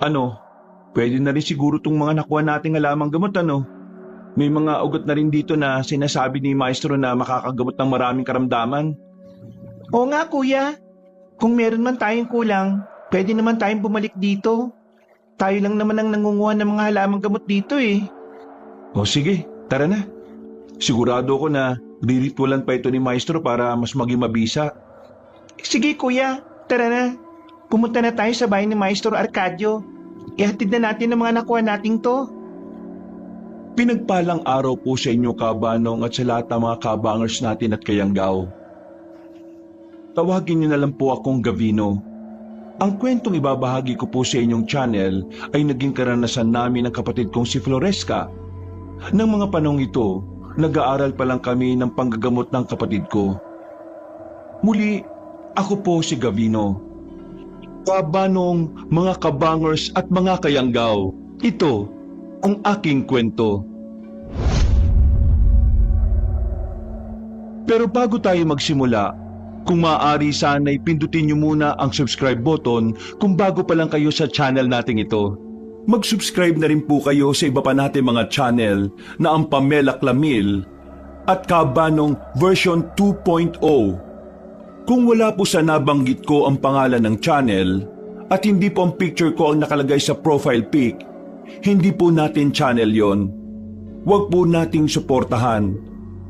Ano, pwede na rin siguro tong mga nakuha nating halamang gamot ano? May mga ugat na rin dito na sinasabi ni Maestro na makakagamot ng maraming karamdaman. Oo nga kuya, kung meron man tayong kulang, pwede naman tayong bumalik dito. Tayo lang naman ang nangunguha ng mga halamang gamot dito eh. O sige, tara na. Sigurado ko na riritualan pa ito ni Maestro para mas maging mabisa. Sige kuya, tara na. Pumunta na tayo sa bahay ni Maestro Arcadio. Ihatid na natin ang mga nakuha nating to. Pinagpalang araw po sa inyo kabanong at sa lahat ng mga kabangers natin at kayanggaw. Tawagin niyo na lang po akong Gavino. Ang kwentong ibabahagi ko po sa inyong channel ay naging karanasan namin ng kapatid kong si Floresca. Nang mga panong ito, nag-aaral pa lang kami ng panggagamot ng kapatid ko. Muli, ako po si Gavino. Kabanong, mga kabangers at mga kayanggaw, ito ang aking kwento. Pero bago tayo magsimula, kung maaari sana'y pindutin niyo muna ang subscribe button kung bago pa lang kayo sa channel nating ito. Mag-subscribe na rin po kayo sa iba pa nating mga channel na ang Pamela Clamil at Kabanong version 2.0. Kung wala po sa nabanggit ko ang pangalan ng channel at hindi po ang picture ko ang nakalagay sa profile pic, hindi po natin channel yon. Huwag po nating suportahan.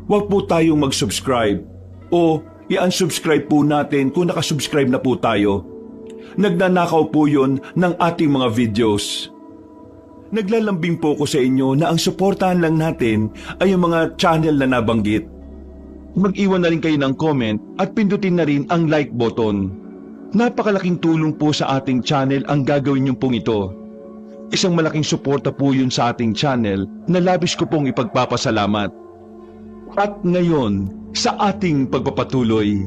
Huwag po tayong mag-subscribe o i-unsubscribe po natin kung nakasubscribe na po tayo. Nagnanakaw po yon ng ating mga videos. Naglalambing po ko sa inyo na ang suportahan lang natin ay ang mga channel na nabanggit. Mag-iwan na rin kayo ng comment at pindutin na rin ang like button. Napakalaking tulong po sa ating channel ang gagawin niyo pong ito. Isang malaking suporta po yun sa ating channel na labis ko pong ipagpapasalamat. At ngayon, sa ating pagpapatuloy.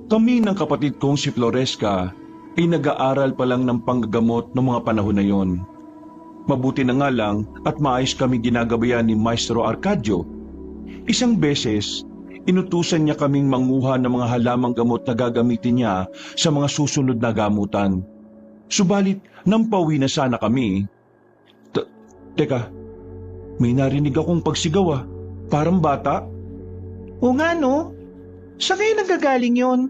Kami ng kapatid kong si Floresca ay nag-aaral pa lang ng panggagamot ng mga panahon na yon. Mabuti na nga lang at maayos kami ginagabayan ni Maestro Arcadio. Isang beses, inutusan niya kaming manguha ng mga halamang gamot na gagamitin niya sa mga susunod na gamutan. Subalit, nang pauwi na sana kami. Teka, may narinig akong pagsigaw ah. Parang bata. Oo nga no, saan kayo nagagaling yon?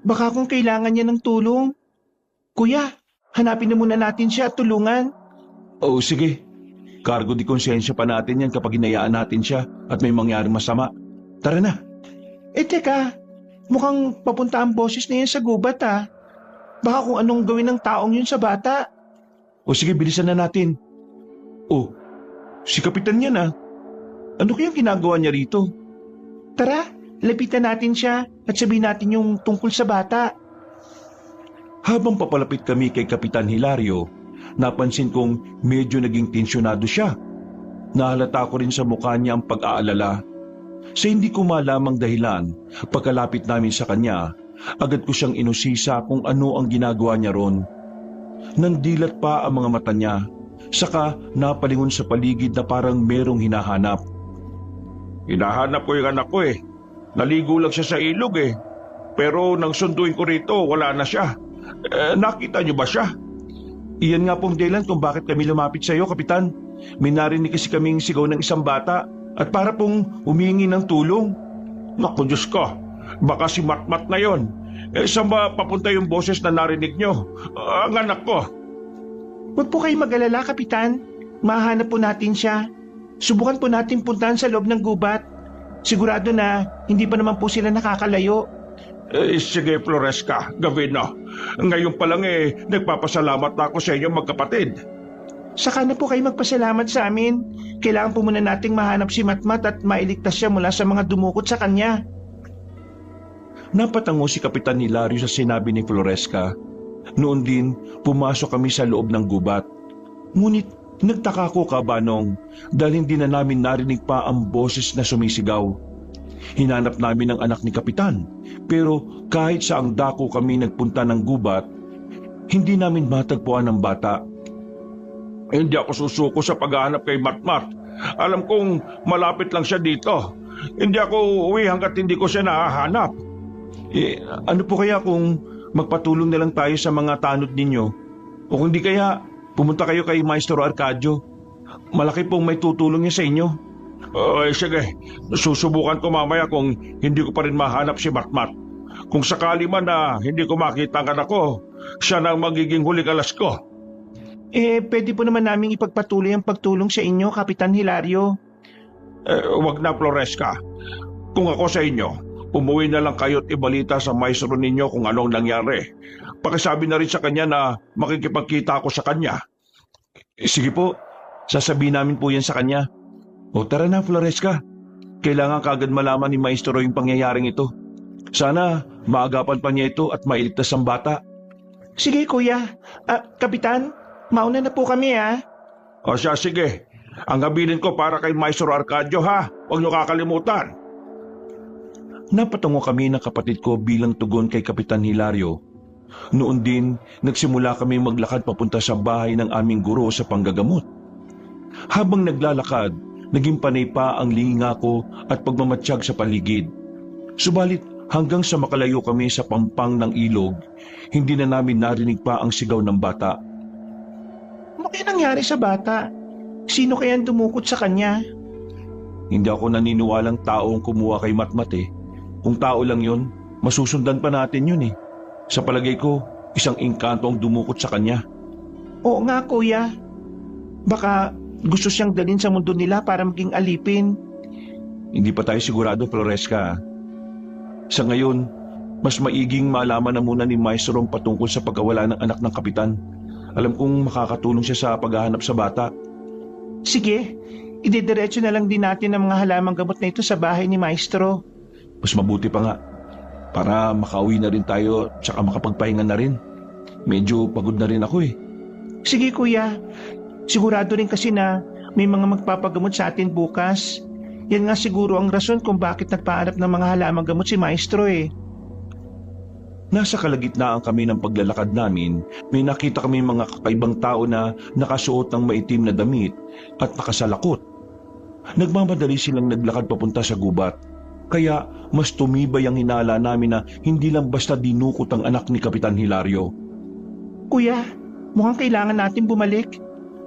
Baka kung kailangan niya ng tulong. Kuya, hanapin na muna natin siya at tulungan. Oo sige, kargo di konsensya pa natin yan kapag hinayaan natin siya at may mangyaring masama. Tara na. Teka, mukhang papunta ang boses na yan sa gubat ah. Baka kung anong gawin ng taong yun sa bata. O sige, bilisan na natin. Oh, si Kapitan yan ah. Ano kayang ginagawa niya rito? Tara, lapitan natin siya at sabihin natin yung tungkol sa bata. Habang papalapit kami kay Kapitan Hilario, napansin kong medyo naging tensyonado siya. Nahalata ko rin sa mukha niya ang pag-aalala. Sa hindi ko malamang dahilan, pagkalapit namin sa kanya, agad ko siyang inusisa kung ano ang ginagawa niya ron. Nandilat pa ang mga mata niya, saka napalingon sa paligid na parang merong hinahanap. Hinahanap ko yung anak ko eh. Naligo lang siya sa ilog eh. Pero nang sunduin ko rito, wala na siya. Nakita niyo ba siya? Iyan nga pong dahilan kung bakit kami lumapit sa iyo, Kapitan. May narinig kasi kaming sigaw ng isang bata at para pong humingi ng tulong. Naku Diyos ko, baka si Matmat na yon. Saan ba papunta yung boses na narinig niyo? Ang anak ko. Huwag po kayo mag-alala, Kapitan. Mahanap po natin siya. Subukan po natin puntahan sa loob ng gubat. Sigurado na hindi pa naman po sila nakakalayo. Sige Floresca, Gavino. Ngayon pa lang nagpapasalamat na ako sa inyo magkapatid. Saka na po kayo magpasalamat sa amin. Kailangan po muna nating mahanap si Matmat at mailigtas siya mula sa mga dumukot sa kanya. Napatango si Kapitan Hilario sa sinabi ni Floresca. Noon din, pumasok kami sa loob ng gubat. Ngunit nagtaka ko kabanong dahil hindi na namin narinig pa ang boses na sumisigaw. Hinanap namin ang anak ni Kapitan, pero kahit saang dako kami nagpunta ng gubat, hindi namin matagpuan ang bata. Hindi ako susuko sa paghahanap kay Matmat. Alam kong malapit lang siya dito. Hindi ako uuwi hanggat hindi ko siya nahahanap. Ano po kaya kung magpatulong na lang tayo sa mga tanod ninyo. O kung di kaya, pumunta kayo kay Maestro Arcadio. Malaki pong may tutulong niya sa inyo. Sige, susubukan ko mamaya kung hindi ko pa rin mahanap si Matmat. Kung sakali man na hindi ko makita ang anak ko, siya na ang magiging huling alas ko. Pwede po naman naming ipagpatuloy ang pagtulong sa inyo, Kapitan Hilario. Wag na, Floresca. Kung ako sa inyo, umuwi na lang kayo at ibalita sa maestro ninyo kung anong nangyari. Pakisabi na rin sa kanya na makikipagkita ako sa kanya. Sige po, sasabihin namin po yan sa kanya. O tara na, Floresca. Kailangan kagad malaman ni Maestro yung pangyayaring ito. Sana maagapan pa niya ito at mailigtas ang bata. Sige, Kuya. Kapitan, mauna na po kami, ha? O siya, sige. Ang habilin ko para kay Maestro Arcadio, ha? Huwag niyo kakalimutan. Napatungo kami ng kapatid ko bilang tugon kay Kapitan Hilario. Noon din, nagsimula kami maglakad papunta sa bahay ng aming guro sa panggagamot. Habang naglalakad, naging panay pa ang linga ko at pagmamatsyag sa paligid. Subalit hanggang sa makalayo kami sa pampang ng ilog, hindi na namin narinig pa ang sigaw ng bata. Ano kaya nangyari sa bata? Sino kaya ang dumukot sa kanya? Hindi ako naniniwalang tao ang kumuha kay Matmat eh. Kung tao lang yun, masusundan pa natin yun eh. Sa palagay ko, isang engkanto ang dumukot sa kanya. Oo nga, Kuya. Baka gusto siyang dalhin sa mundo nila para maging alipin. Hindi pa tayo sigurado, Floresca. Sa ngayon, mas maiging malaman na muna ni Maestro ang patungkol sa pagkawala ng anak ng kapitan. Alam kong makakatulong siya sa paghahanap sa bata. Sige, idediretso na lang din natin ang mga halamang gamot na ito sa bahay ni Maestro. Mas mabuti pa nga, para makauwi na rin tayo at saka makapagpahinga na rin. Medyo pagod na rin ako eh. Sige, Kuya. Sigurado rin kasi na may mga magpapagamot sa atin bukas. Yan nga siguro ang rason kung bakit nagpahanap ng mga halamang gamot si Maestro eh. Nasa kalagitnaan kami ng paglalakad namin, may nakita kami mga kakaibang tao na nakasuot ng maitim na damit at nakasalakot. Nagmamadali silang naglakad papunta sa gubat, kaya mas tumibay ang hinala namin na hindi lang basta dinukot ang anak ni Kapitan Hilario. Kuya, mukhang kailangan natin bumalik.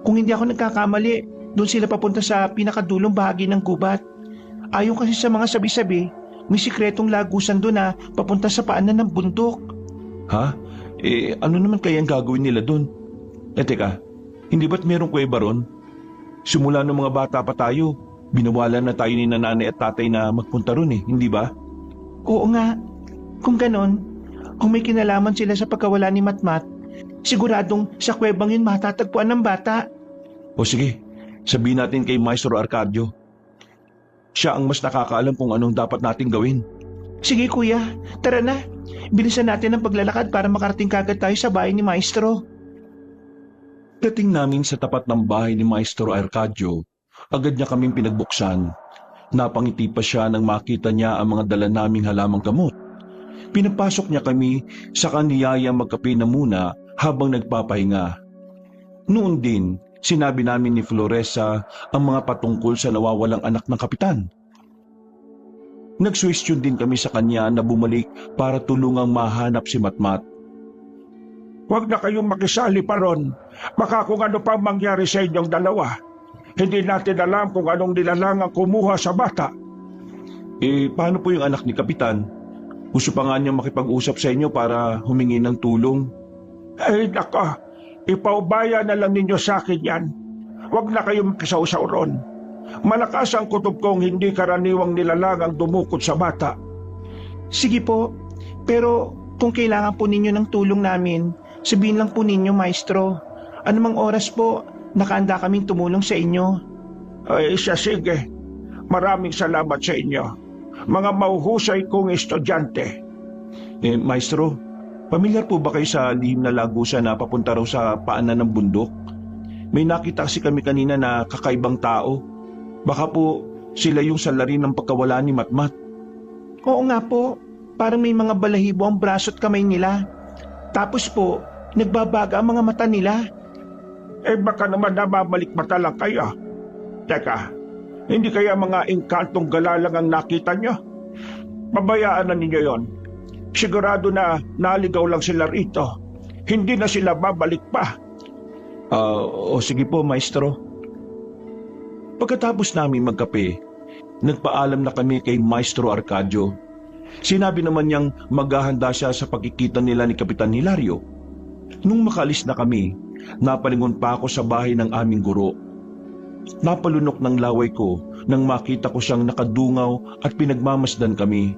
Kung hindi ako nagkakamali, doon sila papunta sa pinakadulong bahagi ng gubat. Ayon kasi sa mga sabi-sabi, may sikretong lagusan doon na papunta sa paanan ng bundok. Ha? Ano naman kaya ang gagawin nila doon? Teka, hindi ba't merong kuweba ron? Simula ng mga bata pa tayo, binawalan na tayo ni nanay at tatay na magpunta ron eh, hindi ba? Oo nga. Kung ganon, kung may kinalaman sila sa pagkawala ni Matmat, siguradong sa kuwebang yun matatagpuan ng bata. O sige, sabihin natin kay Maestro Arcadio. Siya ang mas nakakaalam kung anong dapat nating gawin. Sige, Kuya, tara na. Bilisan natin ang paglalakad para makarating kagad tayo sa bahay ni Maestro. Dating namin sa tapat ng bahay ni Maestro Arcadio, agad niya kaming pinagbuksan. Napangiti pa siya nang makita niya ang mga dala naming halamang gamot. Pinapasok niya kami sa kaniyaya magkape na muna habang nagpapahinga. Noon din, sinabi namin ni Floresa ang mga patungkol sa nawawalang anak ng kapitan. Nagsuwestiyon din kami sa kanya na bumalik para tulungang mahanap si Matmat. Huwag na kayong makisali pa ron. Baka kung ano pa mangyari sa inyong dalawa. Hindi natin alam kung anong nilalang ang kumuha sa bata. Paano po yung anak ni kapitan? Gusto pa nga niya makipag-usap sa inyo para humingi ng tulong. Ay nako, ipaubaya na lang ninyo sa akin yan. Huwag na kayong makisausaw ron. Malakas ang kutob kong hindi karaniwang nilalang ang dumukot sa bata. Sige po, pero kung kailangan po ninyo ng tulong namin, sabihin lang po ninyo, Maestro. Anumang oras po, nakaanda kaming tumulong sa inyo. Ay siya, sige. Maraming salamat sa inyo. Mga mauhusay kong estudyante. Maestro, pamilyar po ba kayo sa lihim na lagusan na papunta raw sa paanan ng bundok? May nakita kasi kami kanina na kakaibang tao. Baka po sila yung salarin ng pagkawala ni Matmat. Oo nga po, parang may mga balahibo ang braso at kamay nila. Tapos po, nagbabaga ang mga mata nila. Baka naman namamalik mata lang kayo. Teka, hindi kaya mga engkantong gala lang ang nakita nyo? Pabayaan na ninyo yon. Sigurado na naligaw lang sila rito. Hindi na sila babalik pa. O sige po, maestro. Pagkatapos namin magkape, nagpaalam na kami kay Maestro Arcadio. Sinabi naman niyang maghahanda siya sa pagkikita nila ni Kapitan Hilario. Nung makalis na kami, napalingon pa ako sa bahay ng aming guro. Napalunok ng laway ko nang makita ko siyang nakadungaw at pinagmamasdan kami.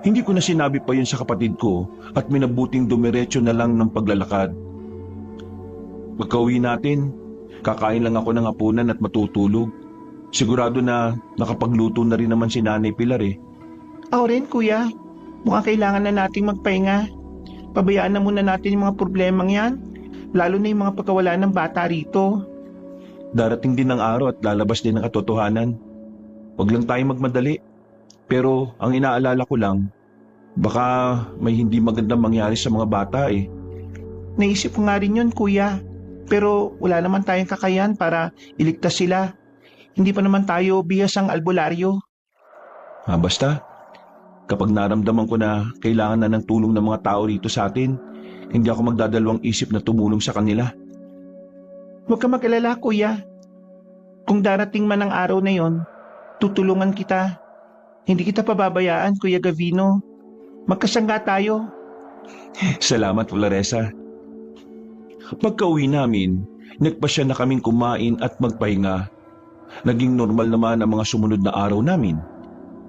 Hindi ko na sinabi pa yun sa kapatid ko at minabuting dumiretso na lang ng paglalakad. Pagka-uwi natin, kakain lang ako ng hapunan at matutulog. Sigurado na nakapagluto na rin naman si Nanay Pilar eh. Ako rin, kuya. Mukhang kailangan na nating magpahinga. Pabayaan na muna natin yung mga problemang yan. Lalo na yung mga pagkawala ng bata rito. Darating din ang araw at lalabas din ang katotohanan. Huwag lang tayong magmadali. Pero ang inaalala ko lang, baka may hindi magandang mangyari sa mga bata eh. Naisip ko nga rin yun, kuya. Pero wala naman tayong kakayahan para iligtas sila. Hindi pa naman tayo bihasang albularyo. Basta, kapag naramdaman ko na kailangan na ng tulong ng mga tao rito sa atin, hindi ako magdadalawang isip na tumulong sa kanila. Huwag ka mag-alala, kuya. Kung darating man ang araw na yon, tutulungan kita. Hindi kita pababayaan, Kuya Gavino. Magkasangga tayo. Salamat, Floresa. Pagka-uwi namin, nagpasya na kaming kumain at magpahinga. Naging normal naman ang mga sumunod na araw namin.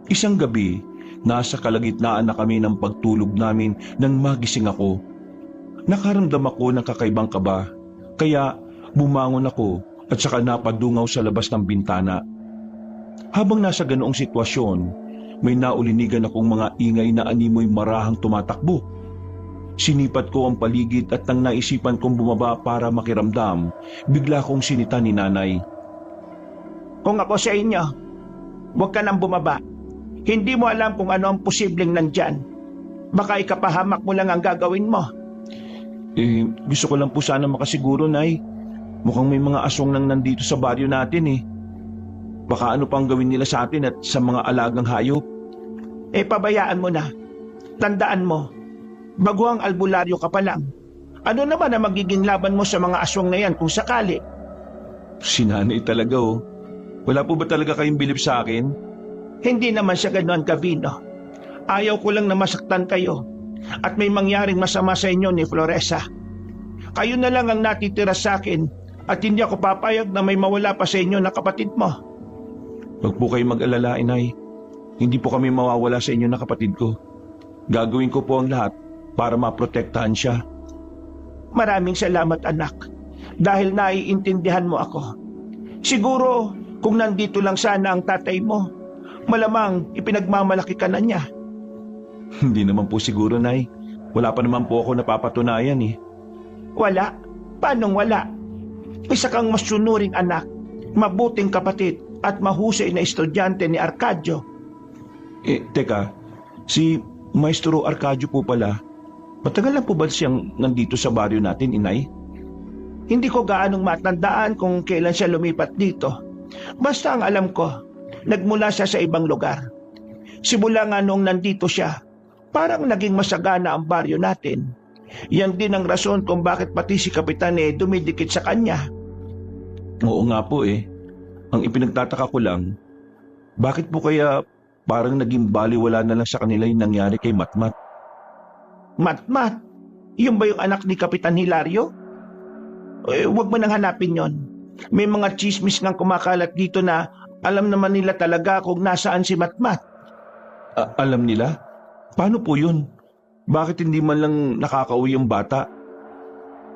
Isang gabi, nasa kalagitnaan na kami ng pagtulog namin nang magising ako. Nakaramdam ako ng kakaibang kaba, kaya bumangon ako at saka napadungaw sa labas ng bintana. Habang nasa ganoong sitwasyon, may naulinigan akong mga ingay na animoy marahang tumatakbo. Sinipat ko ang paligid at nang naisipan kong bumaba para makiramdam, bigla kong sinita ni Nanay. Kung ako sa inyo, huwag ka nang bumaba. Hindi mo alam kung ano ang posibleng nandyan. Baka ikapahamak mo lang ang gagawin mo. Gusto ko lang po sana makasiguro, Nay. Mukhang may mga aswang nang nandito sa baryo natin eh. Baka ano pang gawin nila sa atin at sa mga alagang hayop. Pabayaan mo na. Tandaan mo, baguhang albularyo ka pa lang. Ano naman ang magiging laban mo sa mga aswang na yan kung sakali? Si Nanay talaga oh. Wala po ba talaga kayong bilib sa akin? Hindi naman siya ganoon, Gavino. Ayaw ko lang na masaktan kayo at may mangyaring masama sa inyo ni Floresa. Kayo na lang ang natitira sa akin at hindi ako papayag na may mawala pa sa inyo na kapatid mo. Huwag po kayong mag-alala, Inay. Hindi po kami mawawala sa inyo na kapatid ko. Gagawin ko po ang lahat para maprotektahan siya. Maraming salamat, anak. Dahil naiintindihan mo ako. Siguro, kung nandito lang sana ang tatay mo, malamang ipinagmamalaki ka na niya. Hindi naman po siguro, Nay. Wala pa naman po ako napapatunayan eh. Wala? Paanong wala? Isa kang masunuring anak, mabuting kapatid, at mahusay na estudyante ni Arcadio. Teka, si Maestro Arcadio po pala, matagal na po ba siyang nandito sa baryo natin, Inay? Hindi ko gaanong matandaan kung kailan siya lumipat dito. Basta ang alam ko, nagmula siya sa ibang lugar. Simula nga noong nandito siya, parang naging masagana ang baryo natin. Yan din ang rason kung bakit pati si Kapitan dumidikit sa kanya. Oo nga po eh. Ang ipinagtataka ko lang, bakit po kaya parang naging baliwala na lang sa kanila yung nangyari kay Matmat? Matmat? Yung ba yung anak ni Kapitan Hilario? Huwag mo nang hanapin yon. May mga chismis ngang kumakalat dito na alam naman nila talaga kung nasaan si Matmat. Alam nila? Paano po yun? Bakit hindi man lang nakakauwi yung bata?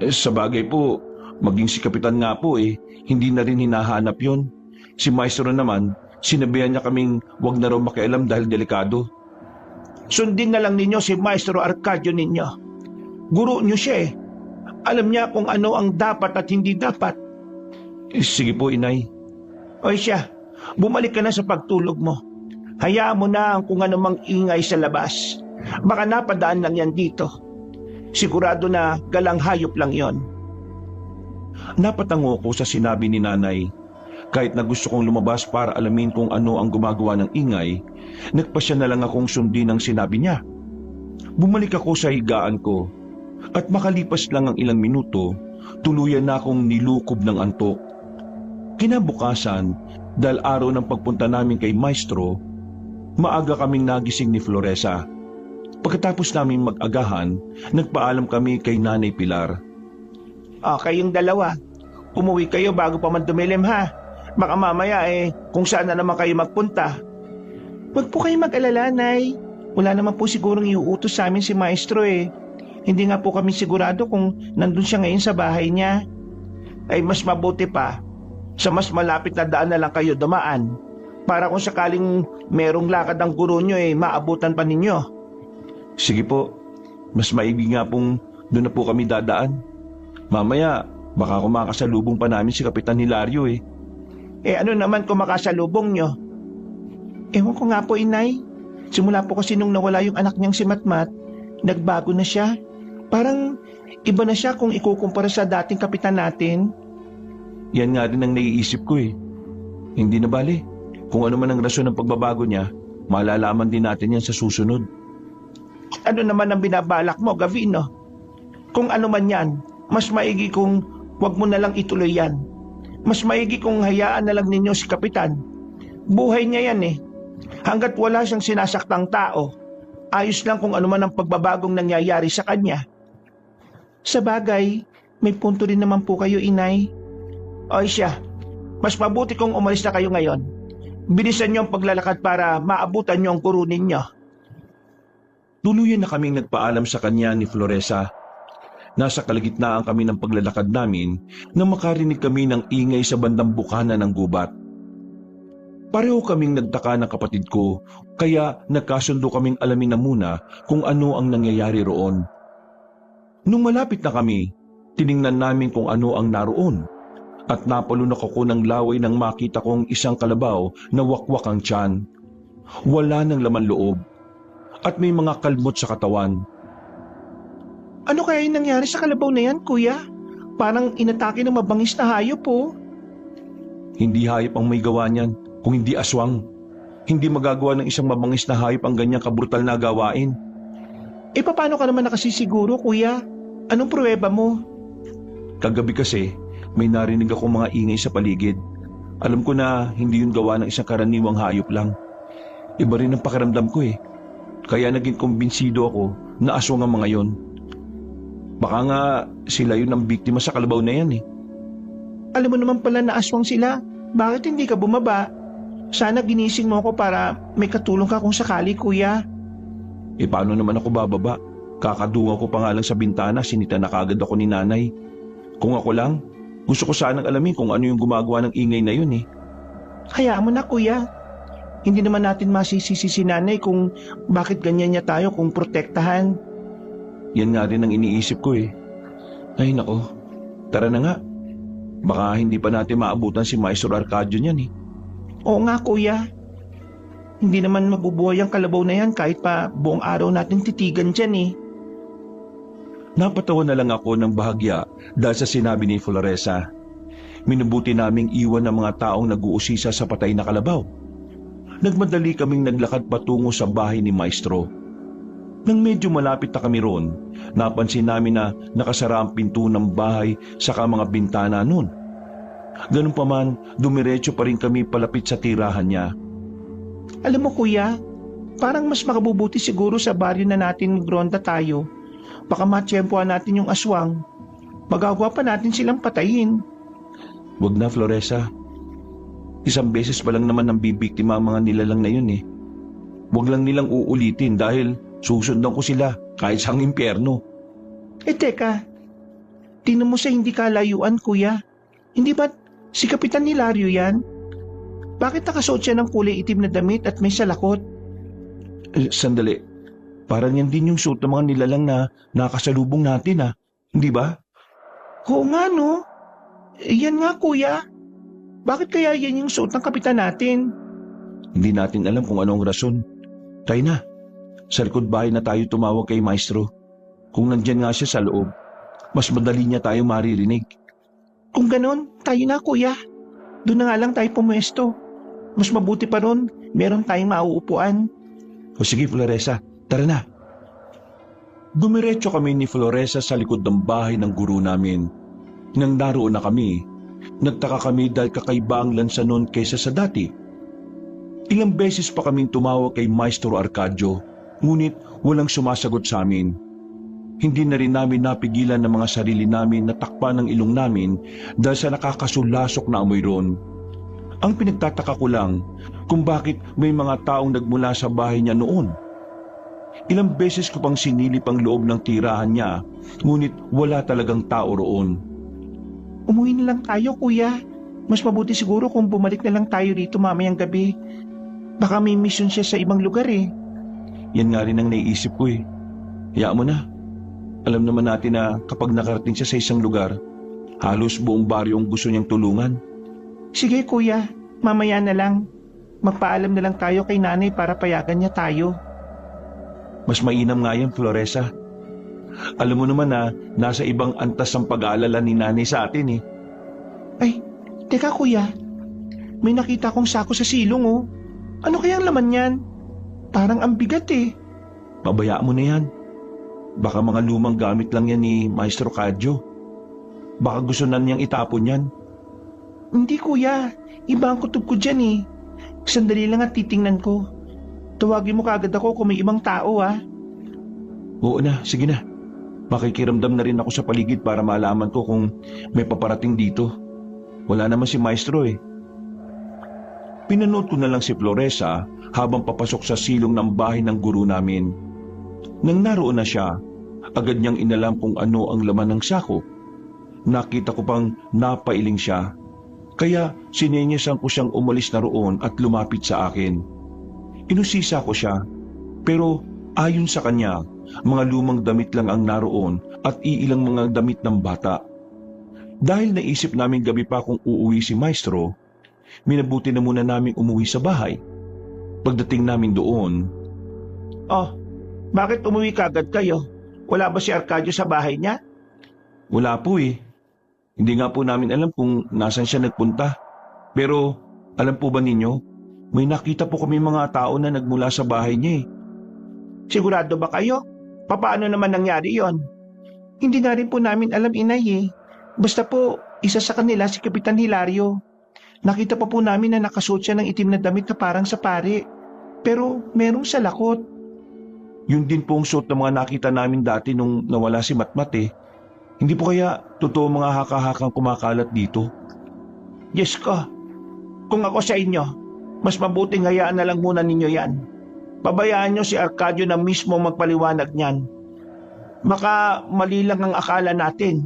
Sa bagay po, maging si Kapitan nga po hindi na rin hinahanap yun. Si Maestro naman, sinabihan niya kaming wag na raw makialam dahil delikado. Sundin na lang ninyo si Maestro Arcadio ninyo. Guro niyo siya Alam niya kung ano ang dapat at hindi dapat. Sige po, Inay. O siya, bumalik ka na sa pagtulog mo. Hayaan mo na ang kung anumang ingay sa labas. Baka napadaan lang yan dito. Sigurado na galang hayop lang yon. Napatango ko sa sinabi ni Nanay. Kahit na gusto kong lumabas para alamin kung ano ang gumagawa ng ingay, nagpasya na lang akong sundin ang sinabi niya. Bumalik ako sa higaan ko at makalipas lang ang ilang minuto, tuluyan na akong nilukob ng antok. Kinabukasan, dahil araw ng pagpunta namin kay Maestro, maaga kaming nagising ni Floresa. Pagkatapos namin mag-agahan, nagpaalam kami kay Nanay Pilar. Kayong dalawa, umuwi kayo bago pa man dumilim ha. Baka mamaya kung saan na naman kayo magpunta. Huwag po kayo mag-alala, Nay. Wala naman po sigurong iuutos sa amin si Maestro eh. Hindi nga po kami sigurado kung nandun siya ngayon sa bahay niya. Ay mas mabuti pa, sa mas malapit na daan na lang kayo dumaan. Para kung sakaling merong lakad ang guro nyo maabutan pa ninyo. Sige po, mas maigi nga pong doon na po kami dadaan. Mamaya, baka kumakasalubong pa namin si Kapitan Hilario eh. Ano naman kung makasalubong nyo? Ewan ko nga po, Inay. Simula po kasi nung nawala yung anak niyang si Matmat, nagbago na siya. Parang iba na siya kung ikukumpara sa dating kapitan natin. Yan nga din ang naiisip ko eh. Hindi na bali. Kung ano man ang rason ng pagbabago niya, malalaman din natin yan sa susunod. Ano naman ang binabalak mo, Gavino? Kung ano man yan, mas maigi kung wag mo na lang ituloy yan. Mas maigi kung hayaan na lang ninyo si Kapitan. Buhay niya yan eh. Hanggat wala siyang sinasaktang tao, ayos lang kung ano man ang pagbabagong nangyayari sa kanya. Sa bagay, may punto rin naman po kayo, Inay. O siya, mas mabuti kung umalis na kayo ngayon. Bilisan niyo ang paglalakad para maabutan niyo ang guro ninyo. Tuluyan na kaming nagpaalam sa kanya ni Floresa. Nasa kalagitnaan kami ng paglalakad namin nang makarinig kami ng ingay sa bandang bukana ng gubat. Pareho kaming nagtaka ng kapatid ko, kaya nagkasundo kaming alamin na muna kung ano ang nangyayari roon. Nung malapit na kami, tiningnan namin kung ano ang naroon at napalunok ako ng laway nang makita kong isang kalabaw na wakwak ang tiyan. Wala ng laman loob at may mga kalmot sa katawan. Ano kaya yung nangyari sa kalabaw na yan, Kuya? Parang inatake ng mabangis na hayop po. Hindi hayop ang may gawa niyan, kung hindi aswang. Hindi magagawa ng isang mabangis na hayop ang ganyang kabrutal na gawain. Paano ka naman nakasisiguro, Kuya? Anong pruweba mo? Kagabi kasi, may narinig akong mga ingay sa paligid. Alam ko na hindi yun gawa ng isang karaniwang hayop lang. Iba rin ang pakiramdam ko eh. Kaya naging kumbinsido ako na aswang ang mga yon. Baka nga sila yun ang biktima sa kalabaw na yan eh. Alam mo naman pala na aswang sila. Bakit hindi ka bumaba? Sana ginising mo ako para may katulong ka kung sakali, Kuya. Paano naman ako bababa? Kakadungaw ko pa nga lang sa bintana, sinita na kagad ako ni Nanay. Kung ako lang, gusto ko sanang alamin kung ano yung gumagawa ng ingay na yun eh. Hayaan mo na, Kuya. Hindi naman natin masisisi si Nanay kung bakit ganyan niya tayo kung protektahan. Yan nga rin ang iniisip ko eh. Ay nako, tara na nga. Baka hindi pa natin maabutan si Maestro Arcadio niyan eh. Oo nga, Kuya. Hindi naman mabubuhay ang kalabaw na yan kahit pa buong araw natin titigan dyan eh. Napatawa na lang ako ng bahagya dahil sa sinabi ni Floresa. Minubuti naming iwan ng mga taong nag-uusisa sa patay na kalabaw. Nagmadali kaming naglakad patungo sa bahay ni Maestro. Nang medyo malapit na kami roon, napansin namin na nakasara ang pinto ng bahay saka mga bintana nun. Ganun pa man, dumiretso pa rin kami palapit sa tirahan niya. Alam mo, Kuya, parang mas makabubuti siguro sa baryo na natin magronda tayo. Baka matsyempohan natin yung aswang. Magagawa pa natin silang patayin. Wag na, Floresa. Isang beses pa lang naman ang bibiktima ang mga nilalang na yun eh. Wag lang nilang uulitin dahil susundan ko sila kahit sa impyerno. Teka, tingnan mo sa hindi kalayuan, Kuya. Hindi ba si Kapitan Hilario yan? Bakit nakasuot siya ng kulay itim na damit at may salakot? Sandali, parang yan din yung suot ng mga nilalang na nakasalubong natin ah. Hindi ba? Oo nga no. Yan nga, Kuya. Bakit kaya yan yung suot ng kapitan natin? Hindi natin alam kung anong rason. Tayo na. Sa likod bahay na tayo tumawag kay Maestro. Kung nandyan nga siya sa loob, mas madali niya tayo maririnig. Kung ganon, tayo na, Kuya. Doon na nga lang tayo pumuesto. Mas mabuti pa ron, meron tayong mauupuan. O sige, Floresa, tara na. Dumiretso kami ni Floresa sa likod ng bahay ng guro namin. Nang naroon na kami, nagtaka kami dahil kakaiba ang lansa noon kaysa sa dati. Ilang beses pa kaming tumawag kay Maestro Arcadio, ngunit walang sumasagot sa amin. Hindi na rin namin napigilan ng mga sarili namin na takpan ng ilong namin dahil sa nakakasulasok na amoy ron. Ang pinagtataka ko lang kung bakit may mga taong nagmula sa bahay niya noon. Ilang beses ko pang sinilip ang loob ng tirahan niya, ngunit wala talagang tao roon. Umuwi na lang tayo, kuya. Mas mabuti siguro kung bumalik na lang tayo rito mamayang gabi. Baka may mission siya sa ibang lugar eh. Yan nga rin ang naiisip ko eh. Hayaan mo na. Alam naman natin na kapag nakarating siya sa isang lugar, halos buong baryo ang gusto niyang tulungan. Sige kuya, mamaya na lang. Magpaalam na lang tayo kay nanay para payagan niya tayo. Mas mainam nga yan, Floresa. Alam mo naman na nasa ibang antas ang pag-aalala ni nanay sa atin eh. Ay, teka kuya. May nakita kong sako sa silong oh. Ano kayang laman yan? Parang ang bigat eh. Pabayaan mo na yan. Baka mga lumang gamit lang yan ni Maestro Arcadio. Baka gusto na niyang itapon yan. Hindi kuya, iba ang kutob ko dyan eh. Sandali lang at titingnan ko. Tawagin mo kaagad ako kung may ibang tao ah. Oo na, sige na. Makikiramdam na rin ako sa paligid para malaman ko kung may paparating dito. Wala naman si Maestro eh. Pinanood ko na lang si Floresa habang papasok sa silong ng bahay ng guro namin. Nang naroon na siya, agad niyang inalam kung ano ang laman ng sako. Nakita ko pang napailing siya. Kaya sinenyasan ko siyang umalis na roon at lumapit sa akin. Inusisa ko siya, pero ayon sa kanya, mga lumang damit lang ang naroon at iilang mga damit ng bata. Dahil naisip namin gabi pa kung uuwi si Maestro, minabuti na muna naming umuwi sa bahay. Pagdating namin doon, Oh, bakit umuwi kaagad kayo? Wala ba si Arcadio sa bahay niya? wala po eh. Hindi nga po namin alam kung nasan siya nagpunta. Pero alam po ba ninyo, may nakita po kami mga tao na nagmula sa bahay niya eh. Sigurado ba kayo? Paano naman nangyari yon? Hindi nga rin po namin alam inay eh. Basta po, isa sa kanila si Kapitan Hilario. Nakita pa po namin na nakasuot siya ng itim na damit na parang sa pare. Pero merong salakot. Yun din po ang suot ng mga nakita namin dati nung nawala si Matmat eh. Hindi po kaya totoo mga haka-hakang kumakalat dito? Diyos ko, kung ako sa inyo, mas mabuting hayaan na lang muna ninyo yan. Pabayaan nyo si Arcadio na mismo magpaliwanag niyan. Baka mali lang ang akala natin.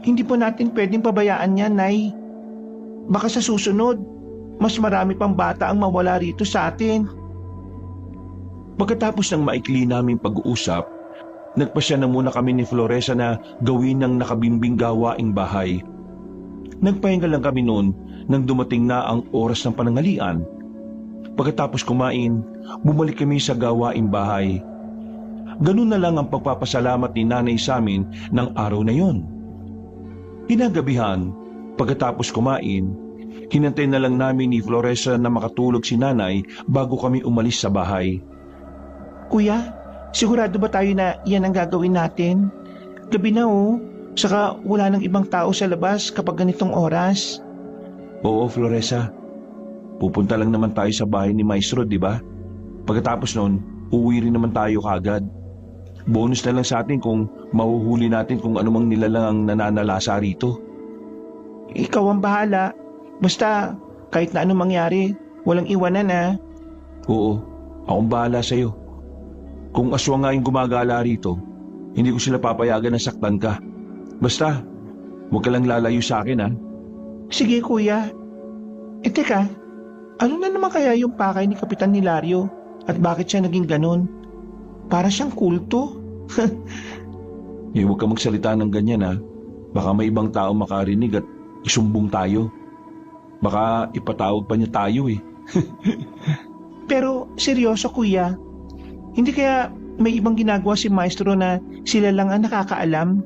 Hindi po natin pwedeng pabayaan yan, Nay. Baka sa susunod, mas marami pang bata ang mawala rito sa atin. Pagkatapos ng maikli naming pag-uusap, nagpasya na muna kami ni Floresa na gawin ng nakabimbing gawaing bahay. Nagpahinga lang kami noon nang dumating na ang oras ng pananghalian. Pagkatapos kumain, bumalik kami sa gawaing bahay. Ganun na lang ang pagpapasalamat ni nanay sa amin ng araw na yon. Kinagabihan, pagkatapos kumain, hinantay na lang namin ni Floresa na makatulog si nanay bago kami umalis sa bahay. Kuya, sigurado ba tayo na yan ang gagawin natin? Gabi na oh, saka wala nang ibang tao sa labas kapag ganitong oras. Oo, Floresa. Pupunta lang naman tayo sa bahay ni Maestro, di ba? Pagkatapos nun, uuwi rin naman tayo kagad. Bonus na lang sa atin kung mahuhuli natin kung anumang nilalang ang nananalasa rito. Ikaw ang bahala. Basta, kahit na anong mangyari, walang iwanan ah. Oo, akong bahala sa'yo. Kung aswang nga yung gumagala rito, hindi ko sila papayagan na saktan ka. Basta, huwag ka lang lalayo sa akin ha. Sige kuya. Teka, ano na naman kaya yung pakay ni Kapitan Hilario at bakit siya naging ganun? Para siyang kulto. Huwag ka magsalita ng ganyan ha. Baka may ibang tao makarinig at isumbong tayo. Baka ipatawag pa niya tayo eh. Pero seryoso kuya, hindi kaya may ibang ginagawa si Maestro na sila lang ang nakakaalam?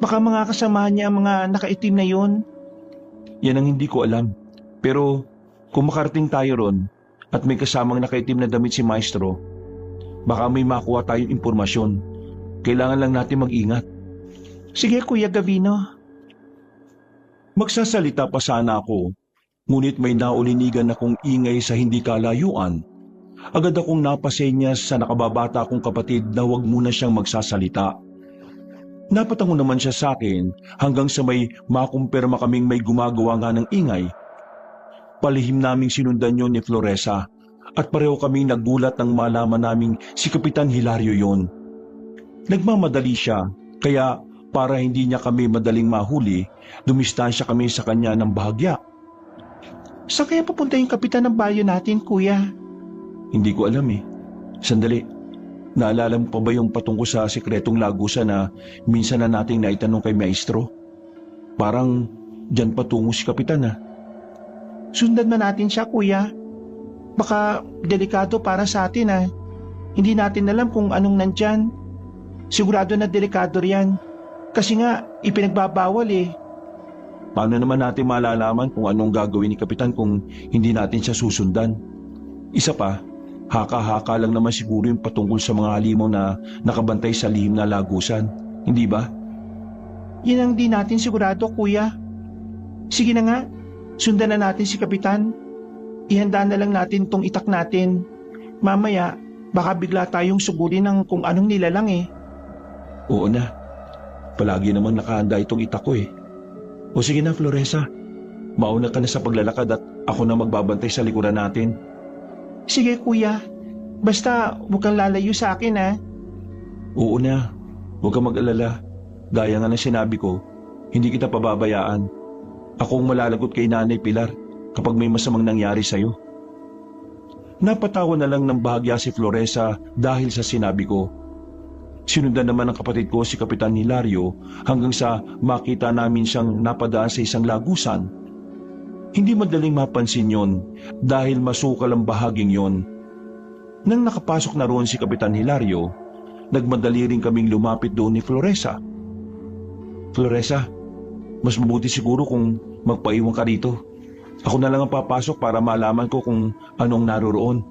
Baka mga kasamahan niya ang mga nakaitim na yon. Yan ang hindi ko alam. Pero kung makarating tayo ron at may kasamang nakaitim na damit si Maestro, baka may makuha tayong impormasyon Kailangan lang natin mag-ingat. Sige, Kuya Gavino. Magsasalita pa sana ako, ngunit may naulinigan akong ingay sa hindi kalayuan. Agad akong napasenyas sa nakababata kong kapatid na huwag muna siyang magsasalita. Napatango naman siya sa akin hanggang sa may makumpirma kaming may gumagawa nga ng ingay. Palihim naming sinundan yon ni Floresa at pareho kaming nagulat nang malaman naming si Kapitan Hilario yon. Nagmamadali siya, kaya para hindi niya kami madaling mahuli, dumistansya kami sa kanya ng bahagya. Saan kaya papunta yung kapitan ng bayo natin, Kuya? Hindi ko alam eh. Sandali, naalala mo pa ba yung patungkol sa sikretong lagusan na minsan na nating naitanong kay Maestro? Parang dyan patungo si Kapitan ah. Sundan na natin siya, Kuya. Baka delikado para sa atin ah. Hindi natin alam kung anong nandyan. Sigurado na delikado riyan. Kasi nga, ipinagbabawal eh. Paano naman natin malalaman kung anong gagawin ni Kapitan kung hindi natin siya susundan? Isa pa, haka-haka lang naman siguro yung patungkol sa mga halimaw na nakabantay sa lihim na lagusan. Hindi ba? Yan ang di natin sigurado, Kuya. Sige na nga, sundan na natin si Kapitan. Ihanda na lang natin tong itak natin. Mamaya, baka bigla tayong sugurin ng kung anong nilalang eh. Oo na. Palagi naman nakahanda itong itak ko eh. O sige na, Floresa. Mauna ka na sa paglalakad at ako na magbabantay sa likuran natin. Sige, Kuya. Basta huwag kang lalayo sa akin ah. Oo na. Huwag kang mag-alala. Gaya nga ng sinabi ko, hindi kita pababayaan. Ako ang malalagot kay Nanay Pilar kapag may masamang nangyari sa'yo. Napatawa na lang ng bahagya si Floresa dahil sa sinabi ko. Sinundan naman ng kapatid ko si Kapitan Hilario hanggang sa makita namin siyang napadaan sa isang lagusan. Hindi madaling mapansin yon dahil masukal ang bahaging yon. Nang nakapasok na roon si Kapitan Hilario, nagmadali rin kaming lumapit doon ni Floresa. Floresa, mas mabuti siguro kung magpaiwan ka rito. Ako na lang ang papasok para malaman ko kung anong naroroon.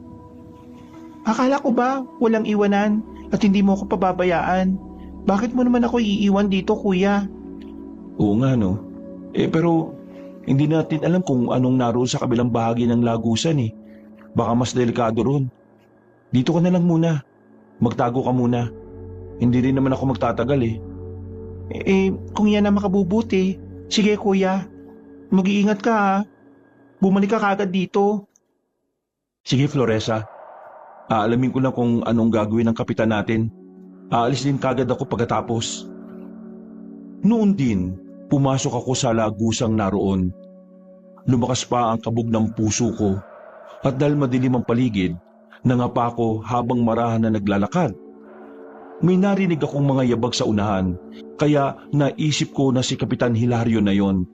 Akala ko ba walang iwanan at hindi mo ako pababayaan? Bakit mo naman ako iiwan dito, Kuya? Oo nga no. Pero hindi natin alam kung anong naroon sa kabilang bahagi ng lagusan eh. Baka mas delikado roon. Dito ka na lang muna. Magtago ka muna. Hindi rin naman ako magtatagal eh. Kung yan ang makabubuti, sige Kuya. Mag-iingat ka ha. Bumalik ka kagad dito. Sige Floresa. Aalamin ko lang kung anong gagawin ng kapitan natin. Aalis din kagad ako pagkatapos. Noon din, pumasok ako sa lagusang naroon. Lumakas pa ang kabog ng puso ko at dahil madilim ang paligid, nangapa ko habang marahan na naglalakad. May narinig akong mga yabag sa unahan, kaya naisip ko na si Kapitan Hilario na yon.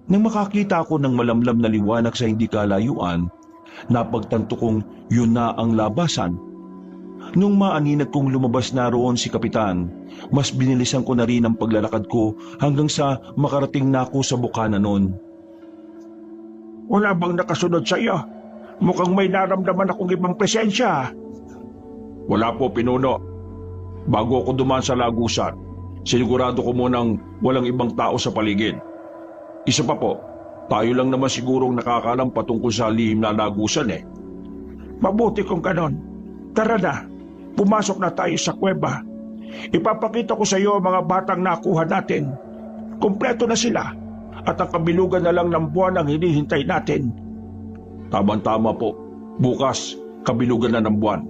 Nang makakita ako ng malamlam na liwanag sa hindi kalayuan, napagtanto kong yun na ang labasan. Nung maaninag kong lumabas na roon si Kapitan, mas binilisan ko na rin ang paglalakad ko hanggang sa makarating na ako sa bukana noon. Wala bang nakasunod sa iyo? Mukhang may naramdaman akong ibang presensya. Wala po, Pinuno. Bago ako dumaan sa lagusan, sinigurado ko munang walang ibang tao sa paligid. Isa pa po, tayo lang naman sigurong nakakalam patungkol sa lihim na lagusan eh. Mabuti kung ganon. Tara na, pumasok na tayo sa kuweba. Ipapakita ko sa iyo ang mga batang nakuha natin. Kompleto na sila at ang kabilugan na lang ng buwan ang hinihintay natin. Tama-tama po, bukas kabilugan na ng buwan.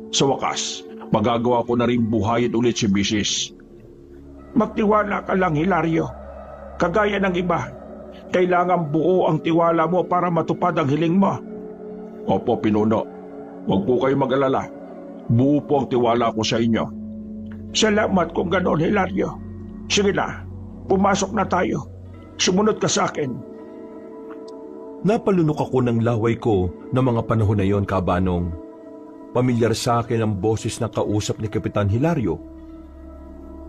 Sa wakas, magagawa ko na rin buhayin ulit si Mrs. Magtiwala ka lang, Hilario. Kagaya ng iba, kailangan buo ang tiwala mo para matupad ang hiling mo. Opo, Pinuno. Huwag po kayo mag-alala. Buo po ang tiwala ko sa inyo. Salamat kung ganon, Hilario. Sige na, pumasok na tayo. Sumunod ka sa akin. Napalunok ako ng laway ko ng mga panahon na yon, Kabanong. Pamilyar sa akin ang boses na kausap ni Kapitan Hilario.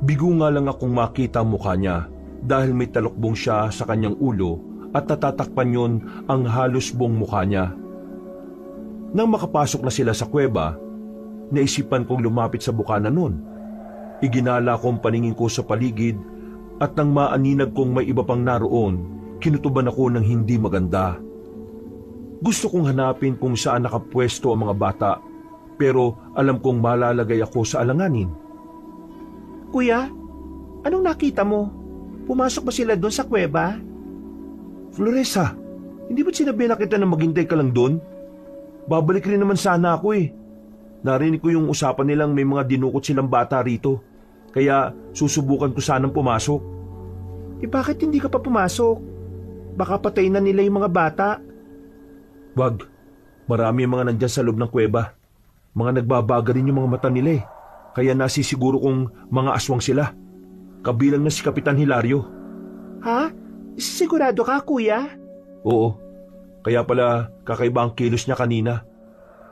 Bigo nga lang akong makita ang mukha niya dahil may talukbong siya sa kanyang ulo at natatakpan yon ang halos buong mukha niya. Nang makapasok na sila sa kuweba, naisipan kong lumapit sa bukana nun. Iginala ko ang paningin ko sa paligid at nang maaninag kong may iba pang naroon, kinutuban ako ng hindi maganda. Gusto kong hanapin kung saan nakapwesto ang mga bata, pero alam kong malalagay ako sa alanganin. Kuya, anong nakita mo? Pumasok ba sila doon sa kuweba? Floresa, hindi ba't sinabi na kita na maghintay ka lang doon? Babalik rin naman sana ako eh. Narinig ko yung usapan nilang may mga dinukot silang bata rito. Kaya susubukan ko sanang pumasok. Eh bakit hindi ka pa pumasok? Baka patay na nila yung mga bata. Wag, marami ang mga nandyan sa loob ng kuweba. Mga nagbabaga rin yung mga mata nila eh. Kaya nasisiguro kong mga aswang sila. Kabilang na si Kapitan Hilario. Ha? Sigurado ka, kuya? Oo, kaya pala kakaiba ang kilos niya kanina.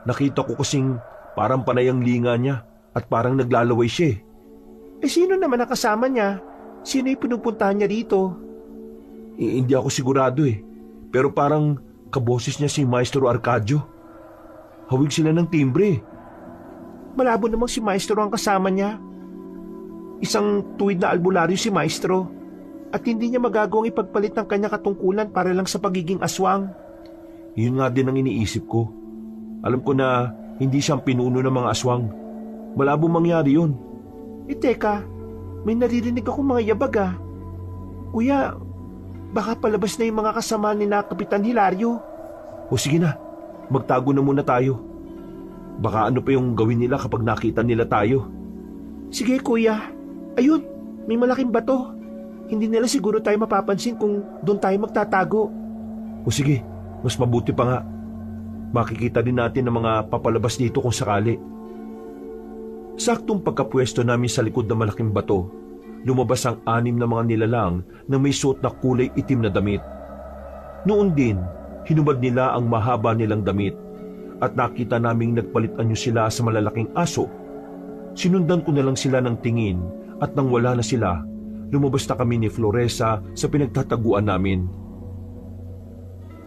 Nakita ko kasing parang panay ang linga niya at parang naglalaway siya eh. Eh sino naman ang kasama niya? Sino yung pinupuntahan niya dito? Hindi ako sigurado eh. Pero parang kaboses niya si Maestro Arcadio. Hawig sila ng timbre. Malabo namang si Maestro ang kasama niya. Isang tuwid na albularyo si Maestro. At hindi niya magagawang ipagpalit ng kanya katungkulan para lang sa pagiging aswang. Yun nga din ang iniisip ko. Alam ko na hindi siyang pinuno ng mga aswang. Malabo mangyari yun. Eh teka, may naririnig akong mga yabag ah. Kuya, baka palabas na yung mga kasama ni na Kapitan Hilario. O sige na, magtago na muna tayo. Baka ano pa yung gawin nila kapag nakita nila tayo. Sige kuya, ayun, may malaking bato. Hindi nila siguro tayo mapapansin kung doon tayo magtatago. O sige, mas mabuti pa nga. Makikita din natin ang mga papalabas dito kung sakali. Saktong pagkapwesto namin sa likod ng malaking bato, lumabas ang 6 na mga nilalang na may suot na kulay itim na damit. Noon din, hinubad nila ang mahaba nilang damit at nakita naming nagpalit anyo sila sa malalaking aso. Sinundan ko na lang sila ng tingin at nang wala na sila, lumabas na kami ni Floresa sa pinagtataguan namin.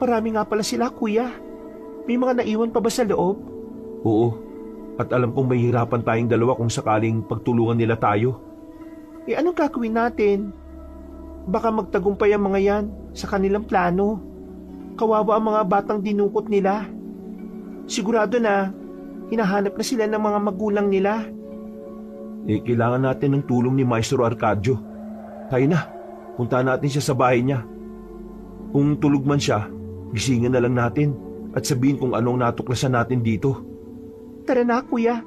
Marami nga pala sila kuya. May mga naiwan pa ba sa loob? Oo, at alam kong may hirapan tayong dalawa kung sakaling pagtulungan nila tayo. Eh anong gagawin natin? Baka magtagumpay ang mga yan sa kanilang plano. Kawawa ang mga batang dinukot nila. Sigurado na hinahanap na sila ng mga magulang nila. Eh, kailangan natin ng tulong ni Maestro Arcadio. Tayo na, punta natin siya sa bahay niya. Kung tulog man siya, gisingin na lang natin at sabihin kung anong natuklasan natin dito. Tara na kuya.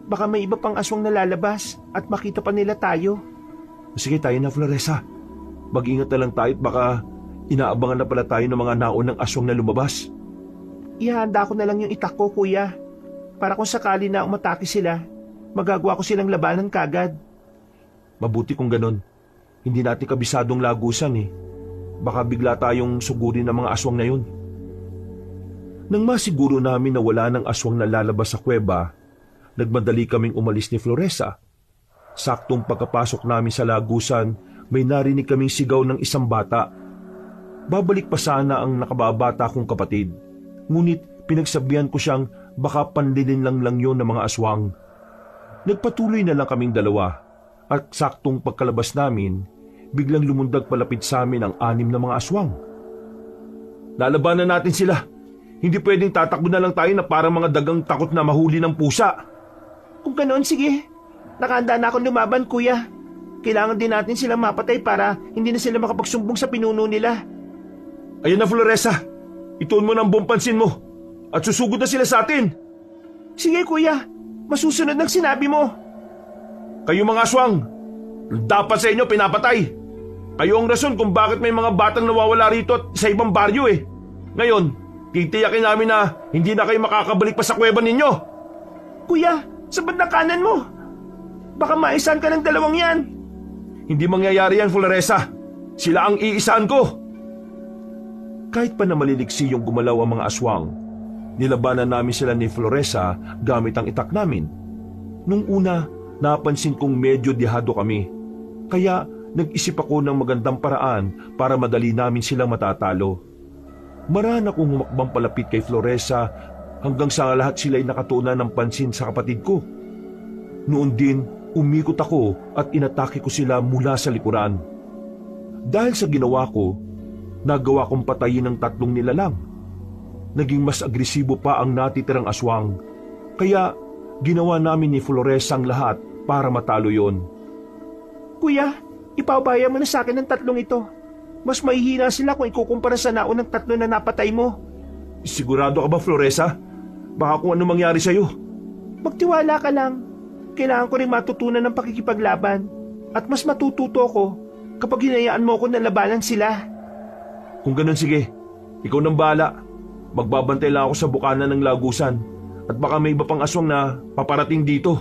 Baka may iba pang aswang na lalabas at makita pa nila tayo. Sige, tayo na Floresa. Mag-ingat na lang tayo at baka inaabangan na pala tayo ng mga naunang aswang na lumabas. Ihanda ko na lang yung itak ko kuya. Para kung sakali na umatake sila, magagawa ko silang labanan kagad. Mabuti kung ganon. Hindi natin kabisadong lagusan eh. Baka bigla tayong sugurin ng mga aswang na yun. Nang masiguro namin na wala ng aswang na lalabas sa kuweba, nagmadali kaming umalis ni Floresa. Saktong pagkapasok namin sa lagusan, may narinig kaming sigaw ng isang bata. Babalik pa sana ang nakababata kong kapatid. Ngunit pinagsabihan ko siyang baka panlilin lang yun ng mga aswang. Nagpatuloy na lang kaming dalawa at saktong pagkalabas namin, biglang lumundag palapit sa amin ang 6 na mga aswang. Lalabanan natin sila. Hindi pwedeng tatakbo na lang tayo na parang mga dagang takot na mahuli ng pusa. Kung ganoon, sige. Nakahanda na akong lumaban, kuya. Kailangan din natin silang mapatay para hindi na sila makapagsumbong sa pinuno nila. Ayun na Floresa, ituon mo ng buong pansin mo at susugod na sila sa atin. Sige, kuya. Masusunod ng sinabi mo. Kayo mga aswang, dapat sa inyo pinapatay. Kayo ang rason kung bakit may mga batang nawawala rito at sa ibang baryo eh. Ngayon, titiyakin namin na hindi na kayo makakabalik pa sa kuweba ninyo. Kuya, sa bandang kanan mo. Baka maisan ka ng 2 yan. Hindi mangyayari yan, Floresa. Sila ang iisaan ko. Kahit pa na maliliksi yung gumalaw ang mga aswang, nilabanan namin sila ni Floresa gamit ang itak namin. Nung una, napansin kong medyo dihado kami. Kaya nag-isip ako ng magandang paraan para madali namin silang matatalo. Marana akong humakbang palapit kay Floresa hanggang sa lahat sila ay nakatuunan ng pansin sa kapatid ko. Noon din, Umikot ako at inatake ko sila mula sa likuran. Dahil sa ginawa ko, nagawa kong patayin ng 3 nilalang. Naging mas agresibo pa ang natitirang aswang, kaya ginawa namin ni Flores ang lahat para matalo yon. Kuya, ipabaya mo na sa akin ng 3 ito. Mas mahihina sila kung ikukumpara sa naunang 3 na napatay mo. Sigurado ka ba, Floresa? Baka kung ano mangyari sa'yo. Magtiwala ka lang. Kailangan ko rin matutunan ng pakikipaglaban. At mas matututo ko kapag hinayaan mo ko na labanan sila. Kung ganun, sige. Ikaw nang bahala. Magbabantay lang ako sa bukana ng lagusan. At baka may iba pang aswang na paparating dito.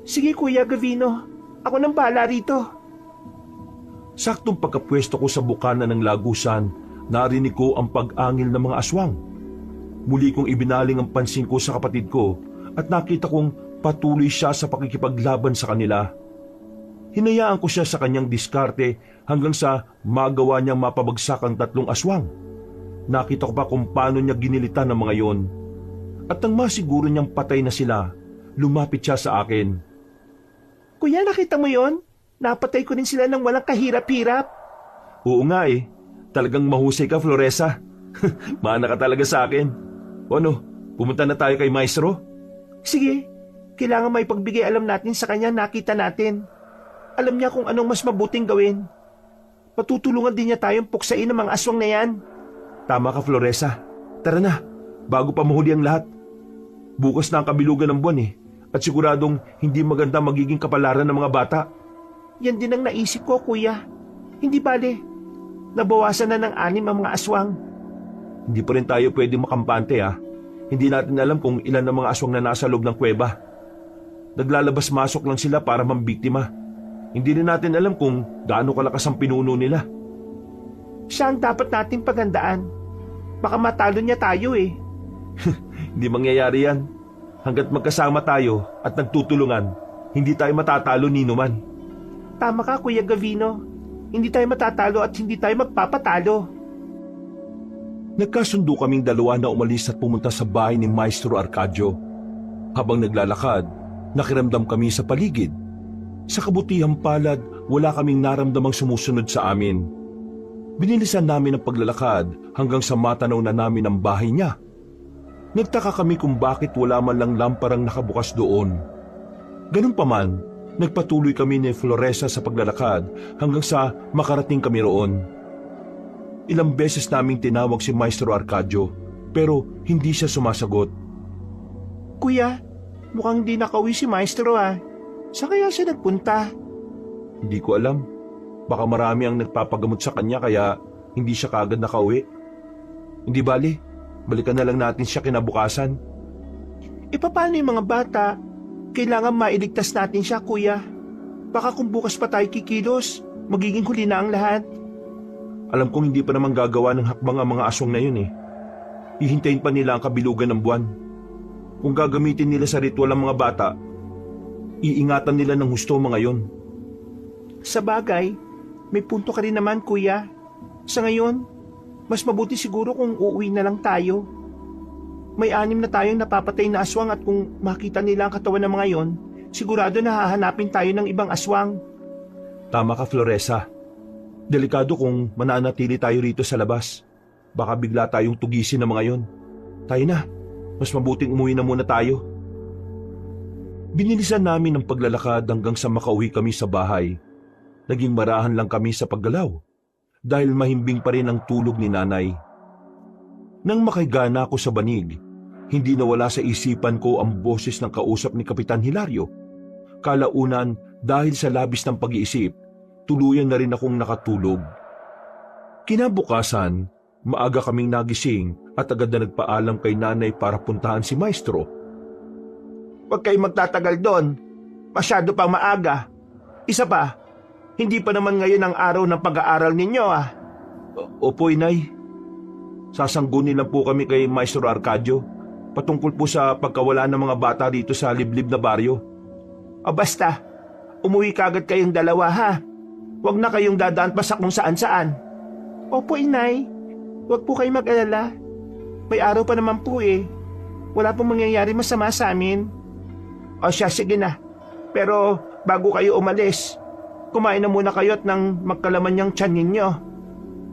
Sige Kuya Gavino, ako nang bahala rito. Saktong pagkapwesto ko sa bukana ng lagusan, narinig ko ang pag-angil ng mga aswang. Muli kong ibinaling ang pansin ko sa kapatid ko at nakita kong patuloy siya sa pakikipaglaban sa kanila. Hinayaan ko siya sa kanyang diskarte hanggang sa magawa niyang mapabagsak ang 3 aswang. Nakita ko pa kung paano niya ginilitan ang mga yon. At nang masiguro niyang patay na sila, lumapit siya sa akin. Kuya, nakita mo yon? Napatay ko rin sila ng walang kahirap-hirap. Oo nga eh, talagang mahusay ka, Floresa. Mana ka talaga sa akin. O ano, pumunta na tayo kay Maestro? Sige, kailangan may pagbigay alam natin sa kanya nakita natin. Alam niya kung anong mas mabuting gawin. Patutulungan din niya tayong puksain ng mga aswang na yan. Tama ka, Floresa. Tara na, bago pa mahuli ang lahat. Bukas na ang kabilugan ng buwan eh, at siguradong hindi maganda magiging kapalaran ng mga bata. Yan din ang naisip ko, Kuya. Hindi bale, nabawasan na ng 6 ang mga aswang. Hindi pa rin tayo pwede makampante ha. Hindi natin alam kung ilan ang mga aswang na nasa loob ng kuweba. Naglalabas-masok lang sila para mambiktima. Hindi rin natin alam kung gaano kalakas ang pinuno nila. Siya ang dapat nating paghandaan. Baka matalo niya tayo eh. Hindi mangyayari yan. Hanggat magkasama tayo at nagtutulungan, hindi tayo matatalo ni numan. Tama ka, Kuya Gavino. Hindi tayo matatalo at hindi tayo magpapatalo. Nagkasundo kaming 2 na umalis at pumunta sa bahay ni Maestro Arcadio. Habang naglalakad, nakiramdam kami sa paligid. Sa kabutihang palad, wala kaming naramdamang sumusunod sa amin. Binilisan namin ang paglalakad hanggang sa matanaw na namin ang bahay niya. Nagtaka kami kung bakit wala man lang lamparang nakabukas doon. Ganun pa man, nagpatuloy kami ni Floresa sa paglalakad hanggang sa makarating kami roon. Ilang beses naming tinawag si Maestro Arcadio pero hindi siya sumasagot. Kuya, mukhang di nakauwi si Maestro ah. Saan kaya siya nagpunta? Hindi ko alam. Baka marami ang nagpapagamot sa kanya kaya hindi siya kaagad nakauwi. Hindi bali, balikan na lang natin siya kinabukasan. E paano yung mga bata? Kailangan mailigtas natin siya, Kuya. Baka kung bukas pa tayo kikilos, magiging huli na ang lahat. Alam kong hindi pa naman gagawa ng hakbang ang mga aswang na yun eh. Hihintayin pa nila ang kabilugan ng buwan. Kung gagamitin nila sa ritual ang mga bata, iingatan nila ng husto mga yon. Sa bagay, may punto ka rin naman, Kuya. Sa ngayon, mas mabuti siguro kung uuwi na lang tayo. May 6 na tayong napapatay na aswang at kung makita nila ang katawan ng mga yon, sigurado na hahanapin tayo ng ibang aswang. Tama ka, Floresa. Delikado kung mananatili tayo rito sa labas. Baka bigla tayong tugisin ng mga yon. Tayo na, mas mabuting umuwi na muna tayo. Binilisan namin ang paglalakad hanggang sa makauwi kami sa bahay. Naging marahan lang kami sa paggalaw dahil mahimbing pa rin ang tulog ni nanay. Nang makahiga ako sa banig, hindi nawala sa isipan ko ang boses ng kausap ni Kapitan Hilario. Kalaunan dahil sa labis ng pag-iisip, tuluyan na rin akong nakatulog. Kinabukasan, maaga kaming nagising at agad na nagpaalam kay nanay para puntahan si Maestro. Huwag kayong magtatagal doon. Masyado pang maaga. Isa pa, hindi pa naman ngayon ang araw ng pag-aaral ninyo ah. Opo, inay. Sasanggunin lang po kami kay Maestro Arcadio patungkol po sa pagkawala ng mga bata dito sa liblib na baryo. O basta, umuwi kagad kayong 2 ha. Huwag na kayong dadaan pa sa kung saan-saan. Opo, inay. Huwag po kayong mag-alala. May araw pa naman po eh. Wala pong mangyayari masama sa amin. O siya, sige na. Pero bago kayo umalis, kumain na muna kayo at nang magkalaman niyang tiyan ninyo.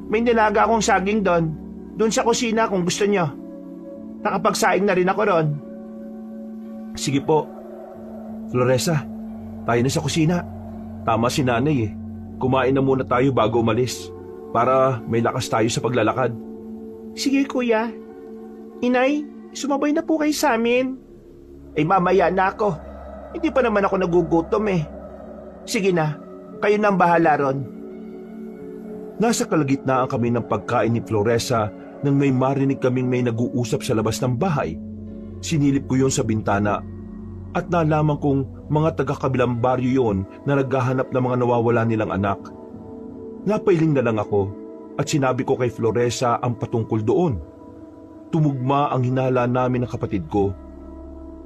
May nilaga akong saging doon sa kusina kung gusto niyo. Nakapagsaing na rin ako ron. Sige po. Floresa, tayo na sa kusina. Tama si nanay eh. Kumain na muna tayo bago umalis para may lakas tayo sa paglalakad. Sige kuya. Inay, sumabay na po kayo sa amin. Mamaya na ako. Hindi pa naman ako nagugutom eh. Sige na, kayo nang bahala ron. Nasa kalagitnaan kami ng pagkain ni Floresa nang may marinig kaming may nag-uusap sa labas ng bahay. Sinilip ko yon sa bintana at nalaman kong mga taga-kabilang baryo yon na naghahanap ng mga nawawala nilang anak. Napailing na lang ako at sinabi ko kay Floresa ang patungkol doon. Tumugma ang hinala namin ng kapatid ko.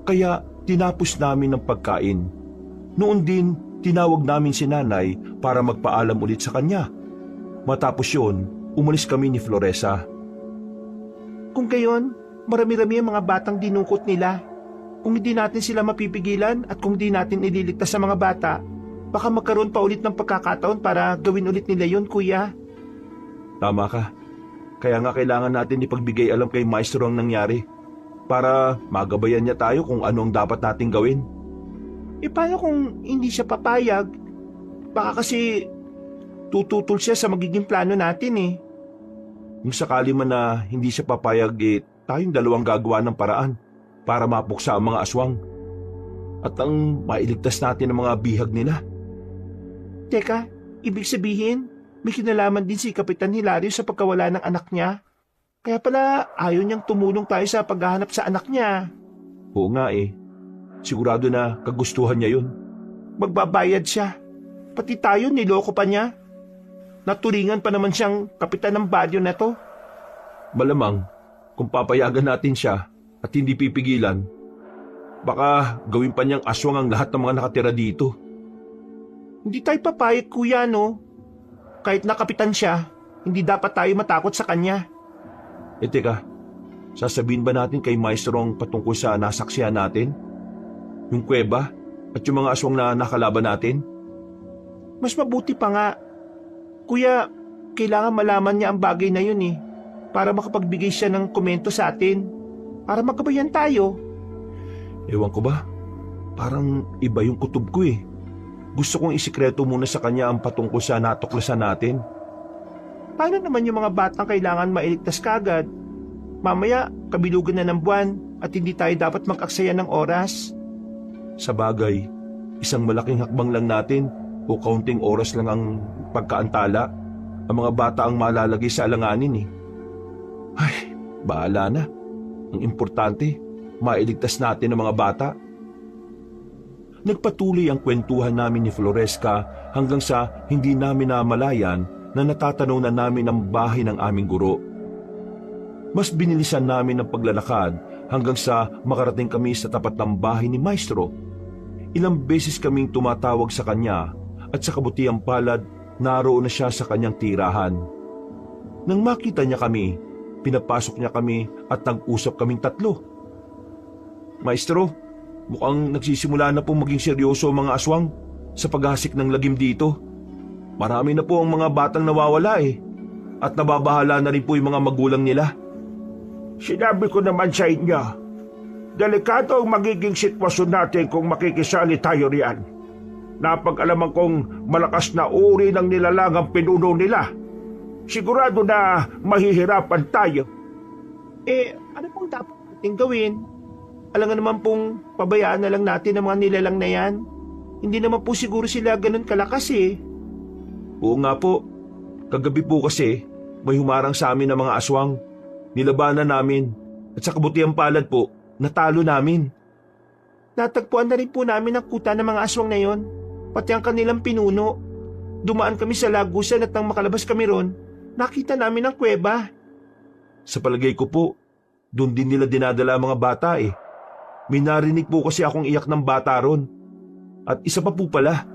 Kaya tinapos namin ang pagkain. Noon din, tinawag namin si nanay para magpaalam ulit sa kanya. Matapos yon, umalis kami ni Floresa. Kung gayon, marami-rami ang mga batang dinukot nila. Kung hindi natin sila mapipigilan at kung hindi natin ililigtas sa mga bata, baka magkaroon pa ulit ng pagkakataon para gawin ulit nila yun, kuya. Tama ka. Kaya nga kailangan natin ipagbigay alam kay Maestro ang nangyari para magabayan niya tayo kung ano ang dapat nating gawin. Paano kung hindi siya papayag? Baka kasi tututol siya sa magiging plano natin eh. Kung sakali man na hindi siya papayag, tayong dalawang gagawa ng paraan para mapuksa ang mga aswang at ang mailigtas natin ang mga bihag nila. Teka, ibig sabihin, may kinalaman din si Kapitan Hilario sa pagkawala ng anak niya? Kaya pala ayaw niyang tumulong tayo sa paghahanap sa anak niya. Oo nga eh. Sigurado na kagustuhan niya yun. Magbabayad siya. Pati tayo niloko pa niya. Naturingan pa naman siyang kapitan ng baryo na to. Malamang, kung papayagan natin siya at hindi pipigilan, baka gawin pa niyang aswang ang lahat ng mga nakatira dito. Hindi tayo papayag, kuya, no? Kahit na kapitan siya, hindi dapat tayo matakot sa kanya. Teka, sasabihin ba natin kay Maestrong patungkol sa nasaksihan natin? Yung kuweba at yung mga aswang na nakalaban natin? Mas mabuti pa nga. Kuya, kailangan malaman niya ang bagay na yun eh, para makapagbigay siya ng komento sa atin, para magabayan tayo. Ewan ko ba? Parang iba yung kutob ko eh. Gusto kong isikreto muna sa kanya ang patungkol sa natuklasan natin. Paano naman yung mga batang kailangan mailigtas kagad? Mamaya, kabilugan na ng buwan at hindi tayo dapat mag-aksaya ng oras. Sa bagay, isang malaking hakbang lang natin o kaunting oras lang ang pagkaantala. Ang mga bata ang malalagay sa alanganin eh. Ay, bahala na. Ang importante, mailigtas natin ang mga bata. Nagpatuloy ang kwentuhan namin ni Floresca hanggang sa hindi namin namalayan na natatanaw na namin ang bahay ng aming guro. Mas binilisan namin ang paglalakad hanggang sa makarating kami sa tapat ng bahay ni Maestro. Ilang beses kaming tumatawag sa kanya at sa kabutiang palad naroon na siya sa kanyang tirahan. Nang makita niya kami, pinapasok niya kami at nag-usap kaming tatlo. Maestro, mukhang nagsisimula na pong maging seryoso ang mga aswang sa paghasik ng lagim dito. Marami na po ang mga batang nawawala eh, at nababahala na rin po yung mga magulang nila. Sinabi ko naman sa inyo, delikado ang magiging sitwasyon natin kung makikisali tayo riyan. Napag-alaman kong malakas na uri ng nilalang pinuno nila. Sigurado na mahihirapan tayo. Ano pong dapat natin gawin? Alam nga naman pong pabayaan na lang natin ang mga nilalang na yan. Hindi naman po siguro sila ganun kalakas eh. Oo nga po, kagabi po kasi may humarang sa amin ng mga aswang. Nilabanan namin at sa kabutiang palad po, natalo namin. Natagpuan na rin po namin ang kuta ng mga aswang na yon, pati ang kanilang pinuno. Dumaan kami sa lagusan at nang makalabas kami ron, nakita namin ang kuweba. Sa palagay ko po, doon din nila dinadala ang mga bata eh. May narinig po kasi akong iyak ng bata ron. At isa pa po pala,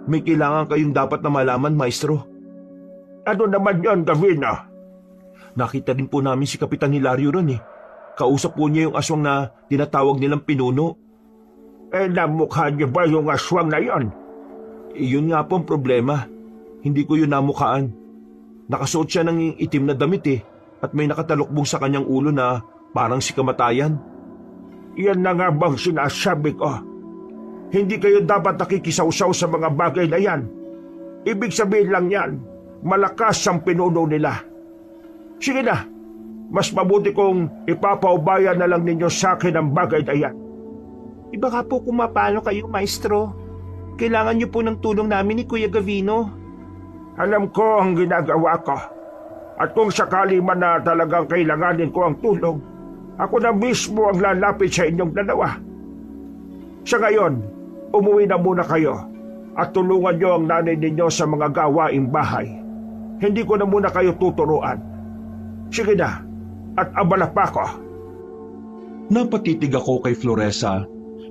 may kailangan kayong dapat na malaman, Maestro. Ano naman yon, Gavina? Nakita din po namin si Kapitan Hilario ron eh. Kausap po niya yung aswang na tinatawag nilang pinuno. Namukha niyo ba yung aswang na yon? Yun nga po ang problema. Hindi ko yun namukhaan. Nakasuot siya ng itim na damit at may nakatalukbong sa kanyang ulo na parang si kamatayan. Yan na nga bang sinasabi ko? Hindi kayo dapat nakikisawsaw sa mga bagay na yan. Ibig sabihin lang yan, malakas ang pinuno nila. Sige na, mas mabuti kong ipapaubaya na lang ninyo sa akin ang bagay na yan. Iba ka po kung mapano kayo, maestro. Kailangan niyo po ng tulong namin ni Kuya Gavino. Alam ko ang ginagawa ko. At kung sakali man na talagang kailanganin ko ang tulong, ako na mismo ang lalapit sa inyong dalawa. Sa ngayon, umuwi na muna kayo at tulungan niyo ang nanay ninyo sa mga gawaing bahay. Hindi ko na muna kayo tuturuan. Sige na, at abala pa ako. Napatitig ako kay Floresa.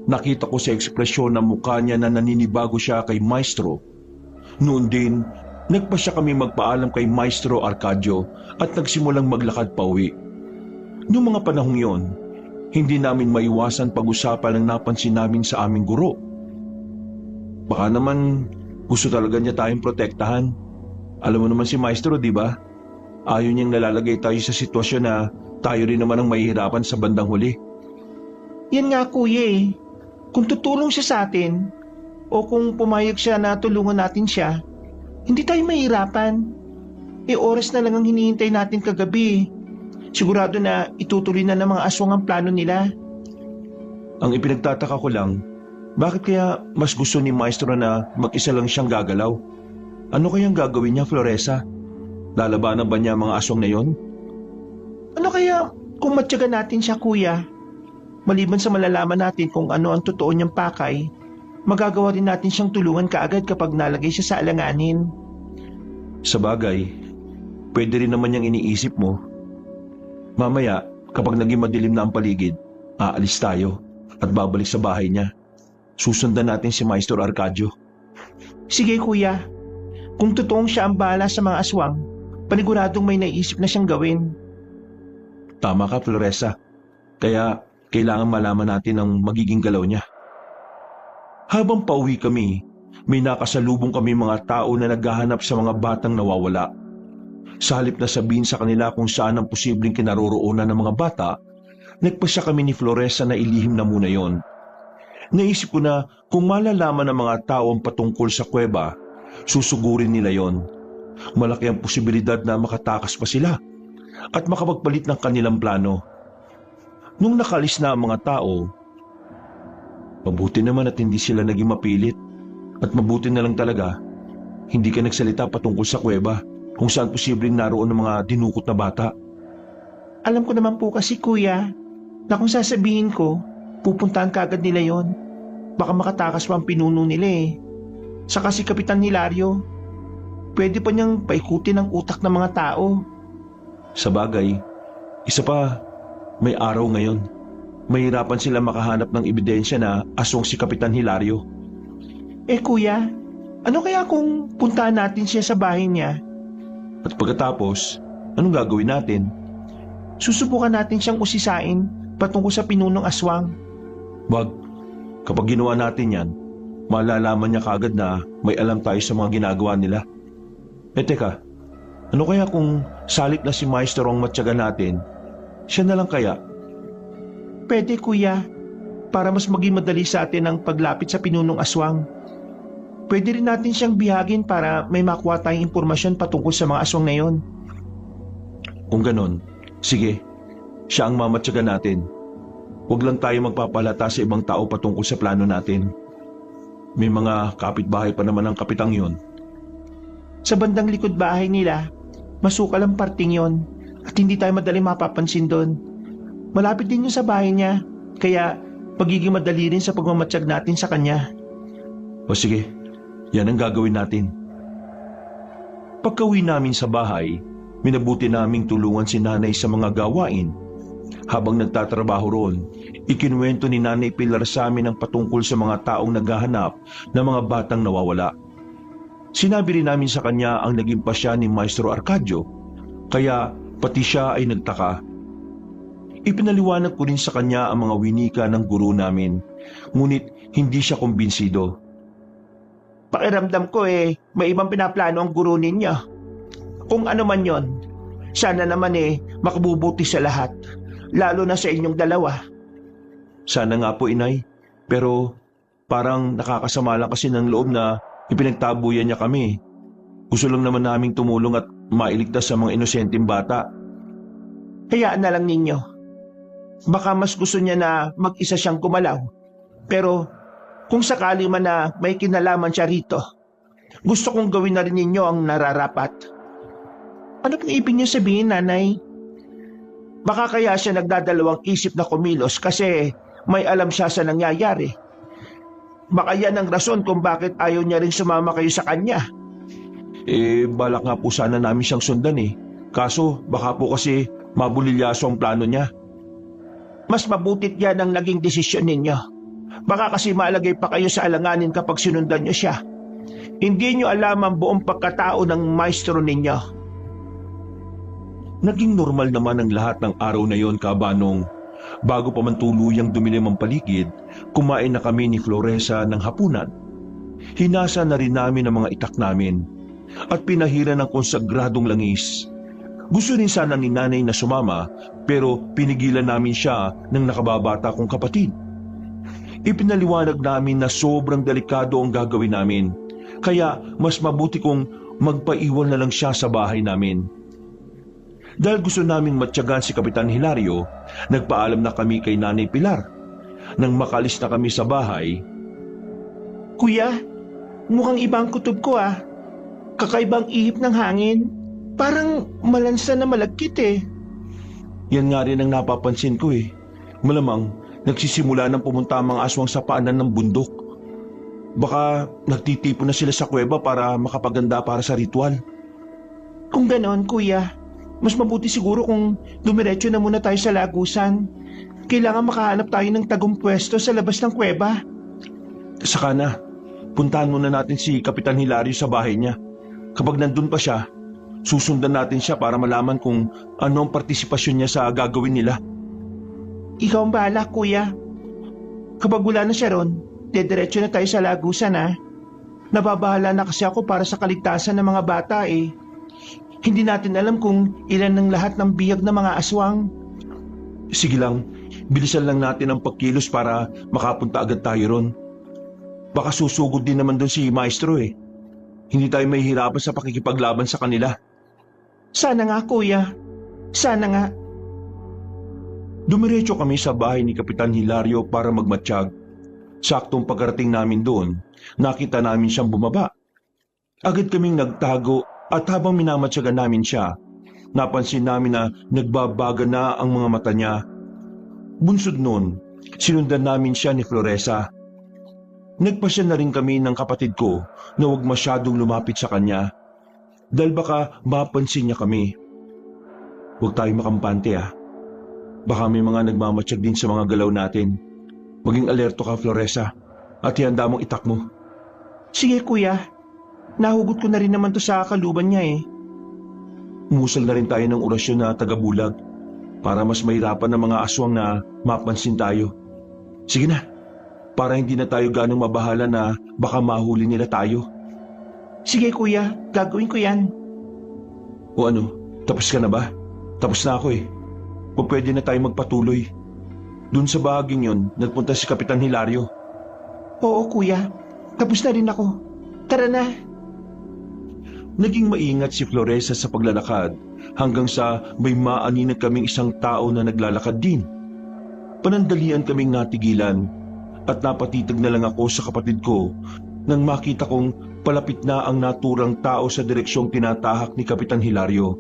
Nakita ko sa ekspresyon ng mukha niya na naninibago siya kay Maestro. Noon din, nagpa siya kami magpaalam kay Maestro Arcadio at nagsimulang maglakad pauwi. Noong mga panahong yon, hindi namin maiwasan pag-usapan ang napansin namin sa aming guro. Baka naman gusto talaga niya tayong protektahan. Alam mo naman si Maestro, di ba? Ayaw niyang nalalagay tayo sa sitwasyon na tayo rin naman ang mahihirapan sa bandang huli. Yan nga kuya. Kung tutulong siya sa atin, o kung pumayag siya na tulungan natin siya, hindi tayo mahirapan. Oras na lang ang hinihintay natin kagabi. Sigurado na itutuloy na ng mga aswang ang plano nila. Ang ipinagtataka ko lang, bakit kaya mas gusto ni Maestro na mag-isa lang siyang gagalaw? Ano kayang gagawin niya, Floresa? Lalabanan ba niya ang mga aswang na yon? Ano kaya kung matyaga natin siya, kuya? Maliban sa malalaman natin kung ano ang totoo niyang pakay, magagawa rin natin siyang tulungan kaagad kapag nalagay siya sa alanganin. Sa bagay, pwede rin naman niyang iniisip mo. Mamaya, kapag naging madilim na ang paligid, aalis tayo at babalik sa bahay niya. Susundan natin si Maestro Arcadio. Sige kuya, kung totoong siya ang bahala sa mga aswang, paniguradong may naisip na siyang gawin. Tama ka, Floresa. Kaya kailangan malaman natin ang magiging galaw niya. Habang pauwi kami, may nakasalubong kami mga tao na naghahanap sa mga batang nawawala. Sa halip na sabihin sa kanila kung saan ang posibleng kinaroroonan ng mga bata, nagpasya kami ni Floresa na ilihim na muna yon. Naisip ko na kung malalaman ng mga tao ang patungkol sa kuweba, susugurin nila yon. Malaki ang posibilidad na makatakas pa sila at makapagpalit ng kanilang plano. Nung nakalis na ang mga tao, mabuti naman at hindi sila naging mapilit. At mabuti na lang talaga, hindi ka nagsalita patungkol sa kuweba kung saan posibleng naroon ng mga dinukot na bata. Alam ko naman po kasi kuya, na kung sasabihin ko, pupuntahan kaagad nila yon. Baka makatakas pa ang pinuno nila. Saka si Kapitan Hilario, pwede pa niyang paikutin ang utak ng mga tao. Sa bagay, isa pa, may araw ngayon. Mahirapan sila makahanap ng ebidensya na aswang si Kapitan Hilario. Kuya, ano kaya kung puntahan natin siya sa bahay niya? At pagkatapos, anong gagawin natin? Susubukan natin siyang usisain patungkol sa pinunong aswang. Wag, kapag ginawa natin yan, malalaman niya kaagad na may alam tayo sa mga ginagawa nila. Teka, ano kaya kung salip na si Maestro ang matyaga natin, siya na lang kaya? Pwede kuya, para mas maging madali sa atin ang paglapit sa pinunong aswang. Pwede rin natin siyang bihagin para may makuha tayong impormasyon patungkol sa mga aswang na yon. Kung ganon, sige, siya ang mamatyaga natin. Huwag lang tayo magpapalata sa ibang tao patungkol sa plano natin. May mga kapitbahay pa naman ang kapitang yon. Sa bandang likod bahay nila, masukal ang parting yon at hindi tayo madaling mapapansin doon. Malapit din yun sa bahay niya, kaya magiging madali rin sa pagmamatsyag natin sa kanya. O sige, yan ang gagawin natin. Pagka-uwi namin sa bahay, minabuti naming tulungan si nanay sa mga gawain. Habang nagtatrabaho roon, ikinuwento ni Nanay Pilar sa amin ang patungkol sa mga taong naghahanap ng mga batang nawawala. Sinabi rin namin sa kanya ang naging pasya ni Maestro Arcadio, kaya pati siya ay nagtaka. Ipinaliwanag ko rin sa kanya ang mga winika ng guro namin Ngunit hindi siya kumbinsido. Pakiramdam ko may ibang pinaplano ang guro ninyo. Kung ano man yon, sana naman makabubuti sa lahat, lalo na sa inyong dalawa. Sana nga po, Inay. Pero parang nakakasama lang kasi ng loob na ipinagtabuyan niya kami. Gusto lang naman naming tumulong at mailigtas sa mga inosenteng bata. Hayaan na lang ninyo. Baka mas gusto niya na mag-isa siyang gumalaw. Pero kung sakali man na may kinalaman siya rito, gusto kong gawin na rin ninyo ang nararapat. Ano pong ibig niyo sabihin, Nanay? Baka kaya siya nagdadalawang isip na kumilos kasi may alam siya sa nangyayari. Baka yan ang rason kung bakit ayaw niya rin sumama kayo sa kanya. Balak nga po sana namin siyang sundan Kaso baka po kasi mabulilyaso ang plano niya. Mas mabutit yan ang naging desisyon ninyo. Baka kasi malagay pa kayo sa alanganin kapag sinundan niyo siya. Hindi niyo alam ang buong pagkatao ng maestro ninyo. Naging normal naman ang lahat ng araw na yon, Kabanong. Bago pa man tuluyang dumilim ang paligid, kumain na kami ni Floresa ng hapunan. Hinasa na rin namin ang mga itak namin at pinahiran ng konsagradong langis. Gusto rin sana ni Nanay na sumama pero pinigilan namin siya ng nakababata kong kapatid. Ipinaliwanag namin na sobrang delikado ang gagawin namin, kaya mas mabuti kong magpaiwan na lang siya sa bahay namin. Dahil gusto naming matyagan si Kapitan Hilario, nagpaalam na kami kay Nanay Pilar. Nang makalis na kami sa bahay, Kuya, mukhang ibang kutob ko Kakaibang ihip ng hangin. Parang malansa na malagkit yan nga rin ang napapansin ko Malamang nagsisimula ng pumunta ang mga aswang sa paanan ng bundok. Baka nagtitipon na sila sa kuweba para makapaganda para sa ritual. Kung ganon, Kuya, mas mabuti siguro kung dumiretso na muna tayo sa lagusan. Kailangan makahanap tayo ng tagong pwesto sa labas ng kuweba. Saka na, puntahan muna natin si Kapitan Hilario sa bahay niya. Kapag nandun pa siya, susundan natin siya para malaman kung ano ang partisipasyon niya sa gagawin nila. Ikaw ang bahala, Kuya. Kapag wala na siya ron, dediretso na tayo sa lagusan Nababahala na kasi ako para sa kaligtasan ng mga bata Hindi natin alam kung ilan ng lahat ng biyag ng mga aswang. Sige lang, bilisan lang natin ang pagkilos para makapunta agad tayo ron. Baka susugod din naman doon si Maestro Hindi tayo mahihirapan sa pakikipaglaban sa kanila. Sana nga, Kuya. Sana nga. Dumiretso kami sa bahay ni Kapitan Hilario para magmatsyag. Saktong pagkarating namin doon, nakita namin siyang bumaba. Agad kaming nagtago at habang minamatsagan namin siya, napansin namin na nagbabaga na ang mga mata niya. Bunsod noon, sinundan namin siya ni Floresa. Nagpasya na rin kami ng kapatid ko na huwag masyadong lumapit sa kanya dahil baka mapansin niya kami. Huwag tayong makampante Baka may mga nagmamatsyag din sa mga galaw natin. Maging alerto ka, Floresa, at ihanda mong itak mo. Sige, Kuya. Nahugot ko na rin naman to sa kaluban niya Umusal na rin tayo ng orasyon na tagabulag para mas mahirapan ng mga aswang na mapansin tayo. Sige na, para hindi na tayo ganong mabahala na baka mahuli nila tayo. Sige, Kuya. Gagawin ko yan. O ano, tapos ka na ba? Tapos na ako Kung pwede na tayo magpatuloy. Doon sa bahaging yon, nagpunta si Kapitan Hilario. Oo, Kuya. Tapos na rin ako. Tara na. Naging maingat si Floresa sa paglalakad hanggang sa may maaninag kaming isang tao na naglalakad din. Panandalian kaming natigilan at napatitig na lang ako sa kapatid ko nang makita kong palapit na ang naturang tao sa direksyong tinatahak ni Kapitan Hilario.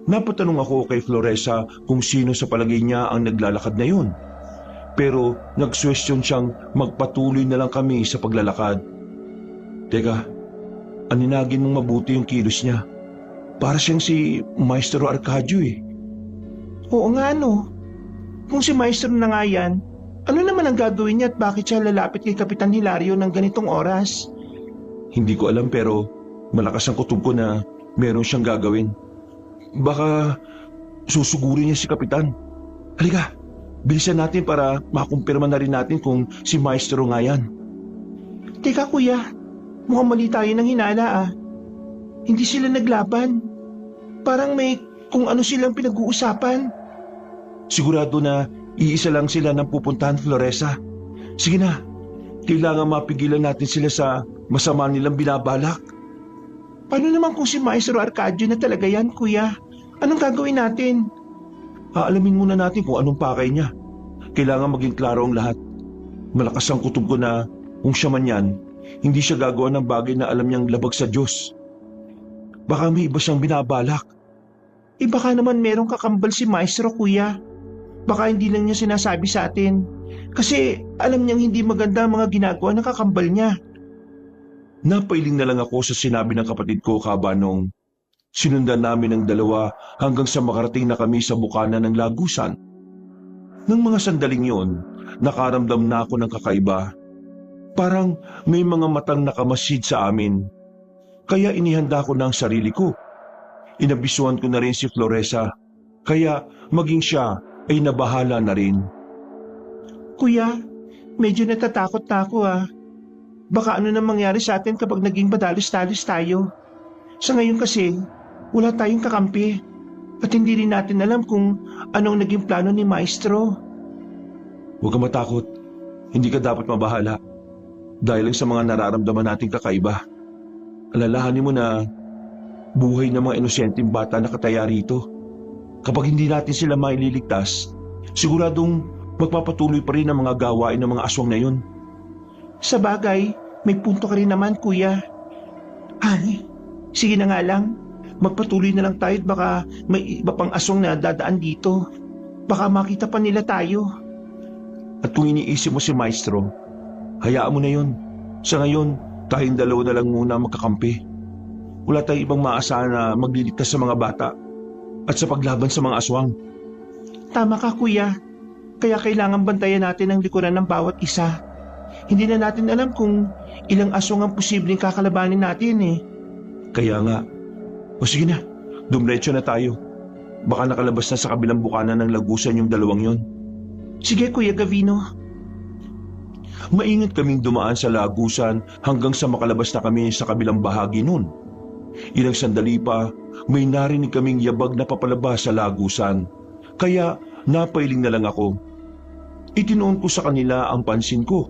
Napatanong ako kay Floresa kung sino sa palagay niya ang naglalakad na yun. Pero nagsuwestiyon siyang magpatuloy na lang kami sa paglalakad. Teka, aninagin mong mabuti yung kilos niya. Para siyang si Maestro Arcadio Oo nga Kung si Maestro na nga yan, ano naman ang gagawin niya at bakit siya lalapit kay Kapitan Hilario ng ganitong oras? Hindi ko alam pero malakas ang kutob ko na meron siyang gagawin. Baka susugurin niya si Kapitan. Halika, Bilisan natin para makumpirma na rin natin kung si Maestro nga yan. Teka kuya, mukhang mali tayo ng hinala ah. Hindi sila naglaban. Parang may kung ano silang pinag-uusapan. Sigurado na iisa lang sila ng pupuntahan, Floresa. Sige na, kailangan mapigilan natin sila sa masama nilang binabalak. Paano naman kung si Maestro Arcadio na talaga yan kuya? Anong gagawin natin? Aalamin muna natin kung anong pakay niya. Kailangan maging klaro ang lahat. Malakas ang kutob ko na kung siya man yan, hindi siya gagawa ng bagay na alam niyang labag sa Diyos. Baka may iba siyang binabalak. Baka naman merong kakambal si Maestro kuya. Baka hindi lang niya sinasabi sa atin. Kasi alam niyang hindi maganda ang mga ginagawa ng kakambal niya. Napailing na lang ako sa sinabi ng kapatid ko, Kabanong. Sinundan namin ang dalawa hanggang sa makarating na kami sa bukana ng Lagusan. Nang mga sandaling yon, nakaramdam na ako ng kakaiba. Parang may mga matang nakamasid sa amin. Kaya inihanda ko na ang sarili ko. Inabisuhan ko na rin si Floresa, kaya maging siya ay nabahala na rin. Kuya, medyo natatakot na ako ah. Baka ano na mangyari sa atin kapag naging madalos-dalos tayo. Sa ngayon kasi, wala tayong kakampi. At hindi rin natin alam kung anong naging plano ni Maestro. Huwag kang matakot. Hindi ka dapat mabahala. Dahil lang sa mga nararamdaman nating kakaiba. Alalahanin mo na buhay ng mga inosenteng bata na kataya rito. Kapag hindi natin sila maililigtas, siguradong magpapatuloy pa rin ang mga gawain ng mga aswang na yun. Sa bagay, may punto ka rin naman kuya. Ay, sige na nga lang. Magpatuloy na lang tayo at baka may iba pang aswang na dadaan dito. Baka makita pa nila tayo. At kung iniisip mo si Maestro, hayaan mo na yun. Sa ngayon, tayong dalawa na lang muna magkakampi. Wala tayong ibang maasahan na magliligtas sa mga bata at sa paglaban sa mga aswang. Tama ka kuya. Kaya kailangan bantayan natin ang likuran ng bawat isa. Hindi na natin alam kung ilang aswang ang posibleng kakalabanin natin eh. Kaya nga, o sige na, dumretso na tayo. Baka nakalabas na sa kabilang bukana ng Lagusan yung dalawang yon. Sige Kuya Gavino. Maingat kaming dumaan sa Lagusan hanggang sa makalabas na kami sa kabilang bahagi nun. Ilang sandali pa, may narinig kaming yabag na papalabas sa Lagusan. Kaya napailing na lang ako. Itinoon ko sa kanila ang pansin ko.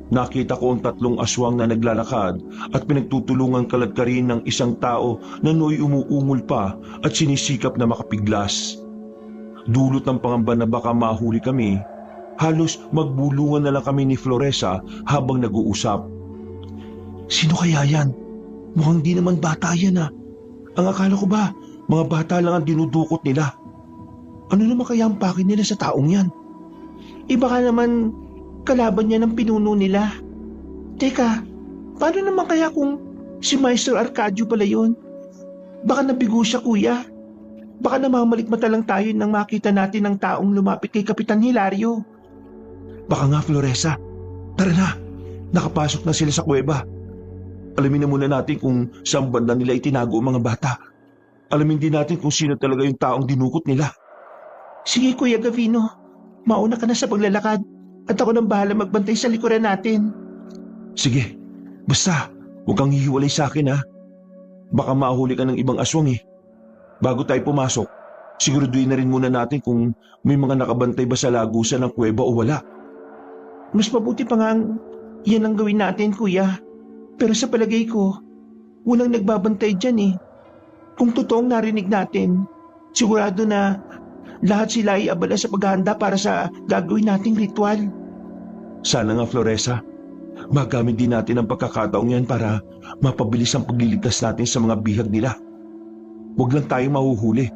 Nakita ko ang 3 aswang na naglalakad at pinagtutulungan kaladkarin ng isang tao na nooy umuungol pa at sinisikap na makapiglas. Dulot ng pangamba na baka mahuli kami, halos magbulungan na lang kami ni Floresa habang nag-uusap. Sino kaya yan? Mukhang di naman bata yan ah. Ang akala ko ba, mga bata lang ang dinudukot nila. Ano naman kaya ang pakin nila sa taong yan? Baka naman kalaban niya ng pinuno nila. Teka, paano naman kaya kung si Maestro Arcadio pala yun? Baka nabigo siya kuya. Baka namamalikmata lang tayo nang makita natin ang taong lumapit kay Kapitan Hilario. Baka nga Floresa. Tara na, nakapasok na sila sa kuweba. Alamin na muna natin kung saan banda nila itinago ang mga bata. Alamin din natin kung sino talaga yung taong dinukot nila. Sige Kuya Gavino, mauna ka na sa paglalakad at ako nang bahala magbantay sa likuran natin. Sige, basta huwag kang hihiwalay sa akin ha. Baka mahuli ka ng ibang aswang eh. Bago tayo pumasok, siguraduhin na rin muna natin kung may mga nakabantay ba sa Lagusan ng kuweba o wala. Mas mabuti pa nga yan ang gawin natin kuya. Pero sa palagay ko, walang nagbabantay dyan eh. Kung totoong narinig natin, sigurado na lahat sila ay abala sa paghahanda para sa gagawin nating ritual. Sana nga Floresa, magamit din natin ang pagkakataong yan para mapabilis ang pagliligtas natin sa mga bihag nila. Huwag lang tayong mahuhuli.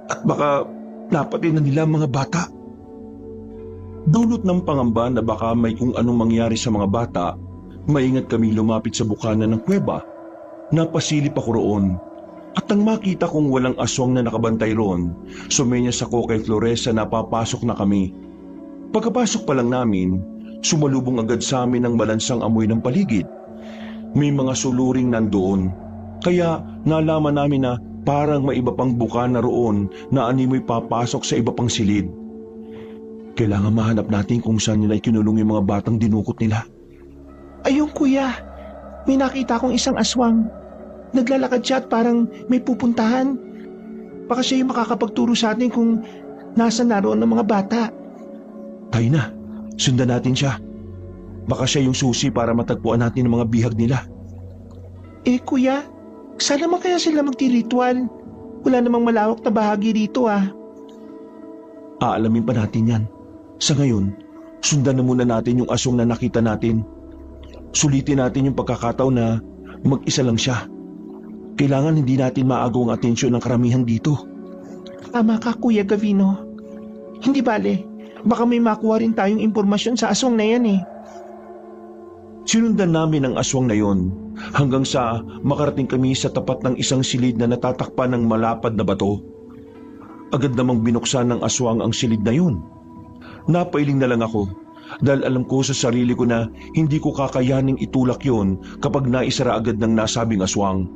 At baka napatay na nila ang mga bata. Dulot ng pangamba na baka may kung anong mangyari sa mga bata, maingat kami lumapit sa bukana ng kuweba. Napasilip ako roon. At nang makita kong walang aswang na nakabantay roon, sumenyas ako kay Floresa na papasok na kami. Pagkapasok pa lang namin, sumalubong agad sa amin ang malansang amoy ng paligid. May mga suluring nandoon, kaya nalaman namin na parang may iba pang bukana roon na animoy papasok sa iba pang silid. Kailangan mahanap natin kung saan nila ikinulong yung mga batang dinukot nila. Ayun kuya, may nakita akong isang aswang. Naglalakad siya at parang may pupuntahan. Baka siya yung makakapagturo sa atin kung nasa naroon ng mga bata. Tayo na, sundan natin siya. Baka siya yung susi para matagpuan natin ang mga bihag nila. Eh kuya, saan naman kaya sila magtiritual? Wala namang malawak na bahagi rito ah. Aalamin pa natin yan. Sa ngayon, sundan na muna natin yung aswang na nakita natin. Sulitin natin yung pagkakataon na mag-isa lang siya. Kailangan hindi natin maagaw ang atensyon ng karamihan dito. Tama ka Kuya Gavino. Hindi bale, baka may makuha rin tayong impormasyon sa aswang na yan eh. Sinundan namin ang aswang na yon hanggang sa makarating kami sa tapat ng isang silid na natatakpan ng malapad na bato. Agad namang binuksan ng aswang ang silid na yon. Napailing na lang ako dahil alam ko sa sarili ko na hindi ko kakayaning itulak yon kapag naisara agad ng nasabing aswang.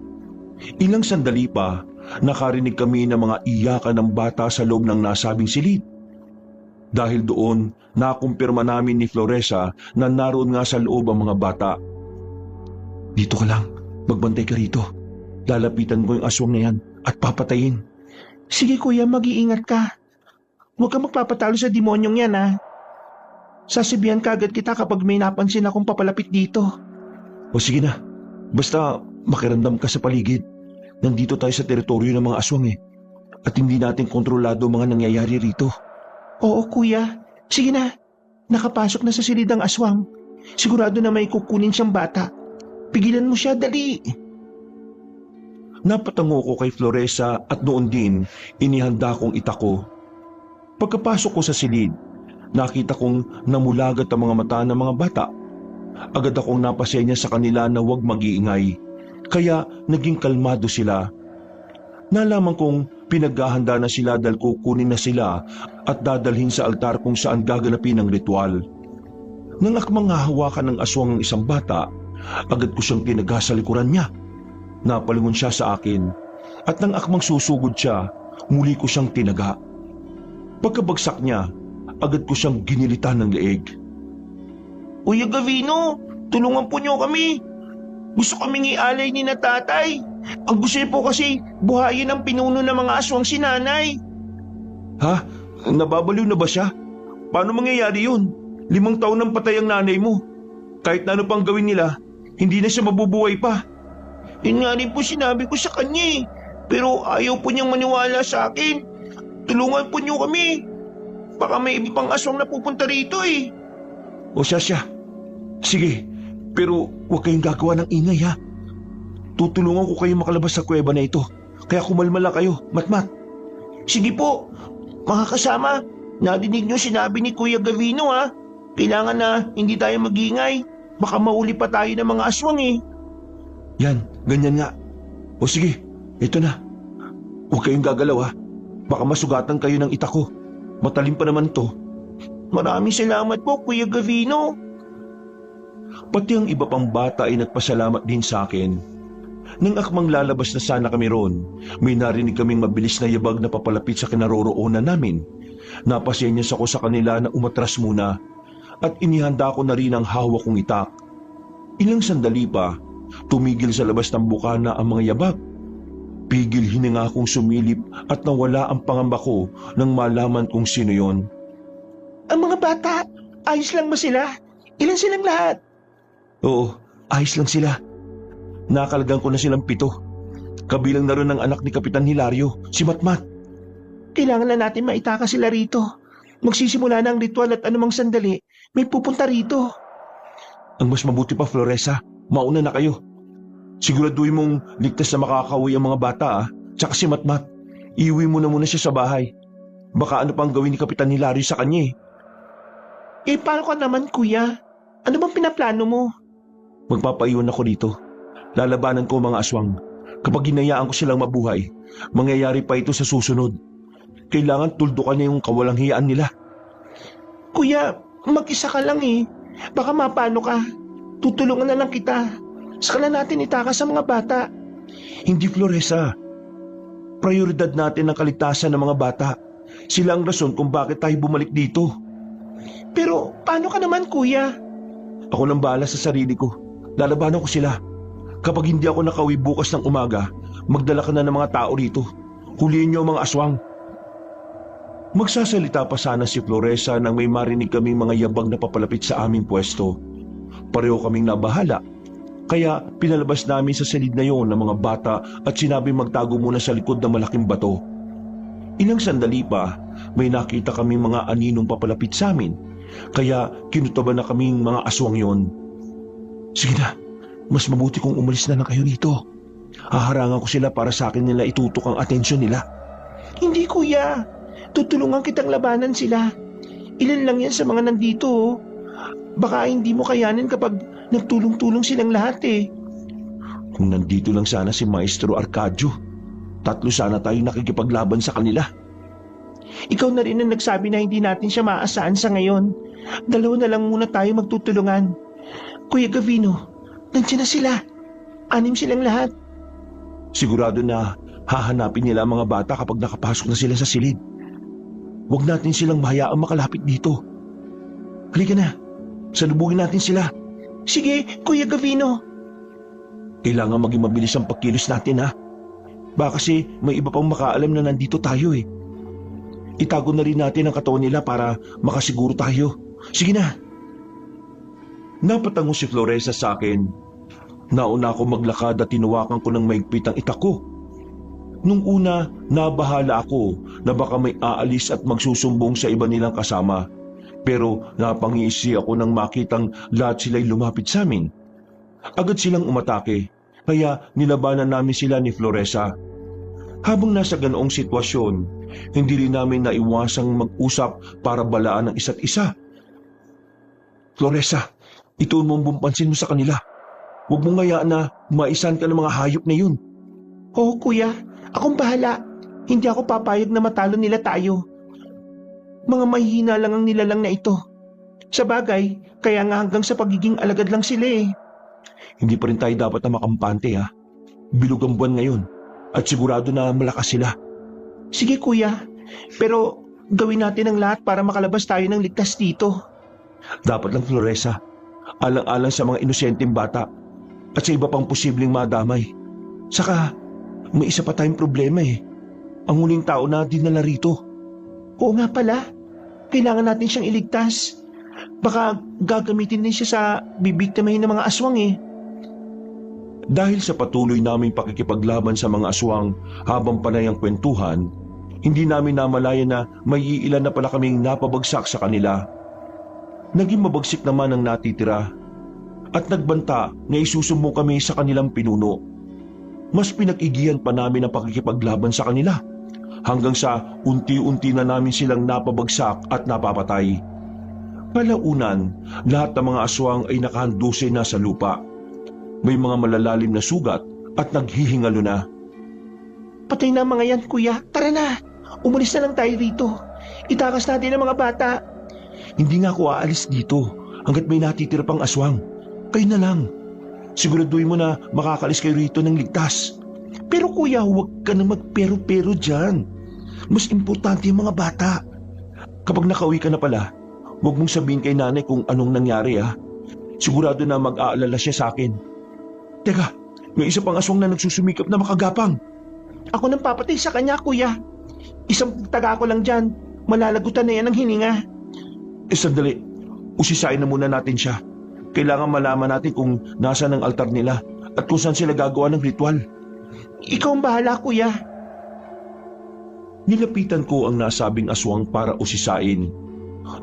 Ilang sandali pa, nakarinig kami ng mga iyakan ng bata sa loob ng nasabing silid. Dahil doon, nakumpirma namin ni Floresa na naroon nga sa loob ang mga bata. Dito ka lang, magbantay ka rito. Lalapitan ko yung aswang na yan at papatayin. Sige kuya, mag-iingat ka. Huwag kang magpapatalo sa demonyong yan ah. Sasabihan ka agad kita kapag may napansin akong papalapit dito. O sige na, basta makiramdam ka sa paligid. Nandito tayo sa teritoryo ng mga aswang eh. At hindi natin kontrolado mga nangyayari rito. Oo kuya, sige na. Nakapasok na sa silid ang aswang. Sigurado na may kukunin siyang bata. Pigilan mo siya, dali. Napatango ko kay Floresa at noon din inihanda kong itako. Pagkapasok ko sa silid, nakita kong namulagat ang mga mata ng mga bata. Agad akong napasenya sa kanila na huwag mag-iingay, kaya naging kalmado sila. Nalaman kong pinaghahanda na sila dahil kukunin na sila at dadalhin sa altar kung saan gaganapin ang ritual. Nang akmang hahawakan ng aswang ang isang bata, agad ko siyang tinaga sa likuran niya. Napalingon siya sa akin at nang akmang susugod siya, muli ko siyang tinaga. Pagkabagsak niya, agad ko siyang ginilitan ng leeg. Kuya Gavino, tulungan po niyo kami. Gusto kaming ialay ni na tatay. Ang gusto niyo po kasi buhayin ang pinuno ng mga aswang si nanay. Ha? Nababaliw na ba siya? Paano mangyayari yun? 5 taon nang patay ang nanay mo. Kahit na ano pang gawin nila, hindi na siya mabubuhay pa. Yun nga rin po sinabi ko sa kanya eh. Pero ayaw po niyang maniwala sa akin. Tulungan po niyo kami. Baka may iba pang aswang na pupunta rito eh. O siya. Sige, pero huwag kayong gagawa ng ingay ha. Tutulungan ko kayo makalabas sa kuweba na ito. Kaya kumalma lang kayo, Matmat. Sige po, mga kasama. Nadinig niyo sinabi ni Kuya Gavino ha. Kailangan na hindi tayo mag-ingay. Baka mauli pa tayo ng mga aswang eh. Yan, ganyan nga. O sige, ito na. Huwag kayong gagalaw ha. Baka masugatan kayo ng itako. Matalim pa naman to. Maraming salamat po, Kuya Gavino. Pati ang iba pang bata ay nagpasalamat din sa akin. Nang akmang lalabas na sana kami roon, may narinig kaming mabilis na yabag na papalapit sa kinaroroonan namin. Napasenyas ako sa kanila na umatras muna at inihanda ko na rin ang hawak kong itak. Ilang sandali pa, tumigil sa labas ng bukana ang mga yabag. Pigil hininga akong sumilip at nawala ang pangamba ko nang malaman kung sino yon. Ang mga bata, ayos lang ba sila? Ilan silang lahat? Oo, ayos lang sila. Nakalagyan ko na silang 7. Kabilang na rin ang anak ni Kapitan Hilario, si Matmat. Kailangan na natin maitaka sila rito. Magsisimula na ang ritual at anumang sandali, may pupunta rito. Ang mas mabuti pa, Floresa, mauna na kayo. Siguraduhin mong ligtas na makakauwi ang mga bata tsaka si Matmat. Iuwi mo na muna siya sa bahay. Baka ano pang gawin ni Kapitan Hilario sa kanya eh. Eh paano ka naman kuya? Ano bang pinaplano mo? Magpapaiwan ako dito. Lalabanan ko mga aswang. Kapag hinayaan ko silang mabuhay, mangyayari pa ito sa susunod. Kailangan tuldukan niya yung kawalang hiyaan nila. Kuya, mag-isa ka lang eh. Baka mapano ka. Tutulungan na lang kita. Saka na natin itakas sa mga bata. Hindi, Floresa. Prioridad natin ang kaligtasan ng mga bata. Sila ang rason kung bakit tayo bumalik dito. Pero paano ka naman kuya? Ako nang bahala sa sarili ko. Lalabanan ko sila. Kapag hindi ako nakauwi bukas ng umaga, magdala ka na ng mga tao rito. Huliin niyo ang mga aswang. Magsasalita pa sana si Floresa nang may marinig kaming mga yabag na papalapit sa aming pwesto. Pareho kaming nabahala. Kaya pinalabas namin sa silid na yon ng mga bata at sinabi magtago muna sa likod ng malaking bato. Ilang sandali pa, may nakita kaming mga aninong papalapit sa amin. Kaya kinutaban na kaming mga aswang yon. Sige na, mas mabuti kung umalis na lang kayo rito. Haharangan ko sila para sa akin nila itutok ang atensyon nila. Hindi kuya, tutulungan kitang labanan sila. Ilan lang yan sa mga nandito oh. Baka hindi mo kayanin kapag nagtulong-tulong silang lahat eh. Kung nandito lang sana si Maestro Arcadio, 3 sana tayo nakikipaglaban sa kanila. Ikaw na rin ang nagsabi na hindi natin siya maaasahan sa ngayon. 2 na lang muna tayo magtutulungan. Kuya Gavino, nandiyan na sila. 6 silang lahat. Sigurado na hahanapin nila ang mga bata kapag nakapasok na sila sa silid. Huwag natin silang mahayaang makalapit dito. Halika na, salubugin natin sila. Sige, Kuya Gavino. Kailangan maging mabilis ang pagkilos natin ha. Baka kasi may iba pang makaalam na nandito tayo eh. Itago na rin natin ang katawan nila para makasiguro tayo. Sige na. Napatango si Floresa sa akin. Nauna ako maglakad at tinuwakan ko ng maigpit ang itak ko. Nung una, nabahala ako na baka may aalis at magsusumbong sa iba nilang kasama. Pero napangisi ako nang makitang lahat sila'y lumapit sa amin. Agad silang umatake, kaya nilabanan namin sila ni Floresa. Habang nasa ganoong sitwasyon, hindi rin namin naiwasang mag-usap para balaan ang isa't isa. Floresa, ituon mo ang bumpansin mo sa kanila. Huwag mong ngayaan na maisan ka ng mga hayop na yun. Oo kuya, akong bahala. Hindi ako papayag na matalo nila tayo. Mga mahihina lang ang nilalang na ito. Sa bagay, kaya nga hanggang sa pagiging alagad lang sila eh. Hindi pa rin tayo dapat na makampante ha. Bilog ang buwan ngayon at sigurado na malakas sila. Sige kuya, pero gawin natin ang lahat para makalabas tayo ng ligtas dito. Dapat lang Floresa, alang-alang sa mga inosenteng bata at sa iba pang posibleng madamay. Saka, may isa pa tayong problema eh. Ang huling tao na dinala rito. Oo nga pala, kailangan natin siyang iligtas. Baka gagamitin din siya sa bibiktimahin ng mga aswang eh. Dahil sa patuloy naming pakikipaglaban sa mga aswang habang panay ang kwentuhan, hindi namin namalayan na may iilan na pala kaming napabagsak sa kanila. Naging mabagsik naman ang natitira at nagbanta na isusumbong kami sa kanilang pinuno. Mas pinag-igihan pa namin ang pakikipaglaban sa kanila hanggang sa unti-unti na namin silang napabagsak at napapatay. Palaunan, lahat ng mga aswang ay nakahandusay na sa lupa. May mga malalalim na sugat at naghihingalo na. Patay na mga yan kuya, tara na. Umalis na lang tayo rito. Itakas natin ang mga bata. Hindi nga ako aalis dito hanggat may natitira pang aswang. Kayo na lang. Siguraduhin mo na makakalis kayo rito ng ligtas. Pero kuya, huwag Huwag ka na magpero-pero dyan. Mas importante yung mga bata. Kapag nakauwi ka na pala, huwag mong sabihin kay nanay kung anong nangyari ha. Sigurado na mag-aalala siya sa akin. Teka, may isa pang aswang na nagsusumikap na makagapang. Ako nang papatay sa kanya kuya. Isang taga ko lang dyan. Malalagutan na yan ng hininga. Sandali, usisain na muna natin siya. Kailangan malaman natin kung nasaan ang altar nila at kung saan sila gagawa ng ritual. Ikaw ang bahala kuya. Nilapitan ko ang nasabing aswang para usisain.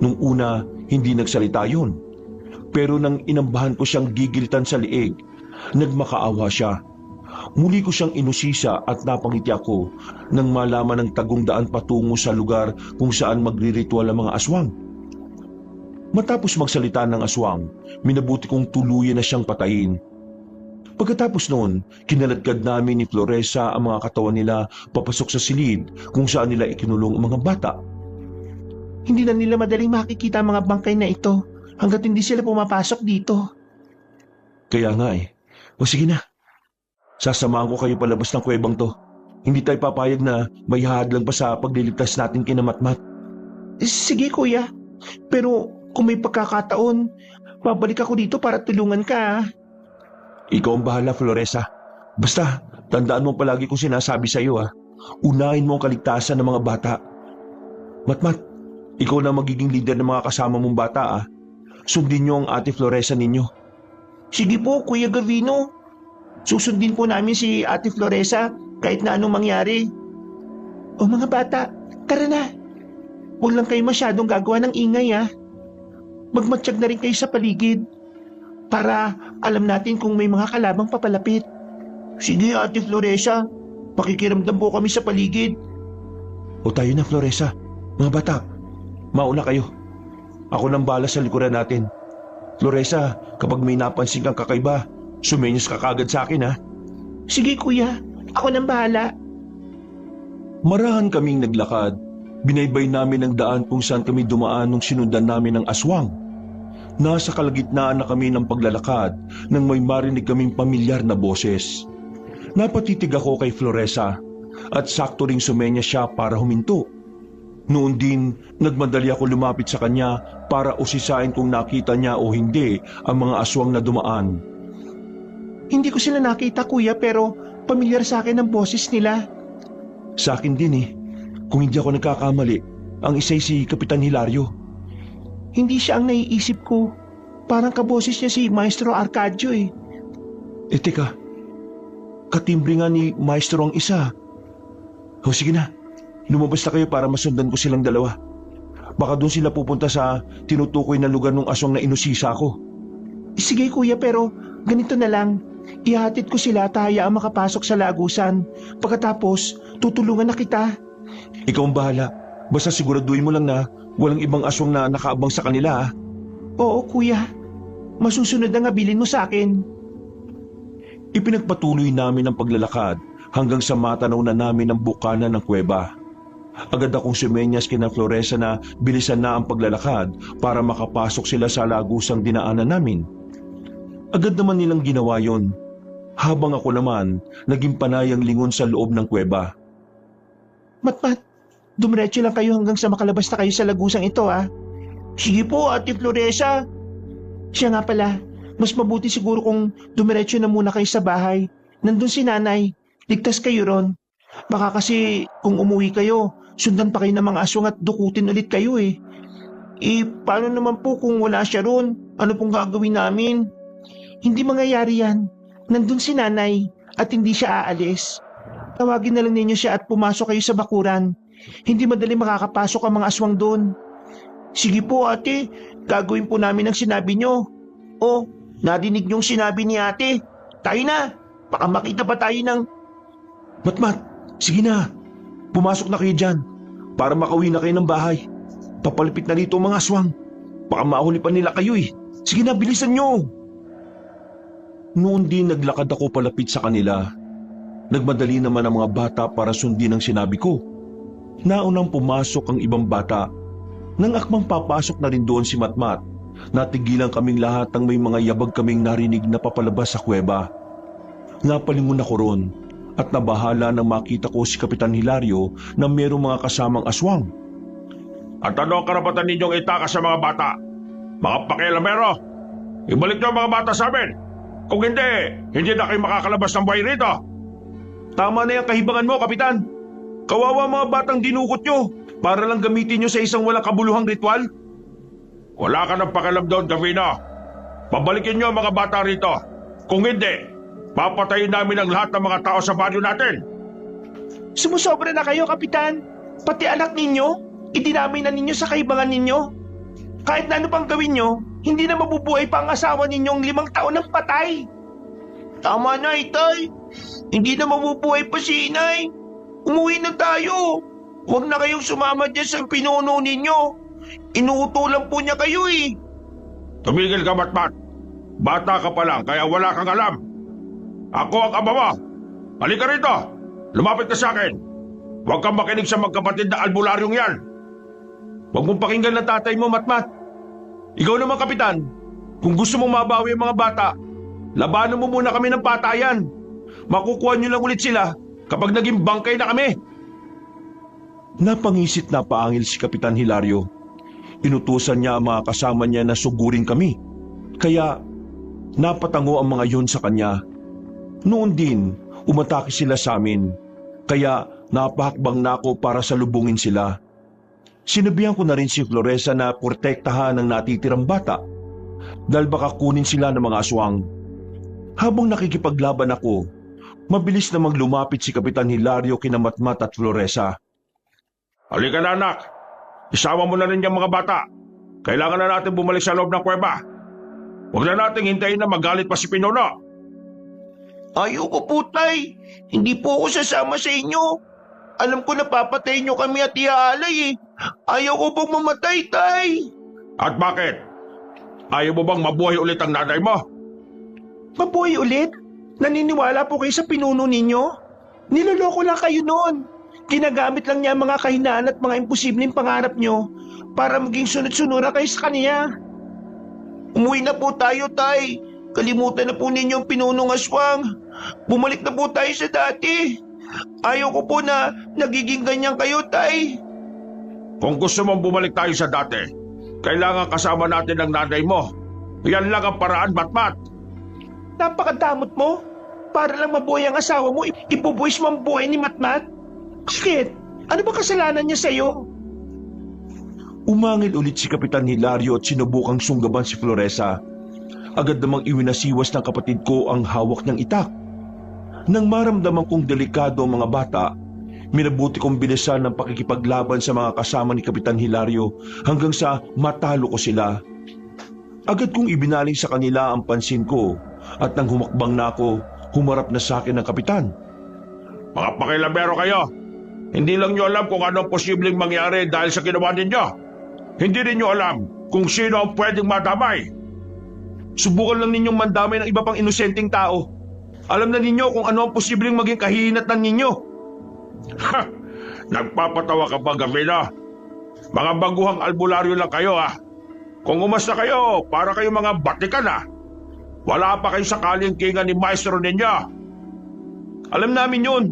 Nung una, hindi nagsalita yun. Pero nang inambahan ko siyang gigilitan sa liig, nagmakaawa siya. Muli ko siyang inusisa at napangiti ako nang malaman ng tagong daan patungo sa lugar kung saan magriritual ang mga aswang. Matapos magsalita ng aswang, minabuti kong tuluyan na siyang patayin. Pagkatapos noon, kinaladkad namin ni Floresa ang mga katawan nila papasok sa silid kung saan nila ikinulong ang mga bata. Hindi na nila madaling makikita ang mga bangkay na ito hanggat hindi sila pumapasok dito. Kaya nga eh. O sige na. Sasamahan ko kayo palabas ng kuwebang to. Hindi tayo papayag na may hadlang pa sa pagliligtas natin kina Matmat. Sige kuya, Pero kung may pagkakataon, babalik ako dito para tulungan ka. Ikaw ang bahala, Floresa. Basta, tandaan mo palagi kung sinasabi sa iyo unahin mo ang kaligtasan ng mga bata. Matmat, ikaw na magiging leader ng mga kasama mong bata Sundin niyo ang ate Floresa ninyo. Sige po, Kuya Gavino. Susundin po namin si Ate Floresa kahit na anong mangyari. O mga bata, tara na. Huwag lang kayo masyadong gagawa ng ingay Magmatsyag na rin kayo sa paligid para alam natin kung may mga kalabang papalapit. Sige Ate Floresa, pakikiramdam po kami sa paligid. O tayo na, Floresa. Mga bata, mauna kayo. Ako nang bala sa likuran natin. Floresa, kapag may napansin kang kakaiba, sumenyos ka kagad sa akin Sige kuya, ako nang bahala. Marahan kaming naglakad. Binaybay namin ang daan kung saan kami dumaan nung sinundan namin ng aswang. Nasa kalagitnaan na kami ng paglalakad nang may marinig kaming pamilyar na boses. Napatitig ako kay Floresa at sakto ring sumenya siya para huminto. Noon din, nagmadali ako lumapit sa kanya para usisain kung nakita niya o hindi ang mga aswang na dumaan. Hindi ko sila nakita kuya pero pamilyar sa akin ang boses nila. Sa akin din Kung hindi ako nagkakamali, ang isa'y si Kapitan Hilario. Hindi siya ang naiisip ko. Parang kaboses niya si Maestro Arcadio Teka, katimbre nga ni Maestro ang isa. O sige na, lumabas na kayo para masundan ko silang dalawa. Baka doon sila pupunta sa tinutukoy na lugar ng aswang na inusisa ko. Sige kuya pero ganito na lang. Ihatid ko sila at hayaang makapasok sa lagusan. Pagkatapos, tutulungan na kita. Ikaw ang bahala. Basta siguraduhin mo lang na walang ibang aswang na nakaabang sa kanila Oo kuya. Masusunod na nga bilin mo sa akin. Ipinagpatuloy namin ang paglalakad hanggang sa matanaw na namin ang bukana ng kuweba. Agad akong sumenyas kina Floresa na bilisan na ang paglalakad para makapasok sila sa lagusang dinaanan namin. Agad naman nilang ginawa yon, habang ako naman naging panayang lingon sa loob ng kuweba. Matmat, dumiretso lang kayo hanggang sa makalabas na kayo sa lagusang ito Sige po Ate Floresa. Siya nga pala, mas mabuti siguro kung dumiretso na muna kayo sa bahay. Nandun si nanay, ligtas kayo ron. Baka kasi kung umuwi kayo, sundan pa kayo ng mga aswang at dukutin ulit kayo paano naman po kung wala siya ron? Ano pong gagawin namin? Hindi mangyayari yan. Nandun si nanay at hindi siya aalis. Tawagin na lang ninyo siya at pumasok kayo sa bakuran. Hindi madali makakapasok ang mga aswang doon. Sige po ate, gagawin po namin ang sinabi nyo. Nadinig niyong sinabi ni ate. Tayo na, baka makita pa tayo ng... Matmat, sige na. Pumasok na kayo dyan para makauwi na kayo ng bahay. Papalipit na dito ang mga aswang. Baka mahuli pa nila kayo Sige na, bilisan nyo. Noon din naglakad ako palapit sa kanila. Nagmadali naman ang mga bata para sundin ang sinabi ko. Naunang pumasok ang ibang bata. Nang akmang papasok na rin doon si Matmat, natigilan kaming lahat ng may mga yabag kaming narinig na papalabas sa kuweba. Napalingon ako ron at nabahala nang makita ko si Kapitan Hilario na mayroong mga kasamang aswang. At ano ang karapatan ninyong itakas sa mga bata? Mga pakialamero! Ibalik niyo ang mga bata sa amin! Kung hindi na kayo makakalabas ng buhay rito! Tama na yung kahibangan mo, Kapitan. Kawawa mga batang dinukot nyo para lang gamitin nyo sa isang walang kabuluhang ritual. Wala ka ng pakialam doon, Gavino. Pabalikin niyo ang mga bata rito. Kung hindi, papatayin namin ang lahat ng mga tao sa baryo natin. Sumusobra na kayo, Kapitan. Pati anak ninyo, idinamay na ninyo sa kaibangan ninyo. Kahit na ano pang gawin nyo, hindi na mabubuhay pa ang asawa ninyong 5 taon ng patay. Tama na, Itay. Hindi na mabubuhay pa si Inay. Umuwi na tayo. Huwag na kayong sumama dyan sa pinuno ninyo. Inuutulan po niya kayo Tumigil ka, Matmat. Bata ka pa lang, kaya wala kang alam. Ako ang ama mo. Halika rito. Lumapit ka sa akin. Huwag kang makinig sa magkapatid na albularyong yan. Huwag mong pakinggan ng tatay mo, Matmat. Ikaw naman, Kapitan. Kung gusto mong mabawi ang mga bata, labanan mo muna kami ng patayan. Makukuha nyo lang ulit sila kapag naging bangkay na kami. Napangisit na paangil si Kapitan Hilario. inutusan niya ang mga kasama niya na sugurin kami. Kaya napatango ang mga yun sa kanya. Noon din, umatake sila sa amin. Kaya napahakbang na ako para salubungin sila. Sinabihan ko na rin si Floresa na protektahan ang natitirang bata dahil baka kunin sila ng mga aswang. Habang nakikipaglaban ako, mabilis namang lumapit si Kapitan Hilario kina Matmat at Floresa. Halika na anak, isama mo na rin yung mga bata. Kailangan na natin bumalik sa loob ng kuweba. Huwag na natin hintayin na magalit pa si Pinuno. Ayoko po, Tay. Hindi po ako sasama sa inyo. Alam ko na papatayin niyo kami at iaalay eh. Ayaw ko pong mamatay, Tay. At bakit? Ayaw mo bang mabuhay ulit ang nanay mo? Mabuhay ulit? Naniniwala po kayo sa pinuno ninyo? Niloloko lang kayo noon. Ginagamit lang niya ang mga kahinaan at mga imposibleng pangarap niyo para maging sunod-sunuran kayo sa kanya. Umuwi na po tayo, Tay. Kalimutan na po ninyo ang pinunong aswang. Bumalik na po tayo sa dati. Ayaw ko po na nagiging ganyan kayo, Tay. Kung gusto mong bumalik tayo sa dati, kailangan kasama natin ang nanay mo. Yan lang ang paraan, Matmat. Napakadamot mo. Para lang mabuhay ang asawa mo, ipubuwis mo ang buhay ni Matmat. Bakit? Ano ba kasalanan niya sa'yo? Umangil ulit si Kapitan Hilario at sinubukang sunggaban si Floresa. Agad namang iwinasiwas ng kapatid ko ang hawak ng itak. Nang maramdaman kong delikado ang mga bata, minabuti kong bilisan ng pakikipaglaban sa mga kasama ni Kapitan Hilario hanggang sa matalo ko sila. Agad kong ibinaling sa kanila ang pansin ko at nang humakbang na ako, humarap na sa akin ang kapitan. Mga pakilabero kayo. Hindi lang nyo alam kung ano ang posibleng mangyari dahil sa ginawa ninyo. Hindi rin nyo alam kung sino ang pwedeng madamay. Subukan lang ninyong mandamay ng iba pang inosenteng tao. Alam na ninyo kung ano ang posibleng maging kahihinatnan ninyo. Ha! Nagpapatawa ka ba, Gavino? Mga baguhang albularyo lang kayo, ha? Kung umasta kayo, para kayo mga batikan, ha? Wala pa kayo sa kalingkingan ni maestro ninyo. Alam namin yun.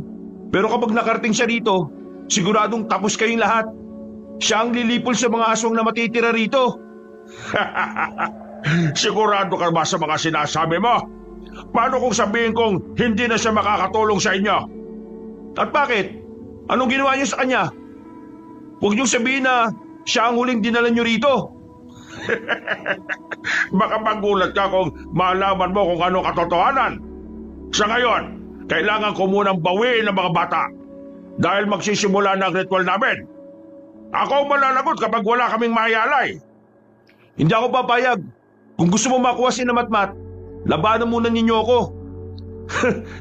Pero kapag nakarating siya rito, siguradong tapos kayong lahat. Siya ang lilipol sa mga aswang na matitira rito. Sigurado ka ba sa mga sinasabi mo? Paano kung sabihin kong hindi na siya makakatulong sa inyo? At bakit? Anong ginawa niyo sa kanya? Huwag niyong sabihin na siya ang huling dinala niyo rito. Baka magulat ka kung malaman mo kung ano katotohanan. Sa ngayon, kailangan ko munang bawiin ang mga bata dahil magsisimula na ang ritual namin. Ako ang malalagot kapag wala kaming mayalay. Hindi ako papayag. Kung gusto mo makuha si Matmat, labanan muna ninyo ako.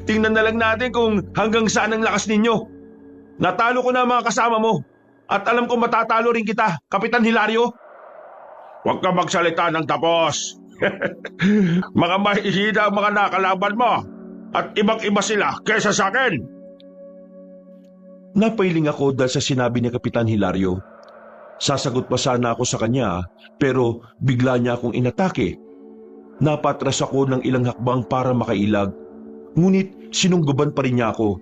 Tingnan na lang natin kung hanggang saan ang lakas ninyo. Natalo ko na ang mga kasama mo. At alam ko matatalo rin kita, Kapitan Hilario. Huwag ka magsalita ng tapos. Mga mahihina ang mga nakalaban mo. At ibang-iba sila kaysa sa akin. Napailing ako dahil sa sinabi ni Kapitan Hilario. Sasagot pa sana ako sa kanya pero bigla niya akong inatake. Napatras ako ng ilang hakbang para makailag. Ngunit sinunggaban pa rin niya ako.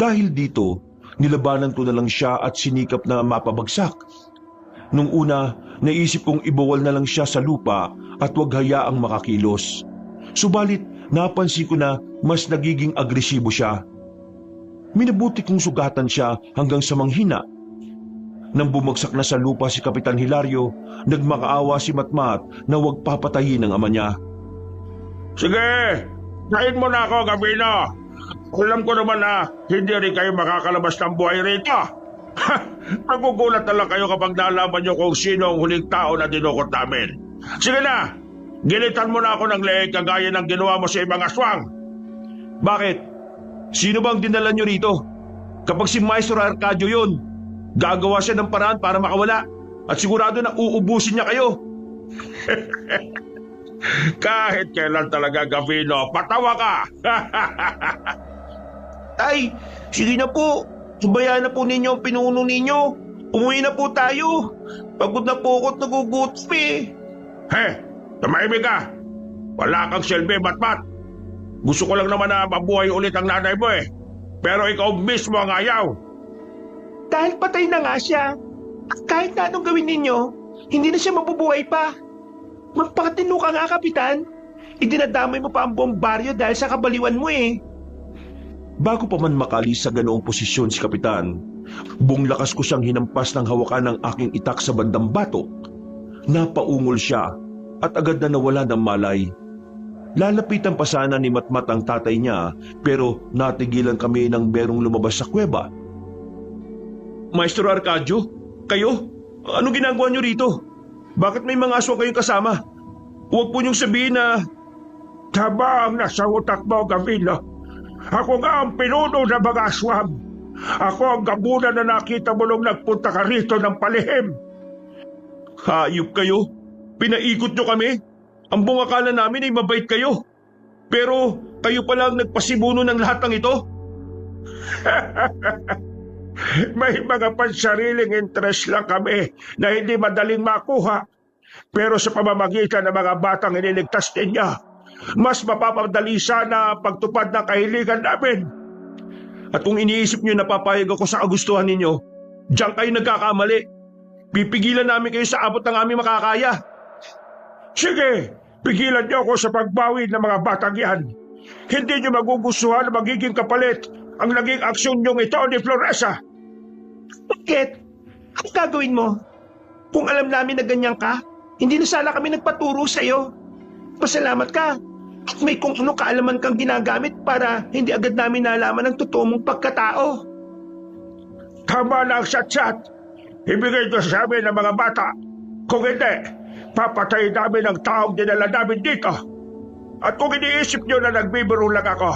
Dahil dito, nilabanan ko na lang siya at sinikap na mapabagsak. Nung una, naisip kong ibawal na lang siya sa lupa at huwag hayaang makakilos. Subalit, napansin ko na mas nagiging agresibo siya. Minabuti kong sugatan siya hanggang sa manghina. Nang bumagsak na sa lupa si Kapitan Hilario, nagmakaawa si Matmat na huwag papatayin ang ama niya. Sige, kain mo na ako, Gavino. Alam ko naman na hindi rin kayo makakalabas ng buhay rito. Magugulat na lang kayo kapag nalaman nyo kung sino ang huling tao na dinukot namin. Sige na, gilitan mo na ako ng leeg kagaya ng ginawa mo sa ibang aswang. Bakit? Sino bang dinala nyo rito? Kapag si Maestro Arcadio yun, gagawa siya ng paraan para makawala at sigurado na uubusin niya kayo. Kahit kailan talaga, Gavino, patawa ka. Tay, sige na po. Subayaan na po ninyo ang pinuno ninyo. Umuwi na po tayo. Pagod na po ako at nagugutom eh. Tumahimik ka. Wala kang silbi, Matmat. Gusto ko lang naman na mabuhay ulit ang nanay mo eh. Pero ikaw mismo ang ayaw. Dahil patay na nga siya. At kahit na anong gawin ninyo, hindi na siya mabubuhay pa. Magpakatino ka nga, Kapitan. Idinadamay mo pa ang buong baryo dahil sa kabaliwan mo eh. Bago pa man makalis sa ganoong posisyon si Kapitan, buong lakas ko siyang hinampas ng hawakan ng aking itak sa bandang batok. Napaungol siya at agad na nawala ng malay. Lalapitan pa sana ni Matmat ang tatay niya pero natigilan kami nang merong lumabas sa kuweba. Maestro Arcadio, kayo? Ano ginagawa niyo rito? Bakit may mga aswang kayong kasama? Huwag po niyong sabihin na... Tama ang nasa utak mo, Camilo. Ako nga ang pinuno ng mga aswang. Ako ang gabuna na nakita mo nung nagpunta ka rito ng palihim. Hayop kayo? Pinaikot niyo kami? Ang buong akala namin ay mabait kayo. Pero kayo pala ang nagpasibuno ng lahat ng ito? May mga pansariling interest lang kami na hindi madaling makuha. Pero sa pamamagitan ng mga batang iniligtas ninyo, mas mapapadali sana ang pagtupad ng kahiligan namin. At kung iniisip niyo na papayag ako sa kagustuhan ninyo, diyan kayo nagkakamali. Pipigilan namin kayo sa abot ng aming makakaya. Sige, pigilan niyo ako sa pagbawi ng mga batang yan. Hindi niyo magugustuhan na magiging kapalit ang naging aksyon niyong ito ni Floresa. Bakit? Ano gagawin mo? Kung alam namin na ganyan ka, hindi na sana kami nagpaturo sa'yo. Pasalamat ka. At may kung ano kaalaman kang ginagamit para hindi agad namin nalaman ang totoo mong pagkatao. Tama na ang chat-chat. Ibigay niyo sa amin ng mga bata. Kung hindi, papatay namin ang taong dinala namin dito. At kung iniisip niyo na nagbibiro lang ako,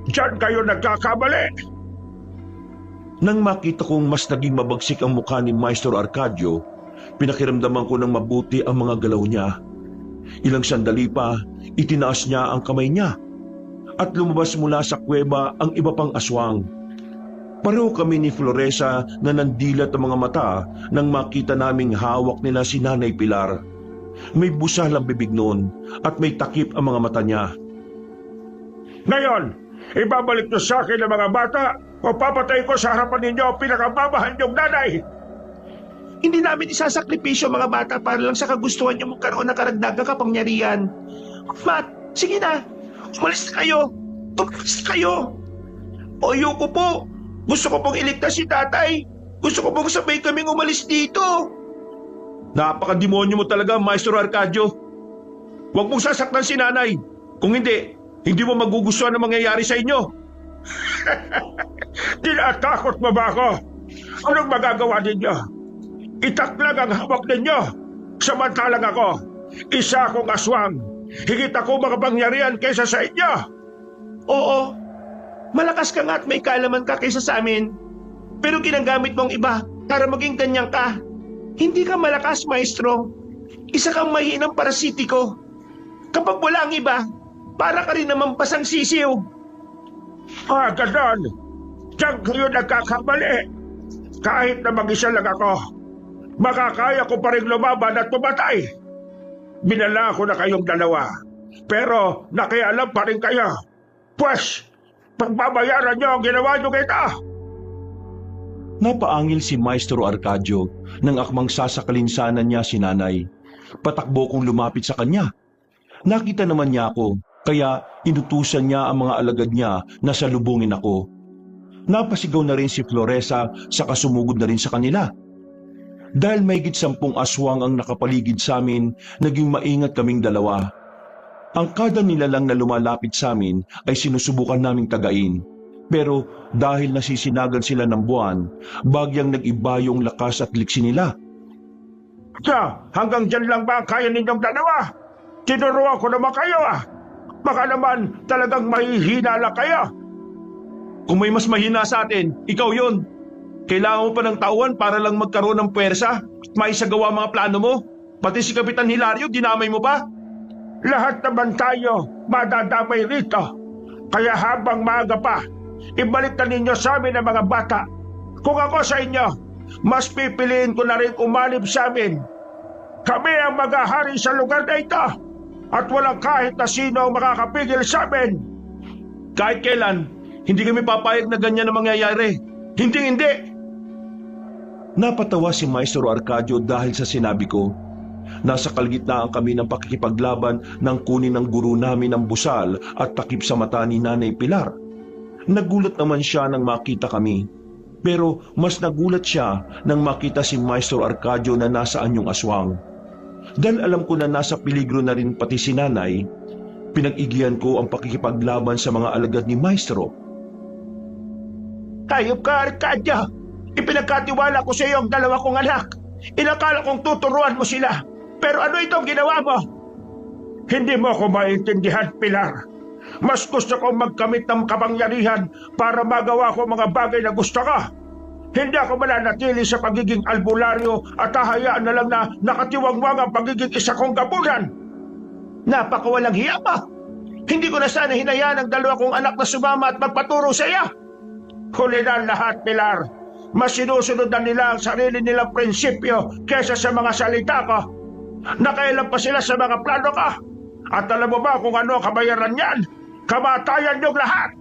diyan kayo nagkakamali. Nang makita kong mas naging mabagsik ang mukha ni Maestro Arcadio, pinakiramdaman ko ng mabuti ang mga galaw niya. Ilang sandali pa, itinaas niya ang kamay niya at lumabas mula sa kuweba ang iba pang aswang. Pareho kami ni Floresa na nandilat ang mga mata nang makita naming hawak nila si Nanay Pilar. May busal ang bibig noon at may takip ang mga mata niya. Ngayon, ibabalik niyo sa akin ang mga bata o papatay ko sa harapan ninyo ang pinakamamahal niyong nanay. Hindi namin isasakripisyo ang mga bata para lang sa kagustuhan niyo magkaroon ng karagdagang kapangyarihan. Mat, sige na. Umalis na kayo. Umalis na kayo. Ayoko po. Gusto ko pong iligtas si tatay. Gusto ko pong sabay kaming umalis dito. Napakademonyo mo talaga, Maestro Arcadio. Huwag mong sasaktan si nanay. Kung hindi, hindi mo magugustuhan ang mangyayari sa inyo. Tinatakot mo ba ako? Anong magagawa ninyo? Itak lang ang hawak ninyo. Samantalang ako, isa akong aswang. Higit ako makapangyarihan kaysa sa inyo. Oo. Malakas ka nga at may kaalaman ka kaysa sa amin. Pero ginagamit mong iba para maging ganyan ka. Hindi ka malakas, maestro. Isa kang mahinang parasitiko. Kapag wala ang iba, para ka rin naman pasang sisiw. Ganon. Diyan kayo nagkakamali. Kahit na mag-isa lang ako, makakaya ko pa rin lumaban at pumatay. Binala ko na kayong dalawa, pero nakialam pa rin kayo. Pwes, pagbabayaran niyo ang ginawa niyo kita. Napaangil si Maestro Arcadio nang akmang sasakalin sana niya si nanay. Patakbo kong lumapit sa kanya. Nakita naman niya ako, kaya inutusan niya ang mga alagad niya na salubungin ako. Napasigaw na rin si Floresa sa kasumugod na rin sa kanila. Dahil mahigit 10 aswang ang nakapaligid sa amin, naging maingat kaming dalawa. Ang kada nilalang na lumalapit sa amin ay sinusubukan naming tagain. Pero dahil nasisinagan sila ng buwan, bagyang nag-iba yung lakas at liksi nila. Hanggang dyan lang ba ang kaya ninyong dalawa? Tinuruan ko naman kayo Baka naman talagang mahihina lang kayo. Kung may mas mahina sa atin, ikaw yun. Kailangan mo pa ng tauhan para lang magkaroon ng puwersa at maisagawa mga plano mo. Pati si Kapitan Hilario, dinamay mo pa. Lahat naman tayo madadamay rito. Kaya habang maaga pa, ibalik na ninyo sa amin ang mga bata. Kung ako sa inyo, mas pipiliin ko na rin umanib sa amin. Kami ang maghahari sa lugar na ito at walang kahit na sino ang makakapigil sa amin. Kahit kailan, hindi kami papayag na ganyan na mangyayari. Hindi. Napatawa si Maestro Arcadio dahil sa sinabi ko. Nasa kalagitnaan kami ng pakikipaglaban nang kunin ng guro namin ang busal at takip sa mata ni Nanay Pilar. Nagulat naman siya nang makita kami. Pero mas nagulat siya nang makita si Maestro Arcadio na nasa anyong aswang. Dahil alam ko na nasa peligro na rin pati si Nanay, pinag-igihan ko ang pakikipaglaban sa mga alagad ni Maestro. Hayop ka, Arcadio! Ipinagkatiwala ko sa iyo ang dalawa kong anak. Inakala kong tuturuan mo sila. Pero ano itong ginawa mo? Hindi mo ako maintindihan, Pilar. Mas gusto kong magkamit ng kapangyarihan para magawa ko mga bagay na gusto ko. Hindi ako mananatili sa pagiging albularyo at hahayaan na lang na nakatiwangwang ang pagiging isa kong gabunan. Napakawalang hiya pa. Hindi ko na sana hinayaan ang dalawa kong anak na sumama at magpaturo sa iya. Huli na ang lahat, Pilar. Mas sinusunod na nila ang sarili nilang prinsipyo kesa sa mga salita ko. Nakailan pa sila sa mga plano ko. At alam mo ba kung ano ang kabayaran niyan? Kamatayan niyong lahat.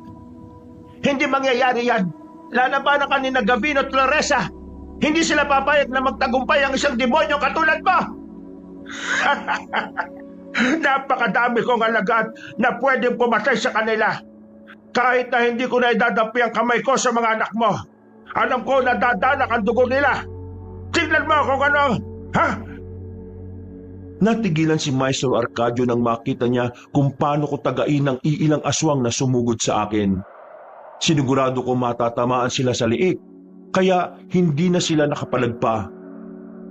Hindi mangyayari yan. Lalabanan ka ni Gabino at Floresa. Hindi sila papayag na magtagumpay ang isang demonyo katulad mo. Napakadami kong alagad na pwedeng pumatay sa kanila. Kahit na hindi ko na idadampi ang kamay ko sa mga anak mo. Alam ko na dadanak ang dugo nila. Tingnan mo kung ano, ha? Natigilan si Maestro Arcadio nang makita niya kung paano ko tagain ang iilang aswang na sumugod sa akin. Sinigurado ko matatamaan sila sa liig, kaya hindi na sila nakapalagpa.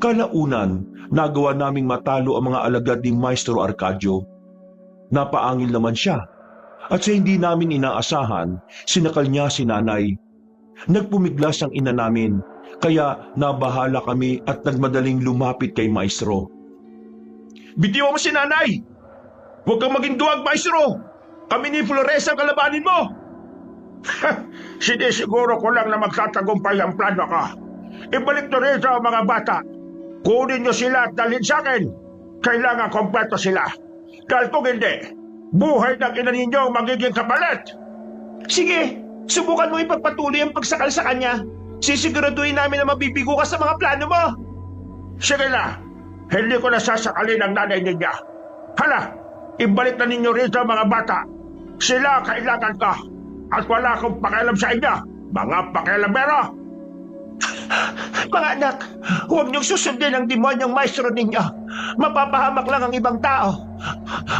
Kalaunan, nagawa naming matalo ang mga alagad ni Maestro Arcadio. Napaangil naman siya, at sa hindi namin inaasahan, sinakal niya si Nanay. Nagpumiglas ang ina namin, kaya nabahala kami at nagmadaling lumapit kay Maestro. Bitiwan mo si Nanay! Huwag kang maging duwag, Maestro! Kami ni Floresa ang kalabanin mo! Sinisiguro ko lang na magtatagumpay ang plano ko. Ibalik to rito ang mga bata. Kunin niyo sila at dalhin sa akin. Kailangan kompleto sila. Dahil kung hindi, buhay ng ina ninyo ang magiging kapalit. Sige, subukan mo ipagpatuloy ang pagsakal sa kanya. Sisiguraduhin namin na mabibigo ka sa mga plano mo. Sige na, hindi ko nasasakalin ang nanay ninyo. Hala, ibalik na ninyo rito ang mga bata. Sila kailangan ko. At wala akong pakialam sa inyo, mga pakialamero. Mga anak, huwag niyong susundin ang demonyong maestro ninyo. Mapapahamak lang ang ibang tao.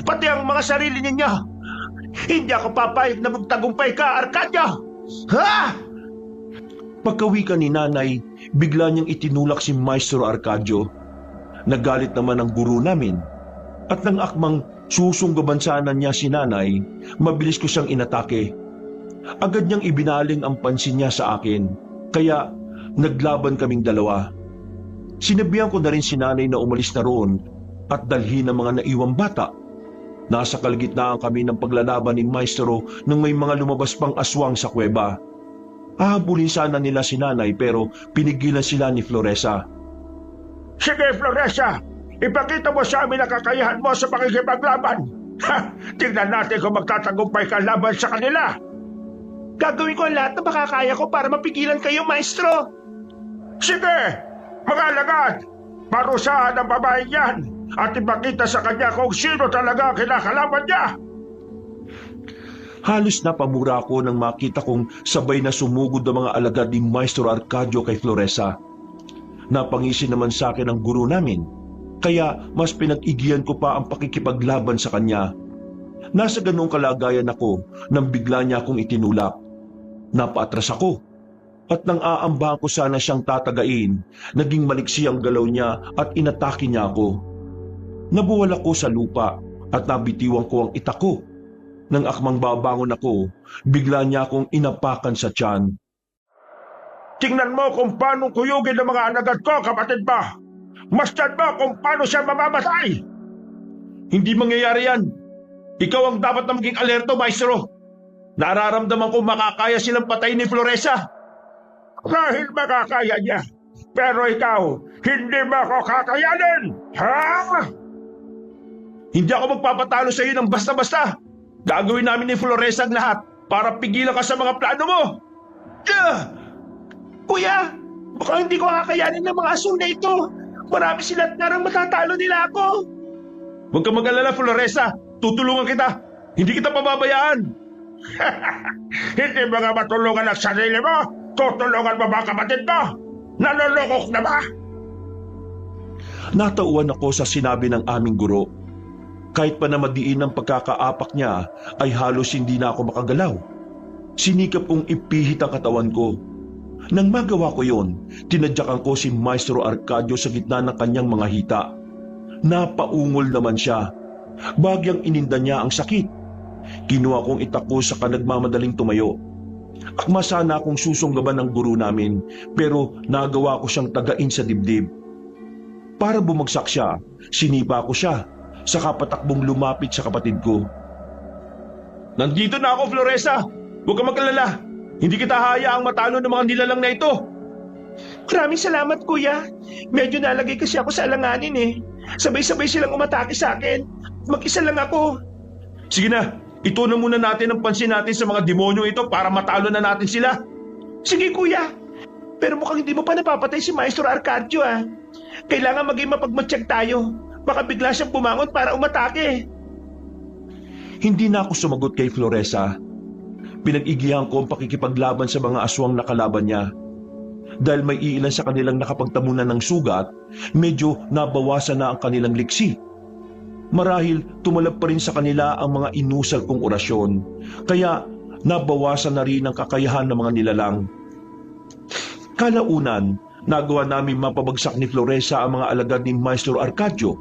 Pati ang mga sarili ninyo. Hindi ako papayag na magtagumpay ka, Arcadio! Ha? Pagkawi ka ni Nanay, bigla niyang itinulak si Maestro Arcadio. Nagalit naman ang guro namin. At nang akmang susunggaban sana niya si Nanay, mabilis ko siyang inatake. Agad niyang ibinaling ang pansin niya sa akin, kaya naglaban kaming dalawa. Sinabihan ko na rin si Nanay na umalis na roon at dalhin ang mga naiwang bata. Nasa kalagitnaan kami ng paglalaban ni Maestro nang may mga lumabas pang aswang sa kuweba. Hahabulin sana nila si Nanay pero pinigilan sila ni Floresa. Sige, Floresa, ipakita mo sa amin ang kakayahan mo sa pakikipaglaban. Tingnan natin kung magtatagumpay ka laban sa kanila. Gagawin ko ang lahat na makakaya ko para mapigilan kayo, maestro. Sige, mga alagad, parusahan ang babaeng yan at ipakita sa kanya kung sino talaga ang kinakalaban niya. Halos napamura ako nang makita kong sabay na sumugod ang mga alagad ni Maestro Arcadio kay Floresa. Napangisi naman sa akin ang guro namin, kaya mas pinag-igihan ko pa ang pakikipaglaban sa kanya. Nasa ganung kalagayan ako nang bigla niya akong itinulak. Napaatras ako at nang aambahan ko sana siyang tatagain, naging maliksi ang galaw niya at inatake niya ako. Nabuwal ako sa lupa at nabitiwan ko ang itak ko. Nang akmang babangon ako, bigla niya akong inapakan sa tiyan. Tingnan mo kung paano kuyugin ng mga alagad ko, kapatid ba? Masdan mo kung paano siya mamamatay. Hindi mangyayari yan. Ikaw ang dapat na maging alerto, Maestro. Nararamdaman ko makakaya silang patay ni Floresa. Dahil makakaya niya. Pero ikaw, hindi mo ako kakayanin! Ha? Hindi ako magpapatalo sa iyo ng basta-basta. Gagawin namin ni Floresa ang lahat para pigilan ka sa mga plano mo. Kuya, Mukhang hindi ko kakayanin ng mga aswang na ito. Marami sila at narang matatalo nila ako. Huwag kang mag-alala, Floresa. Tutulungan kita. Hindi kita pababayaan. Hindi ba nga matulungan ang sarili mo? Tutulungan mo ba ang kapatid mo? Nalulukok na ba? Natauan ako sa sinabi ng aming guro. Kahit pa na madiin ang pagkakaapak niya, ay halos hindi na ako makagalaw. Sinikap kong ipihit ang katawan ko. Nang magawa ko yon, tinadyakan ko si Maestro Arcadio sa gitna ng kanyang mga hita. Napaungol naman siya. Bagyang ininda niya ang sakit. Kinuha kong itako sa kanagmamadaling tumayo. Akma sana akong susunggaban ng guro namin, pero nagawa ko siyang tagain sa dibdib. Para bumagsak siya, sinipa ko siya, saka patakbong lumapit sa kapatid ko. Nandito na ako, Floresa! Huwag kang mag-alala! Hindi kita hayaang matalo ng mga nilalang na ito! Maraming salamat, kuya. Medyo nalagay kasi ako sa alanganin eh. Sabay-sabay silang umatake sa akin. Mag-isa lang ako. Sige na, itunan muna natin ang pansin natin sa mga demonyo ito para matalo na natin sila. Sige, kuya. Pero mukhang hindi mo pa napapatay si Maestro Arcadio ah. Kailangan maging mapagmatsyag tayo. Baka bigla siyang bumangon para umatake. Hindi na ako sumagot kay Floresa. Pinag-igihan ko ang pakikipaglaban sa mga aswang na kalaban niya. Dahil may iilan sa kanilang nakapagtamunan ng sugat, medyo nabawasan na ang kanilang liksi. Marahil tumalab pa rin sa kanila ang mga inusal kong orasyon, kaya nabawasan na rin ang kakayahan ng mga nilalang. Kalaunan, nagawa namin mapabagsak ni Floresa ang mga alagad ni Maestro Arcadio.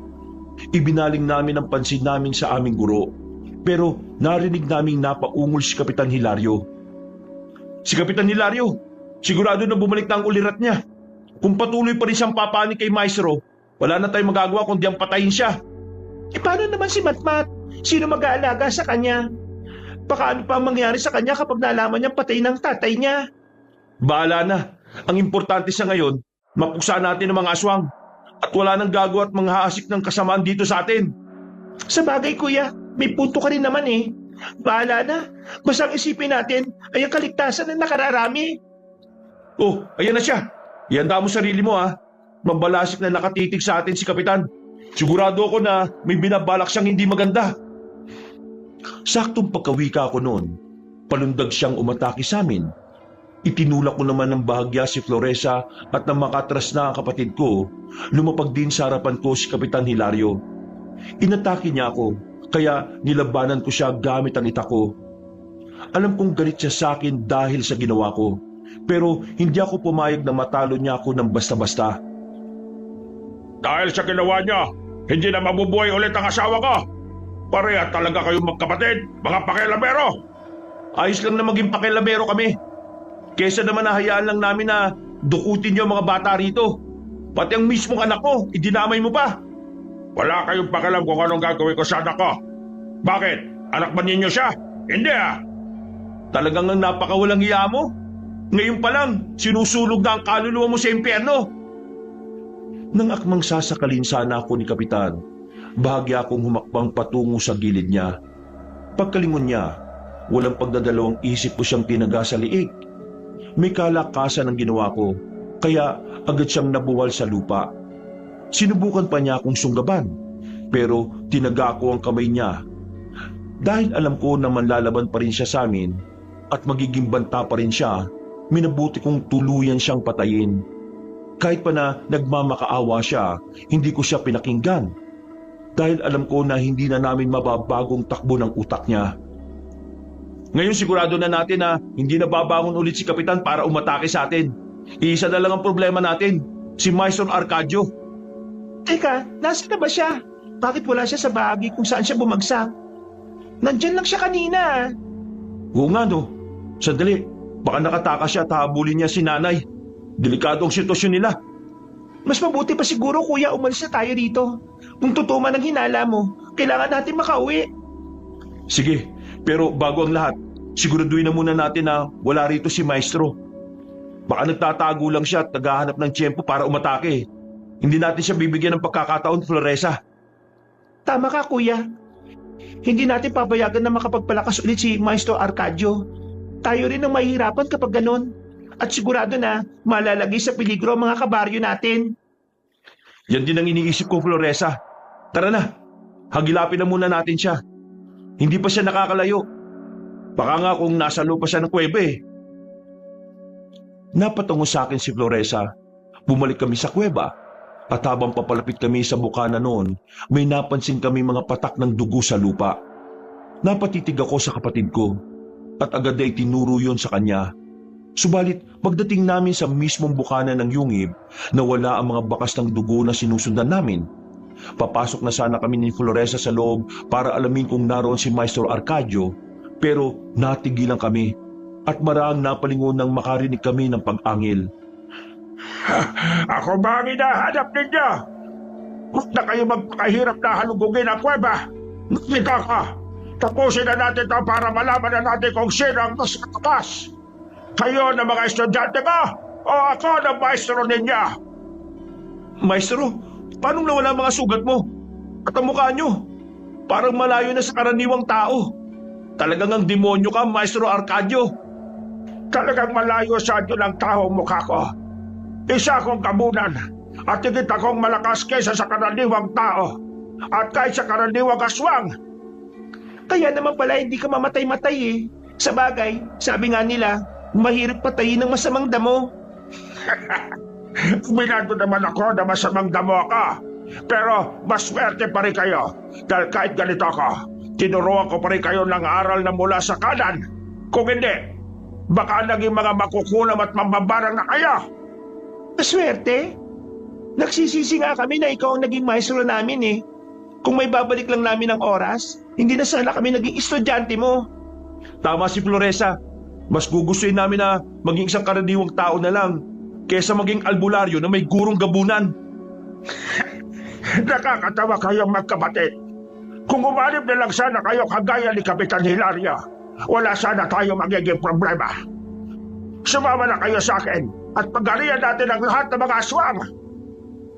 Ibinaling namin ang pansin namin sa aming guro, pero narinig naming napaungol si Kapitan Hilario. Si Kapitan Hilario, sigurado na bumalik na ang ulirat niya. Kung patuloy pa rin siyang papanik kay Maestro, wala na tayong magagawa kundi ang patayin siya. E paano naman si Matmat? Sino mag-aalaga sa kanya? Baka ano pa ang mangyari sa kanya kapag nalaman niyang patay ng tatay niya? Bahala na. Ang importante sa ngayon, mapuksa natin ang mga aswang. At wala nang gagawa at manghaasik ng kasamaan dito sa atin. Sa bagay, kuya, may punto ka rin naman eh. Bahala na. Basta ang isipin natin ay ang kaligtasan na nakararami. Oh, ayan na siya. Ihanda mo sarili mo ha. Mabalasik na nakatitig sa atin si Kapitan. Sigurado ako na may binabalak siyang hindi maganda. Saktong pagkawika ko noon, palundag siyang umatake sa amin. Itinulak ko naman ng bahagya si Floresa at nang makatras na ang kapatid ko, lumapag din sa harapan ko si Kapitan Hilario. Inatake niya ako, kaya nilabanan ko siya gamit ang itako. Alam kong galit siya sa akin dahil sa ginawa ko, pero hindi ako pumayag na matalo niya ako ng basta-basta. Dahil sa ginawa niya, hindi na mabubuhay ulit ang asawa ko. Pareha talaga kayong magkapatid, mga pakialamero. Ayos lang na maging pakilabero kami. Kesa naman nahayaan lang namin na dukutin niyo ang mga bata rito. Pati ang mismong anak ko, idinamay mo pa. Wala kayong pakialam kung anong gagawin ko sa anak ko. Bakit? Anak ba ninyo siya? Hindi ah. Talagang ang napakawalang hiya mo. Ngayon pa lang, sinusulog na ang kaluluwa mo sa impyerno. Nang akmang sasakalin sana ako ni Kapitan, bahagya akong humakbang patungo sa gilid niya. Pagkalingon niya, walang pagdadalawang isip ko siyang tinaga sa liig. May kalakasan ang ginawa ko, kaya agad siyang nabuwal sa lupa. Sinubukan pa niya akong sunggaban, pero tinaga ko ang kamay niya. Dahil alam ko na manlalaban pa rin siya sa amin at magiging banta pa rin siya, minabuti kong tuluyan siyang patayin. Kahit pa na nagmamakaawa siya, hindi ko siya pinakinggan. Dahil alam ko na hindi na namin mababagong takbo ng utak niya. Ngayon sigurado na natin na hindi na babangon ulit si Kapitan para umatake sa atin. Iisa na lang ang problema natin, si Maestro Arcadio. Teka, nasa na ba siya? Bakit wala siya sa bahagi kung saan siya bumagsak? Nandyan lang siya kanina. Oo nga no. Sandali, baka nakatakas siya at habulin niya si nanay. Delikado ang sitwasyon nila. Mas mabuti pa siguro, kuya, umalis na tayo dito. Kung totoo man ang hinala mo, kailangan natin makauwi. Sige, pero bago ang lahat, siguraduhin na muna natin na wala rito si Maestro. Baka nagtatago lang siya at naghahanap ng tiyempo para umatake. Hindi natin siya bibigyan ng pagkakataon, Floresa. Tama ka, kuya. Hindi natin papayagan na makapagpalakas ulit si Maestro Arcadio. Tayo rin ang mahihirapan kapag ganon. at sigurado na malalagay sa peligro ang mga kabaryo natin. Yan din ang iniisip ko, Floresa. Tara na, hagilapin na muna natin siya. Hindi pa siya nakakalayo. Baka nga kung nasa loob pa siya ng kuweba eh. Napatungo sa akin si Floresa. Bumalik kami sa kuweba. At habang papalapit kami sa bukana noon, may napansin kami mga patak ng dugo sa lupa. Napatitig ako sa kapatid ko at agad ay tinuro yon sa kanya. Subalit pagdating namin sa mismong bukana ng yungib, nawala ang mga bakas ng dugo na sinusundan namin. Papasok na sana kami ni Floresa sa loob para alamin kung naroon si Maestro Arcadio, pero natigilan kami at maraang napalingon nang makarinig kami ng pag-angil. Ako ba ang hinahanap ninyo? Huwag na kayo magpakahirap na halugugin ang kuweba. Nakita ka. Tapusin na natin ito para malaman na natin kung sino ang mas katakas. Kayo na mga estudyante ko o ako na maestro ninyo? Maestro, paano nawala ang mga sugat mo? At ang mukha nyo? Parang malayo na sa karaniwang tao. Talagang ang demonyo ka, Maestro Arcadio. Talagang malayo sa inyo ng tao mukha ko. Isa akong kabunan at higit akong malakas kaysa sa karaniwang tao at kahit sa karaniwang aswang. Kaya naman pala hindi ka mamatay-matay eh. Sa bagay, sabi nga nila, mahirap patayin ng masamang damo. Minado naman ako na masamang damo ako. Pero mas swerte pa rin kayo dahil kahit ganito ako, tinuruan ko pa rin kayo ng aral na mula sa kanan. Kung hindi, baka naging mga makukulam at mambabarang na kayo. Maswerte? Nagsisisi nga kami na ikaw ang naging maestro namin eh. Kung may babalik lang namin ang oras, hindi na sana kami naging estudyante mo. Tama si Floresa. Mas gugustuhin namin na maging isang karaniwang tao na lang kaysa maging albularyo na may gurong gabunan. Nakakatawa kayong magkapatid. Kung umanib na lang sana kayo kagaya ni Kapitan Hilario, wala sana tayo magiging problema. Sumama na kayo sa akin at pag-arian natin ang lahat ng mga aswang.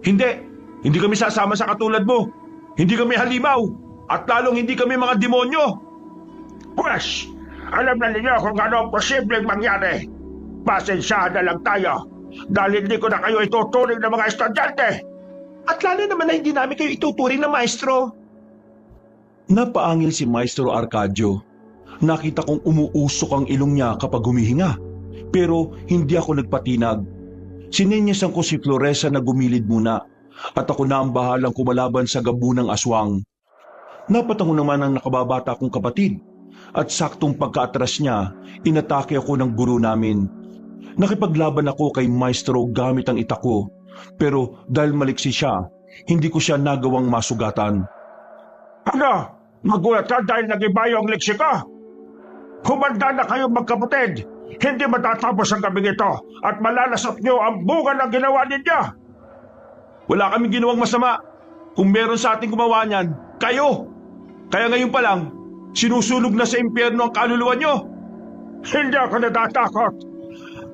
Hindi kami sasama sa katulad mo. Hindi kami halimaw at lalong hindi kami mga demonyo. Pwes, alam na ninyo kung ano ang posibleng mangyari. Pasensyahan na lang tayo dahil hindi ko na kayo ituturing ng mga estudyante. At lalo naman na hindi namin kayo ituturing na maestro. Napaangil si Maestro Arcadio. Nakita kong umuusok ang ilong niya kapag humihinga. Pero hindi ako nagpatinag. Sininyasan ko si Floresa na gumilid muna at ako na ang bahalang kumalaban sa gabunang aswang. Napatango naman ang nakababata kong kapatid at saktong pagkaatras niya, inatake ako ng guro namin. Nakipaglaban ako kay Maestro gamit ang itako, pero dahil maliksi siya, hindi ko siya nagawang masugatan. Ano? Magulat ka dahil nag-iba yung leksiko? Humanda na kayong magkapatid. Hindi matatapos ang gabing ito at malalasap niyo ang bunga ng ginawa ninyo. Wala kaming ginawang masama. Kung meron sa ating gumawa niyan, kayo. Kaya ngayon pa lang, sinusulog na sa impyerno ang kaluluwa niyo. Hindi ako natatakot.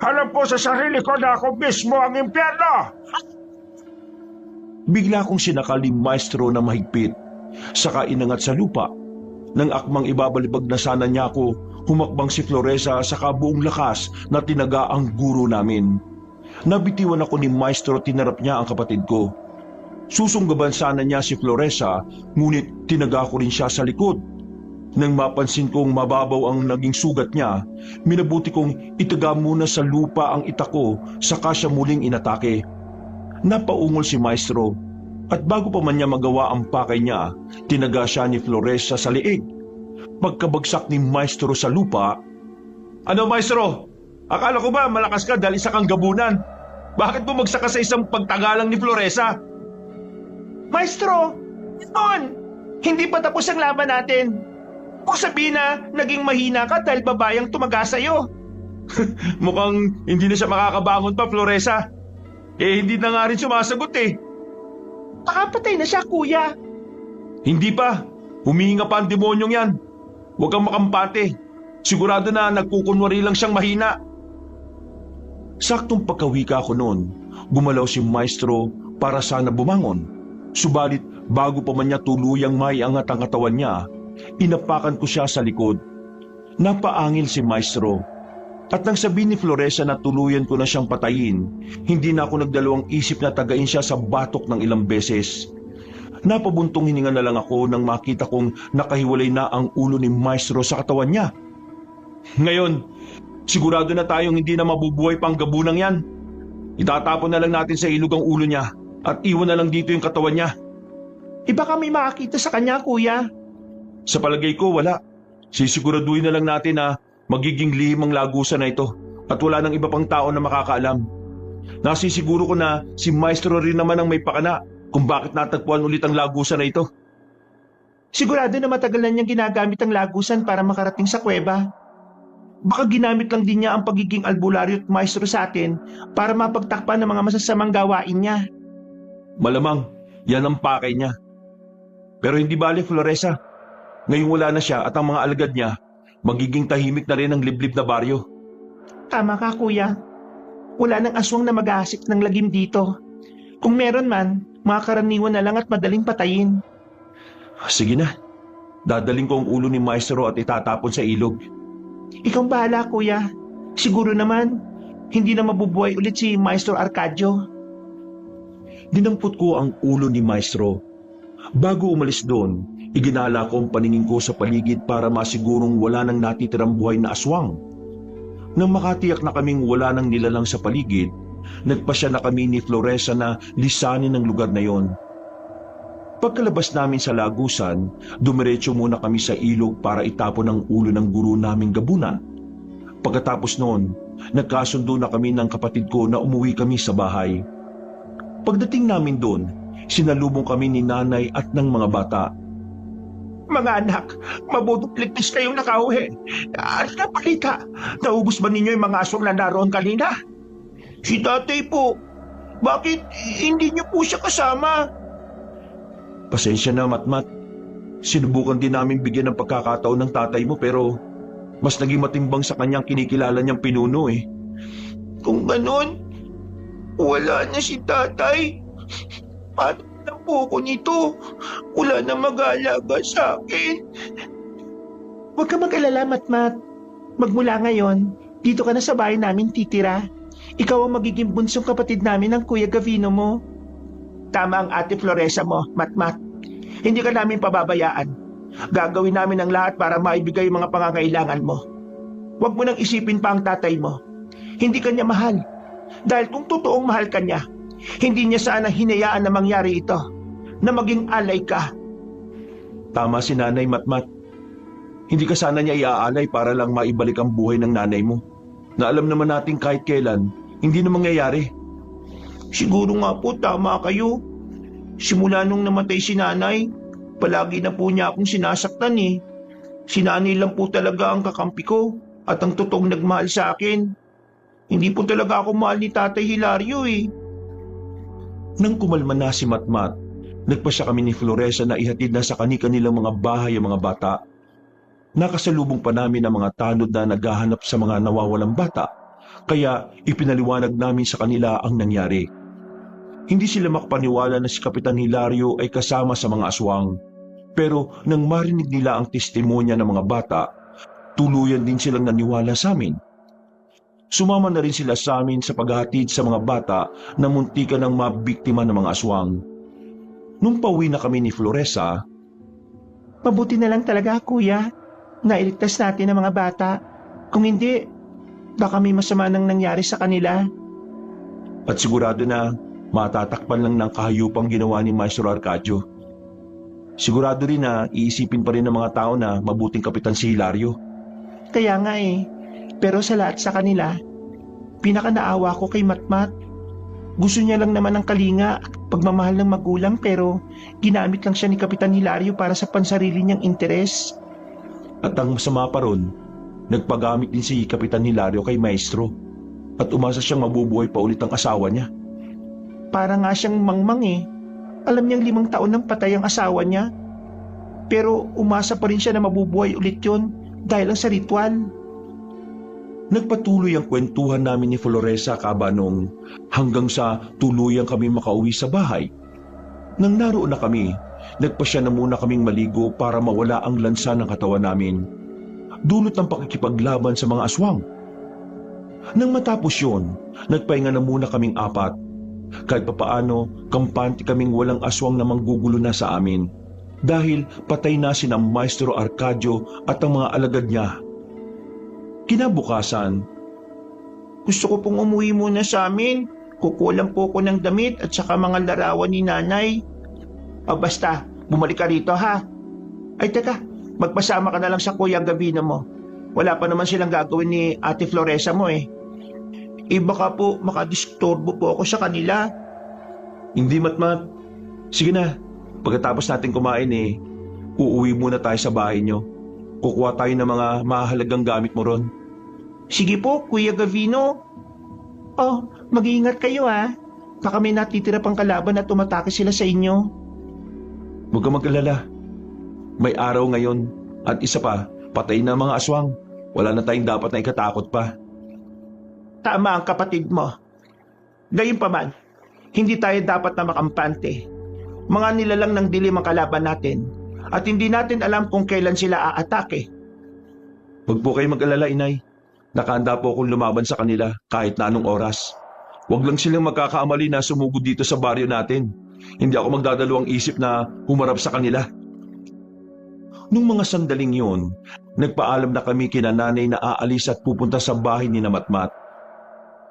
Alam po sa sarili ko na ako mismo ang impyerno. Bigla kong sinakal ni Maestro na mahigpit, saka inangat sa lupa. Nang akmang ibabalibag na sana niya ako, humakbang si Floresa sa kabuong lakas na tinaga ang guro namin. Nabitiwan ako ni Maestro, tinarap niya ang kapatid ko. Susunggaban sana niya si Floresa, ngunit tinaga ko rin siya sa likod. Nang mapansin kong mababaw ang naging sugat niya, minabuti kong itaga muna sa lupa ang itako, saka siya muling inatake. Napaungol si Maestro, at bago pa man niya magawa ang pakay niya, tinaga siya ni Floresa sa liig. Pagkabagsak ni Maestro sa lupa, "Ano, Maestro? Akala ko ba malakas ka dahil isa kang gabunan? Bakit bumagsak ka sa isang pagtagalang ni Floresa?" Maestro! Noon! Hindi pa tapos ang laban natin. Kung sabihin na naging mahina ka dahil babayang tumaga sa'yo. Mukhang hindi na siya makakabangon pa, Floresa. Hindi na nga rin sumasagot eh. Pakapatay na siya, kuya. Hindi pa. Humihinga pa ang demonyong yan. Huwag kang makampante. Sigurado na nagkukunwari lang siyang mahina. Saktong pagkawika ko noon, gumalaw si Maestro para sana bumangon. Subalit bago pa man niya tuluyang maiangat ang katawan niya, inapakan ko siya sa likod. Napaangil si Maestro At nang sabihin ni Floresa na tuluyan ko na siyang patayin, hindi na ako nagdalawang isip na tagain siya sa batok ng ilang beses. Napabuntong hininga na lang ako nang makita kong nakahiwalay na ang ulo ni Maestro sa katawan niya. Ngayon, sigurado na tayong hindi na mabubuhay pang gabunang yan. Itatapon na lang natin sa ilog ang ulo niya at iwan na lang dito yung katawan niya. Iba kami makakita sa kanya, kuya. Sa palagay ko, wala. Sisiguraduhin na lang natin na magiging lihim ang lagusan na ito at wala nang iba pang tao na makakaalam. Nasisiguro ko na si Maestro rin naman ang may pakana kung bakit natagpuan ulit ang lagusan na ito. Sigurado na matagal na niyang ginagamit ang lagusan para makarating sa kuweba. Baka ginamit lang din niya ang pagiging albularyo at maestro sa atin para mapagtakpan ng mga masasamang gawain niya. Malamang, yan ang pakay niya. Pero hindi bale, Floresa. Ngayong wala na siya at ang mga alagad niya, magiging tahimik na rin ang liblib na baryo. Tama ka, kuya. Wala nang aswang na mag-aasik ng lagim dito. Kung meron man, mga karaniwan na lang at madaling patayin. Sige na. Dadaling ko ang ulo ni Maestro at itatapon sa ilog. Ikaw bahala, kuya. Siguro naman, hindi na mabubuhay ulit si Maestro Arcadio. Dinampot ko ang ulo ni Maestro. Bago umalis doon, iginala ko ang paningin ko sa paligid para masigurong wala nang natitirang buhay na aswang. Nang makatiyak na kaming wala nang nilalang sa paligid, nagpasya na kami ni Floresa na lisanin ang lugar na yon. Pagkalabas namin sa lagusan, dumiretso muna kami sa ilog para itapon ang ulo ng guro naming gabunan. Pagkatapos noon, nagkasundo na kami ng kapatid ko na umuwi kami sa bahay. Pagdating namin doon, sinalubong kami ni nanay at ng mga bata. Mga anak, mabuting ligtas kayong nakauwi. At napalita, naubos ba ninyo yung mga aswang na naroon kanina? Si tatay po, bakit hindi niyo po siya kasama? Pasensya na, Matmat. Sinubukan din namin bigyan ng pagkakataon ng tatay mo pero mas naging matimbang sa kanyang kinikilala niyang pinuno eh. Kung ganon, wala na si tatay. Paano na po ako nito? Wala na mag-aalaga sa akin. Huwag ka mag-alala, Matmat. Magmula ngayon, dito ka na sa bahay namin titira. Ikaw ang magiging bunsong kapatid namin ng Kuya Gavino mo. Tama ang ate Floresa mo, Matmat. Hindi ka namin pababayaan. Gagawin namin ang lahat para maibigay ang mga pangangailangan mo. Huwag mo nang isipin pa ang tatay mo. Hindi ka niya mahal. Dahil kung totoong mahal ka niya, hindi niya sana hinayaan na mangyari ito, na maging alay ka. Tama si Nanay, Matmat. Hindi ka sana niya iaalay para lang maibalik ang buhay ng nanay mo. Na alam naman natin kahit kailan, hindi na mangyayari. Siguro nga po tama kayo. Simula nung namatay si nanay, palagi na po niya akong sinasaktan eh. Si nanay lang po talaga ang kakampi ko at ang totoong nagmahal sa akin. Hindi po talaga ako mahal ni Tatay Hilario eh. Nang kumalma na si Matmat, nagpasya kami ni Floresa na ihatid na sa kanilang mga bahay ang mga bata. Nakasalubong pa namin ang mga tanod na naghahanap sa mga nawawalang bata, kaya ipinaliwanag namin sa kanila ang nangyari. Hindi sila makapaniwala na si Kapitan Hilario ay kasama sa mga aswang. Pero nang marinig nila ang testimonya ng mga bata, tuluyan din silang naniwala sa amin. Sumama na rin sila sa amin sa paghahatid sa mga bata na muntikan ng mabiktima ng mga aswang. Nung pauwi na kami ni Floresa, Mabuti na lang talaga, kuya. Nailigtas natin ang mga bata. Kung hindi, baka may masama nang nangyari sa kanila. at sigurado na matatakpan lang ng kahayupang ginawa ni Maestro Arcadio. Sigurado rin na iisipin pa rin ng mga tao na mabuting kapitan si Hilario. Kaya nga eh. Pero sa lahat sa kanila, pinakanaawa ko kay Matmat. Gusto niya lang naman ng kalinga, pagmamahal ng magulang, pero ginamit lang siya ni Kapitan Hilario para sa pansarili niyang interes. At ang masama pa ron, nagpagamit din si Kapitan Hilario kay Maestro at umasa siyang mabubuhay pa ulit ang asawa niya. Para nga siyang mangmang eh. Alam niyang 5 taon nang patay ang asawa niya. Pero umasa pa rin siya na mabubuhay ulit yun dahil lang sa ritual. Nagpatuloy ang kwentuhan namin ni Floresa kabanong hanggang sa tuluyang kami makauwi sa bahay. Nang naroon na kami, nagpasya na muna kaming maligo para mawala ang lansa ng katawan namin. Dulot ng pakikipaglaban sa mga aswang. Nang matapos yun, nagpahinga na muna kaming apat. Kahit papaano, kampante kaming walang aswang na manggugulo na sa amin. Dahil patay na sina Maestro Arcadio at ang mga alagad niya. Kinabukasan, Gusto ko pong umuwi muna sa amin. Kukulang po ko ng damit at saka mga larawan ni nanay. Basta, bumalik ka rito ha. Ay teka, magpasama ka na lang sa Kuya Gavino mo. Wala pa naman silang gagawin ni Ate Floresa mo eh. Baka po makadisturbo po ako sa kanila. hindi matmat. Sige na, pagkatapos natin kumain uuwi muna tayo sa bahay nyo. Kukuha tayo ng mga mahalagang gamit mo ron. Sige po, Kuya Gavino. Oh, mag-iingat kayo ha. Baka may natitira pang kalaban na tumatake sila sa inyo. Huwag kang mag-alala. May araw ngayon at isa pa, patay na mga aswang. Wala na tayong dapat na ikatakot pa. Tama ang kapatid mo. Gayunpaman, hindi tayo dapat na makampante. Mga nilalang ng dilim ang kalaban natin at hindi natin alam kung kailan sila aatake. Huwag po kayo mag-alala, inay. Nakahanda po akong lumaban sa kanila kahit na anong oras. Huwag lang silang magkakaamali na sumugod dito sa baryo natin. Hindi ako magdadalawang isip na humarap sa kanila. Nung mga sandaling yun, nagpaalam na kami kina nanay na aalis at pupunta sa bahay ni Matmat.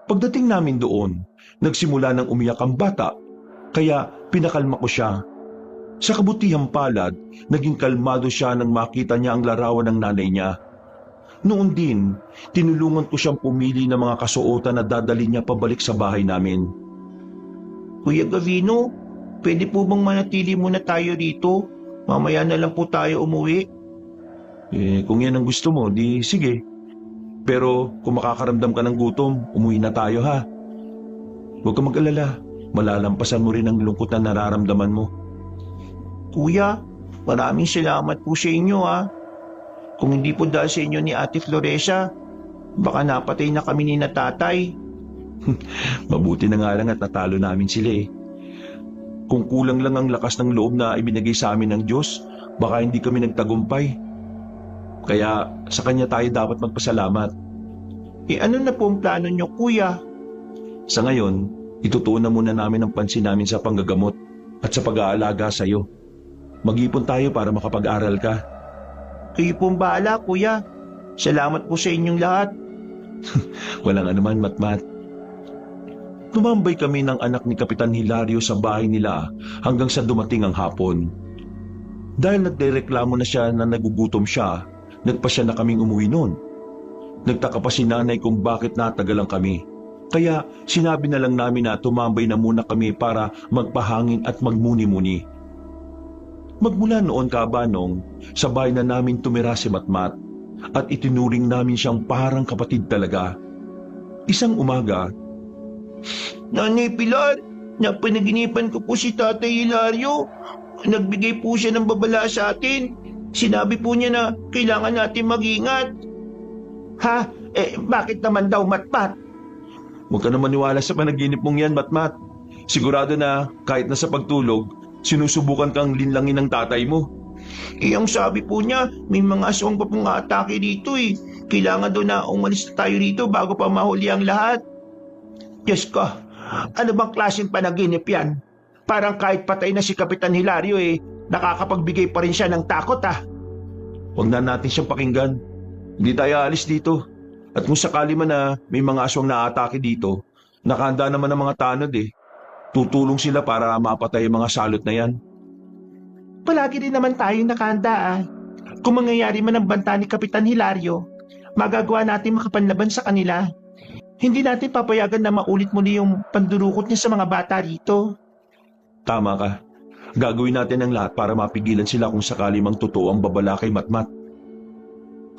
Pagdating namin doon, nagsimula ng umiyak ang bata, kaya pinakalma ko siya. Sa kabutihang palad, naging kalmado siya nang makita niya ang larawan ng nanay niya. Noon din, tinulungan ko siyang pumili ng mga kasuotan na dadali niya pabalik sa bahay namin. Kuya Gavino, pwede po bang manatili muna tayo rito? Mamaya na lang po tayo umuwi. Kung yan ang gusto mo, di sige. Pero kung makakaramdam ka ng gutom, umuwi na tayo ha. Huwag kang mag-alala, malalampasan mo rin ang lungkot na nararamdaman mo. Kuya, maraming salamat po sa inyo ha. Kung hindi po dahil sa inyo ni Ate Floresa, baka napatay na kami ni tatay. Mabuti na nga lang at natalo namin sila eh. Kung kulang lang ang lakas ng loob na ibinigay sa amin ng Diyos, baka hindi kami nagtagumpay. Kaya sa Kanya tayo dapat magpasalamat. Ano na po ang plano nyo, Kuya? Sa ngayon, itutuon na muna namin ang pansin namin sa panggagamot at sa pag-aalaga sa iyo. Mag-ipon tayo para makapag-aral ka. Kayo pong bahala, Kuya. Salamat po sa inyong lahat. Walang anuman, Matmat. Tumambay kami ng anak ni Kapitan Hilario sa bahay nila hanggang sa dumating ang hapon. Dahil nagdereklamo na siya na nagugutom siya, nagpasya na kaming umuwi noon. Nagtaka pa si nanay kung bakit natagalan kami. Kaya sinabi na lang namin na tumambay na muna kami para magpahangin at magmuni-muni. Magmula noon kabanong, sa bahay na namin tumira si Matmat at itinuring namin siyang parang kapatid talaga. Isang umaga, Nanay Pilar, napanaginipan ko po si Tatay Hilario. Nagbigay po siya ng babala sa atin. Sinabi po niya na kailangan natin mag-ingat. Ha? Bakit naman daw, Matmat? huwag ka na maniwala sa panaginip mong yan, Matmat. Sigurado na kahit nasa pagtulog, sinusubukan kang linlangin ng tatay mo. Ang sabi po niya, may mga aswang pa pong atake dito eh. Kailangan daw na umalis na tayo dito bago pa mahuli ang lahat. Diyos ko, ano bang klaseng panaginip yan? Parang kahit patay na si Kapitan Hilario nakakapagbigay pa rin siya ng takot ah. Huwag na natin siyang pakinggan. Hindi tayo alis dito. At kung sakali man na may mga aswang na atake dito, nakahanda naman ang mga tanod eh. Tutulong sila para mapatay ang mga salot na yan. Palagi rin naman tayong nakahanda ah. Kung mangyayari man ang banta ni Kapitan Hilario, magagawa natin makapanlaban sa kanila. Hindi natin papayagan na maulit muli yung pandurukot niya sa mga bata rito. Tama ka. Gagawin natin ang lahat para mapigilan sila kung sakali mang totoo ang babala kay Matmat.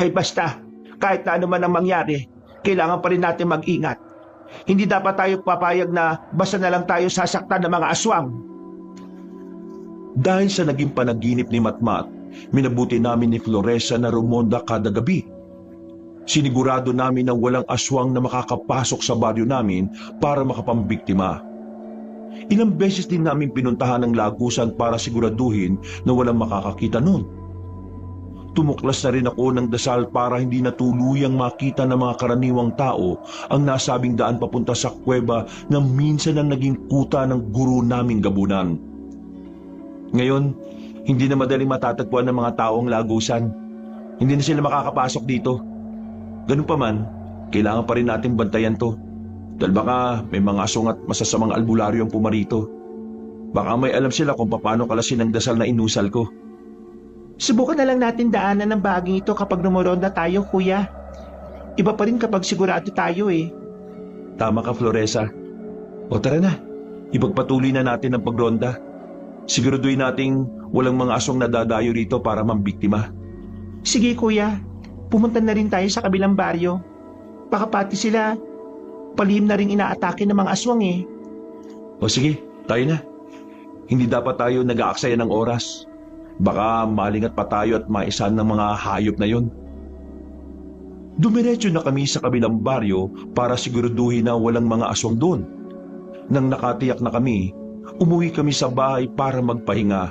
Ay basta, kahit na ano man ang mangyari, kailangan pa rin natin mag-ingat. Hindi dapat tayo papayag na basta na lang tayo sasaktan ng mga aswang. Dahil sa naging panaginip ni Matmat, minabuti namin ni Floresa na rumonda kada gabi. Sinigurado namin na walang aswang na makakapasok sa baryo namin para makapambiktima. Ilang beses din namin pinuntahan ang lagusan para siguraduhin na walang makakakita nun. Tumuklas na rin ako ng dasal para hindi na tuluyang makita ng mga karaniwang tao ang nasabing daan papunta sa kuweba na minsan ang naging kuta ng guro naming gabunan. Ngayon, hindi na madaling matatagpuan ng mga taong lagusan. Hindi na sila makakapasok dito. Ganun pa man, kailangan pa rin natin bantayan to. Dahil baka may mga asong at masasamang albularyo ang pumarito. Baka may alam sila kung paano kalasin ang dasal na inusal ko. Subukan na lang natin daanan ng bahaging ito kapag numuronda tayo, kuya. Iba pa rin kapag sigurado tayo eh. Tama ka, Floresa. O tara na, ipagpatuloy na natin ang pagronda. Siguraduhin nating walang mga asong nadadayo rito para mambiktima. Sige kuya, pumunta na rin tayo sa kabilang baryo. Baka pati sila, palihim na rin inaatake ng mga aswang eh. O sige, tayo na. Hindi dapat tayo nag-aaksaya ng oras. Baka malingat pa tayo at maisan ng mga hayop na yon. Dumiretso na kami sa kabilang baryo para siguraduhin na walang mga aswang doon. Nang nakatiyak na kami, umuwi kami sa bahay para magpahinga.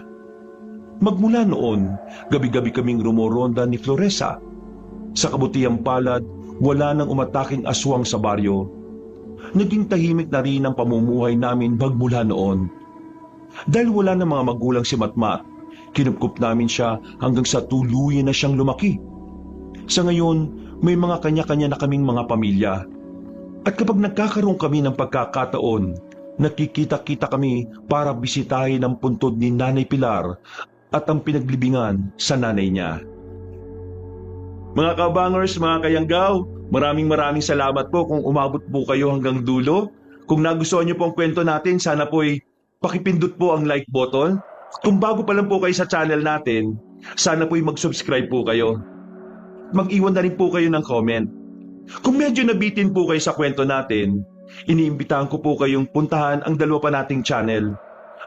Magmula noon, gabi-gabi kaming rumoronda ni Floresa. Sa kabutihang palad, wala nang umataking aswang sa baryo. Naging tahimik na rin ang pamumuhay namin magmula noon. Dahil wala ng mga magulang si Matmat, kinupkup namin siya hanggang sa tuluyan na siyang lumaki. Sa ngayon, may mga kanya-kanya na kaming mga pamilya. At kapag nagkakaroon kami ng pagkakataon, nakikita-kita kami para bisitahin ang puntod ni Nanay Pilar at ang pinaglibingan sa nanay niya. Mga kabangers, mga kayanggaw, maraming salamat po kung umabot po kayo hanggang dulo. Kung nagustuhan niyo po ang kwento natin, sana po'y pakipindot po ang like button. Kung bago pa lang po kayo sa channel natin, sana po'y mag-subscribe po kayo. Mag-iwan na rin po kayo ng comment. Kung medyo nabitin po kayo sa kwento natin, iniimbitahan ko po kayong puntahan ang dalawa pa nating channel.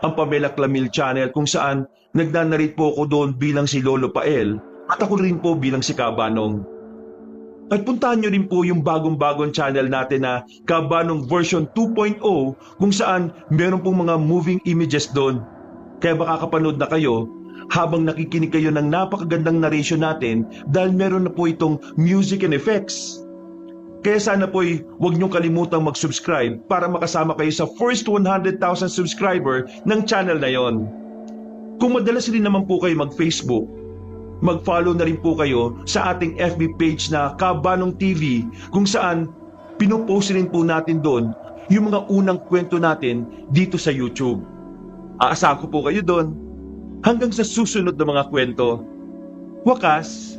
Ang Pamela Clamil channel kung saan nagnanarate po ako doon bilang si Lolo Pael at ako rin po bilang si Kabanong. At puntahan nyo rin po yung bagong channel natin na Kabanong version 2.0 kung saan meron pong mga moving images doon. Kaya makakapanood na kayo habang nakikinig kayo ng napakagandang narration natin dahil meron na po itong music and effects. Kaya sana po'y huwag niyong kalimutang mag-subscribe para makasama kayo sa first 100,000 subscriber ng channel na yon. Kung madalas rin naman po kayo mag-Facebook, mag-follow na rin po kayo sa ating FB page na Kabanong TV kung saan pinopost rin po natin doon yung mga unang kwento natin dito sa YouTube. Aasahan ko po kayo doon. Hanggang sa susunod na mga kwento. Wakas!